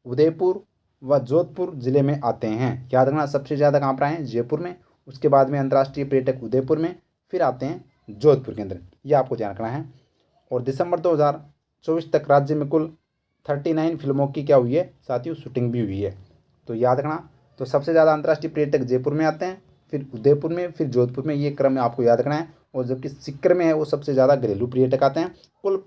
A: उदयपुर व जोधपुर जिले में आते हैं। याद रखना, सबसे ज़्यादा कहाँ पर आए हैं, जयपुर में, उसके बाद में अंतर्राष्ट्रीय पर्यटक उदयपुर में, फिर आते हैं जोधपुर के अंदर, ये आपको ध्यान रखना है। और दिसंबर 2024 तक राज्य में कुल 39 फिल्मों की क्या हुई है साथियों, शूटिंग भी हुई है। तो याद रखना, तो सबसे ज़्यादा अंतर्राष्ट्रीय पर्यटक जयपुर में आते हैं, फिर उदयपुर में, फिर जोधपुर में, ये क्रम में आपको याद रखना है। और जबकि सीकर में है वो सबसे ज़्यादा घरेलू पर्यटक आते हैं। कुल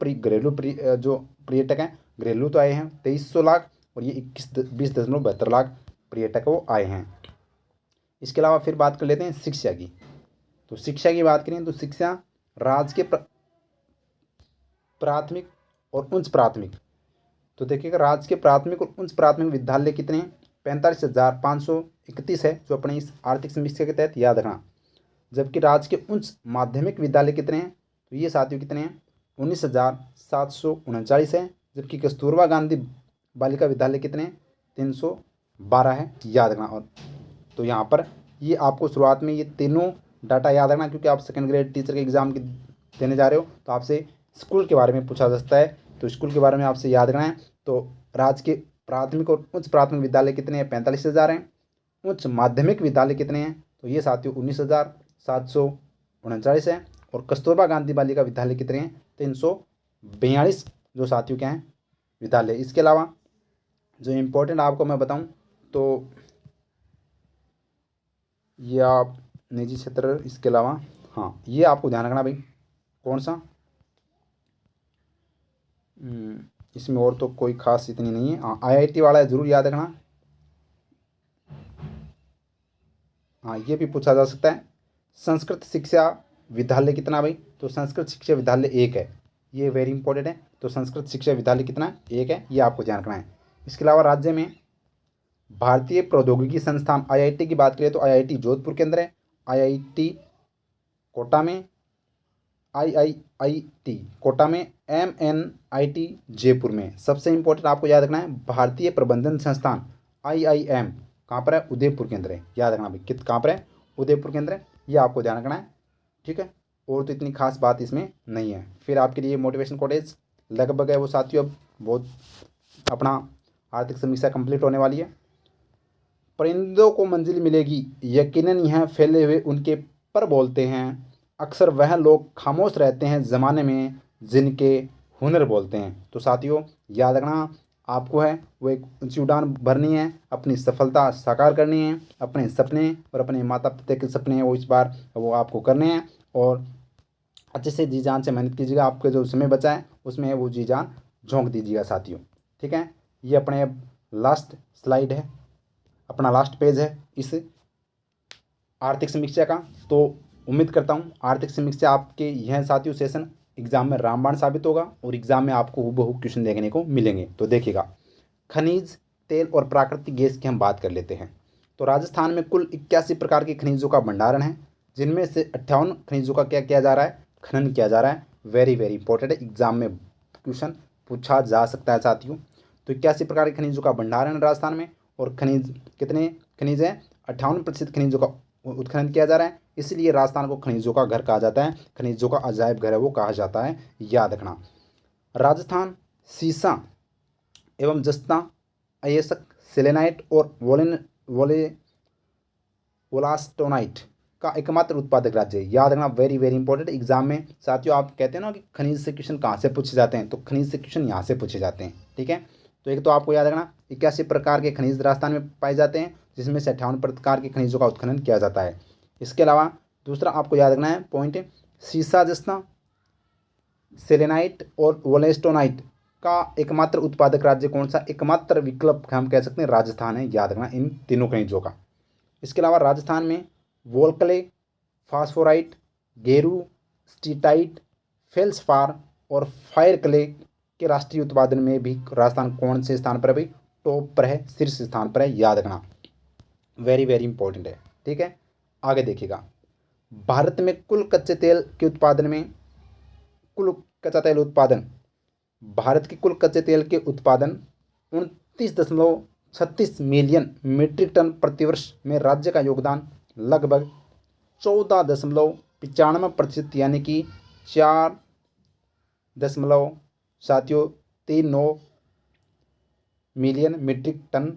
A: जो पर्यटक हैं घरेलू तो आए हैं 2300 लाख और ये 20.72 लाख पर्यटक वो आए हैं। इसके अलावा फिर बात कर लेते हैं शिक्षा की। तो शिक्षा की बात करें तो शिक्षा राज्य के प्राथमिक और उच्च प्राथमिक, तो देखिएगा राज्य के प्राथमिक और उच्च प्राथमिक विद्यालय कितने हैं, 45,531 है, जो अपने इस आर्थिक समीक्षा के तहत याद रखना। जबकि राज्य के उच्च माध्यमिक विद्यालय कितने हैं, तो ये साथियों कितने हैं, 19,739 है। जबकि कस्तूरबा गांधी बालिका विद्यालय कितने हैं, 312 है, याद रखना। और तो यहाँ पर ये आपको शुरुआत में ये तीनों डाटा याद रखना, क्योंकि आप सेकंड ग्रेड टीचर के एग्ज़ाम देने जा रहे हो तो आपसे स्कूल के बारे में पूछा जा सकता है, तो स्कूल के बारे में आपसे याद रखना है। तो राज्य के प्राथमिक और उच्च प्राथमिक विद्यालय कितने हैं, 45,000 हैं। उच्च माध्यमिक विद्यालय कितने हैं, तो ये साथियों 19,739 है। और कस्तूरबा गांधी बालिका विद्यालय कितने हैं, 342 जो साथियों क्या हैं विद्यालय। इसके अलावा जो इम्पोर्टेंट आपको मैं बताऊं तो ये आप निजी क्षेत्र, इसके अलावा हाँ ये आपको ध्यान रखना भाई, कौन सा, इसमें और तो कोई खास इतनी नहीं है। हाँ IIT वाला है, ज़रूर याद रखना। हाँ ये भी पूछा जा सकता है। संस्कृत शिक्षा विद्यालय कितना भाई, तो संस्कृत शिक्षा विद्यालय 1 है, ये वेरी इंपॉर्टेंट है। तो संस्कृत शिक्षा विद्यालय कितना, 1 है, ये आपको ध्यान रखना है। इसके अलावा राज्य में भारतीय प्रौद्योगिकी संस्थान आईआईटी की बात करें तो आईआईटी जोधपुर के अंदर है, आईआईटी कोटा में, आईआईआईटी कोटा में, एमएनआईटी जयपुर में। सबसे इंपॉर्टेंट आपको याद रखना है भारतीय प्रबंधन संस्थान आईआईएम कहाँ पर है, उदयपुर के अंदर है। याद रखना भाई कहाँ पर है, उदयपुर के अंदर है, ये आपको ध्यान रखना है। ठीक है, और तो इतनी खास बात इसमें नहीं है। फिर आपके लिए मोटिवेशन कोटेज लगभग है वो साथियों, अब बहुत अपना आर्थिक समीक्षा कंप्लीट होने वाली है। परिंदों को मंजिल मिलेगी, यकीनन यह फैले हुए उनके पर बोलते हैं, अक्सर वह लोग खामोश रहते हैं ज़माने में जिनके हुनर बोलते हैं। तो साथियों याद रखना आपको है वो एक ऊंची उड़ान भरनी है, अपनी सफलता साकार करनी है, अपने सपने और अपने माता पिता के सपने हैं वो इस बार वो आपको करने हैं, और अच्छे से जी जान से मेहनत कीजिएगा। आपका जो समय बचा है उसमें वो जी जान झोंक दीजिएगा साथियों। ठीक है, ये अपने लास्ट स्लाइड है, अपना लास्ट पेज है इस आर्थिक समीक्षा का। तो उम्मीद करता हूँ आर्थिक समीक्षा आपके यह साथियों सेशन एग्जाम में रामबाण साबित होगा और एग्जाम में आपको हूबहू क्वेश्चन देखने को मिलेंगे। तो देखिएगा, खनिज तेल और प्राकृतिक गैस की हम बात कर लेते हैं। तो राजस्थान में कुल 81 प्रकार के खनिजों का भंडारण है, जिनमें से 58 खनिजों का क्या किया जा रहा है, खनन किया जा रहा है। वेरी वेरी इंपॉर्टेंट है, एग्जाम में क्वेश्चन पूछा जा सकता है साथियों। तो 81 प्रकार के खनिजों का भंडारण है राजस्थान में, और खनिज कितने खनिज हैं, 58% खनिजों का उत्खनन किया जा रहा है, इसलिए राजस्थान को खनिजों का घर कहा जाता है, खनिजों का अजायब घर है वो कहा जाता है। याद रखना, राजस्थान सीसा एवं जस्ता, अयस्क, सेलेनाइट और वोलास्टोनाइट का एकमात्र उत्पादक राज्य है। याद रखना, वेरी वेरी इंपॉर्टेंट एग्जाम में साथियों। आप कहते हैं ना कि खनिज से क्वेश्चन कहाँ से पूछे जाते हैं, तो खनिज से क्वेश्चन यहाँ से पूछे जाते हैं। ठीक है, तो एक तो आपको याद रखना 81 प्रकार के खनिज राजस्थान में पाए जाते हैं, जिसमें से 58 प्रकार के खनिजों का उत्खनन किया जाता है। इसके अलावा दूसरा आपको याद रखना है पॉइंट, सीसा जस्ता, सेलेनाइट और वोलेस्टोनाइट का एकमात्र उत्पादक राज्य कौन सा, एकमात्र विकल्प हम कह सकते हैं राजस्थान है। याद रखना इन तीनों खनिजों का। इसके अलावा राजस्थान में वोल्क्ले, फास्फोराइट, गेरू, स्टीटाइट, फेल्सपार और फायर क्ले के राष्ट्रीय उत्पादन में भी राजस्थान कौन से स्थान पर है भाई, टॉप पर है, शीर्ष स्थान पर है। याद रखना, वेरी वेरी इंपॉर्टेंट है। ठीक है, आगे देखिएगा, भारत में कुल कच्चे तेल के उत्पादन में, कुल कच्चा तेल उत्पादन, भारत के कुल कच्चे तेल के उत्पादन 29.36 मिलियन मीट्रिक टन प्रतिवर्ष में राज्य का योगदान लगभग 14.95%, यानी कि 4 दशमलव साथियों 39 million metric ton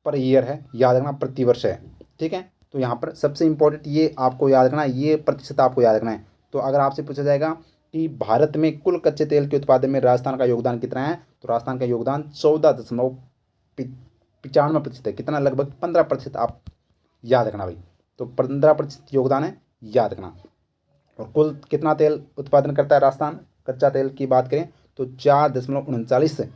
A: per year है। याद रखना, प्रतिवर्ष है। ठीक है, तो यहाँ पर सबसे इंपॉर्टेंट ये आपको याद रखना, ये प्रतिशत आपको याद रखना है। तो अगर आपसे पूछा जाएगा कि भारत में कुल कच्चे तेल के उत्पादन में राजस्थान का योगदान कितना है, तो राजस्थान का योगदान 14.95% है। कितना, लगभग 15% आप याद रखना भाई। तो 15% योगदान है, याद रखना। और कुल कितना तेल उत्पादन करता है राजस्थान, कच्चा तेल की बात करें तो 4.39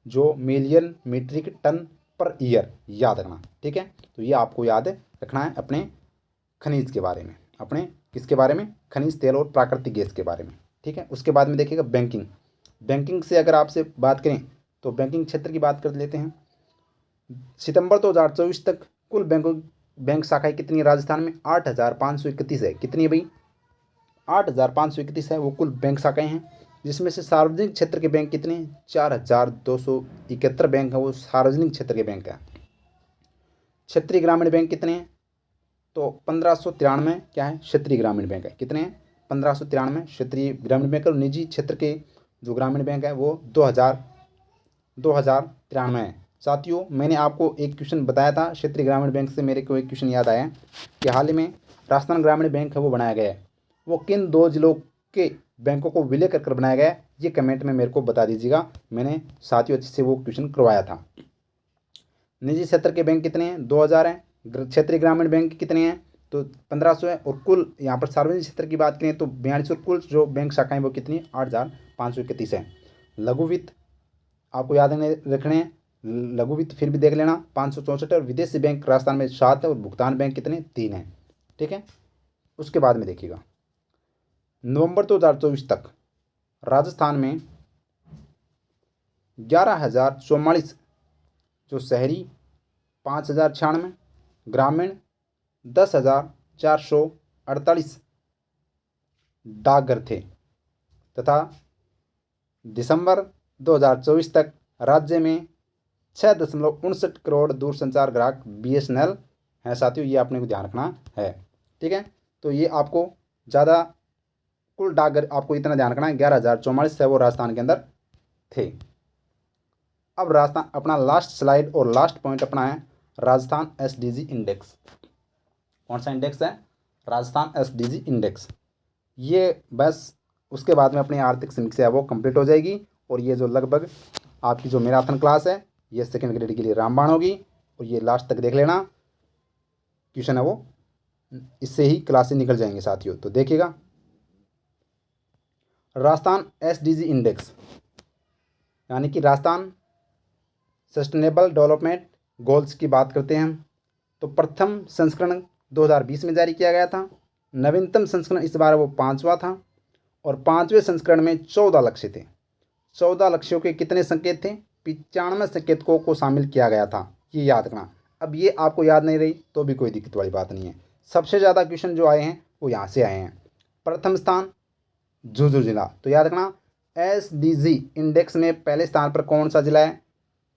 A: जो million metric ton per year. याद रखना, ठीक है। तो ये आपको याद रखना है अपने खनिज के बारे में, अपने किसके बारे में, खनिज तेल और प्राकृतिक गैस के बारे में। ठीक है, उसके बाद में देखिएगा बैंकिंग। बैंकिंग से अगर आपसे बात करें तो बैंकिंग क्षेत्र की बात कर लेते हैं। सितंबर 2024 तक कुल बैंक शाखाएं कितनी है राजस्थान में, 8,531 है। कितनी है भाई, 8,531 है वो कुल बैंक शाखाएं हैं, जिसमें से सार्वजनिक क्षेत्र के बैंक कितने हैं, 4,271 बैंक है वो सार्वजनिक क्षेत्र के बैंक हैं। क्षेत्रीय ग्रामीण बैंक कितने हैं, तो 1593 क्या है, क्षेत्रीय ग्रामीण बैंक है। कितने हैं, 1593 क्षेत्रीय ग्रामीण बैंक। और निजी क्षेत्र के जो ग्रामीण बैंक है वो 2093 है। साथियों मैंने आपको एक क्वेश्चन बताया था क्षेत्रीय ग्रामीण बैंक से, मेरे को एक क्वेश्चन याद आया कि हाल ही में राजस्थान ग्रामीण बैंक है वो बनाया गया है, वो किन 2 जिलों के बैंकों को विलय कर बनाया गया है, ये कमेंट में मेरे को बता दीजिएगा। मैंने साथियों अच्छे से वो क्वेश्चन करवाया था। निजी क्षेत्र के बैंक कितने हैं, 2000 हैं। क्षेत्रीय ग्रामीण बैंक कितने हैं, तो 1500 है। और कुल यहाँ पर सार्वजनिक क्षेत्र की बात करें तो 42, और कुल जो बैंक शाखाएं वो कितनी, 8,531 है। लघु वित्त आपको याद रखने हैं, लघु वित्त फिर भी देख लेना 564 है। और विदेशी बैंक राजस्थान में 7 है, और भुगतान बैंक कितने, 3 है। ठीक है, उसके बाद में देखिएगा नवंबर 2024 तक राजस्थान में 11,044 जो शहरी 5,096, ग्रामीण 10,448 डाकघर थे तथा दिसंबर 2024 तक राज्य में 6.59 करोड़ दूरसंचार ग्राहक BSNL हैं साथियों। ये आपने को ध्यान रखना है, ठीक है। तो ये आपको ज़्यादा कुल डाकघर आपको इतना ध्यान रखना है, 11,044 है वो राजस्थान के अंदर थे। अब राजस्थान अपना लास्ट स्लाइड और लास्ट पॉइंट अपना है राजस्थान SDG इंडेक्स। कौन सा इंडेक्स है? Rajasthan SDG index. ये बस उसके बाद में अपनी आर्थिक समीक्षा है वो कंप्लीट हो जाएगी। और ये जो लगभग आपकी जो मैराथन क्लास है ये सेकेंड ग्रेड के लिए रामबाण होगी। और ये लास्ट तक देख लेना, क्वेश्चन है वो इससे ही क्लासेस निकल जाएंगे साथियों। तो देखिएगा, राजस्थान SDG इंडेक्स यानी कि राजस्थान सस्टेनेबल डेवलपमेंट गोल्स की बात करते हैं हम, तो प्रथम संस्करण 2020 में जारी किया गया था। नवीनतम संस्करण इस बार वो 5वां था और 5वें संस्करण में 14 लक्ष्य थे। 14 लक्ष्यों के कितने संकेत थे? 95 संकेतकों को शामिल किया गया था, ये याद रखना। अब ये आपको याद नहीं रही तो भी कोई दिक्कत वाली बात नहीं है। सबसे ज़्यादा क्वेश्चन जो आए हैं वो यहाँ से आए हैं। प्रथम स्थान झुंझुनू जिला, तो याद रखना SDG इंडेक्स में पहले स्थान पर कौन सा जिला है?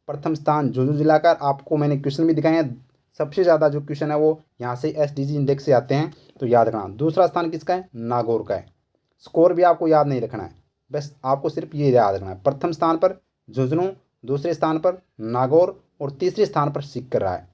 A: प्रथम स्थान झुंझुनू जिला का। आपको मैंने क्वेश्चन भी दिखाए हैं, सबसे ज़्यादा जो क्वेश्चन है वो यहाँ से SDG इंडेक्स से आते हैं, तो याद रखना। दूसरा स्थान किसका है? नागौर का है। स्कोर भी आपको याद नहीं रखना है, बस आपको सिर्फ ये याद रखना है, प्रथम स्थान पर झुंझुनू, दूसरे स्थान पर नागौर और तीसरे स्थान पर सीकर रहा है।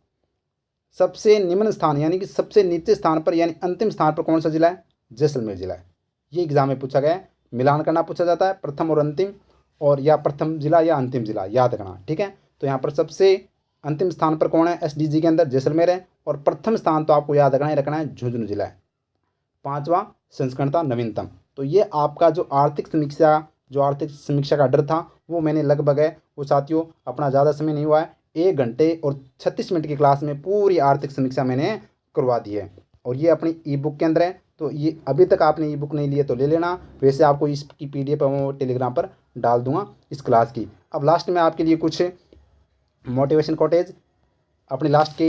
A: सबसे निम्न स्थान यानी कि सबसे नीचे स्थान पर यानी अंतिम स्थान पर कौन सा जिला है? जैसलमेर जिला है। ये एग्जाम में पूछा गया है, मिलान करना पूछा जाता है प्रथम और अंतिम, और या प्रथम जिला या अंतिम जिला, याद रखना, ठीक है। तो यहाँ पर सबसे अंतिम स्थान पर कौन है SDG के अंदर? जैसलमेर है। और प्रथम स्थान तो आपको याद रखना है झुंझुनू जिला है। 5वां संस्करण था, नवीनतम। तो ये आपका जो आर्थिक समीक्षा का डर था वो मैंने लगभग है वो साथियों, अपना ज़्यादा समय नहीं हुआ है, 1 घंटे और 36 मिनट की क्लास में पूरी आर्थिक समीक्षा मैंने करवा दी है। और ये अपनी ई-बुक के अंदर है, तो ये अभी तक आपने ई-बुक नहीं लिए तो ले लेना। वैसे आपको इसकी PDF मैं टेलीग्राम पर डाल दूंगा इस क्लास की। अब लास्ट में आपके लिए कुछ मोटिवेशन कोटेज अपने लास्ट की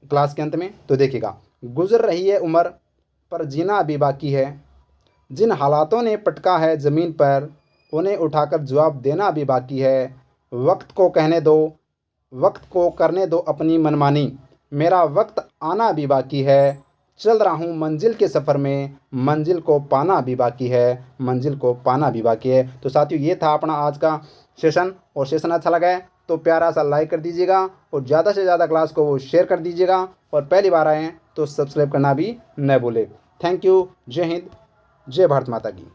A: क्लास के अंत में, तो देखिएगा। गुजर रही है उम्र पर जीना अभी बाकी है, जिन हालातों ने पटका है ज़मीन पर उन्हें उठाकर जवाब देना अभी बाकी है। वक्त को कहने दो, वक्त को करने दो अपनी मनमानी, मेरा वक्त आना अभी बाकी है। चल रहा हूँ मंजिल के सफ़र में, मंजिल को पाना अभी बाकी है, मंजिल को पाना अभी बाकी है। तो साथियों ये था अपना आज का सेशन, और सेशन अच्छा लगा है तो प्यारा सा लाइक कर दीजिएगा और ज़्यादा से ज़्यादा क्लास को वो शेयर कर दीजिएगा। और पहली बार आए हैं तो सब्सक्राइब करना भी न भूलें। Thank you. जय हिंद, जय भारत माता की।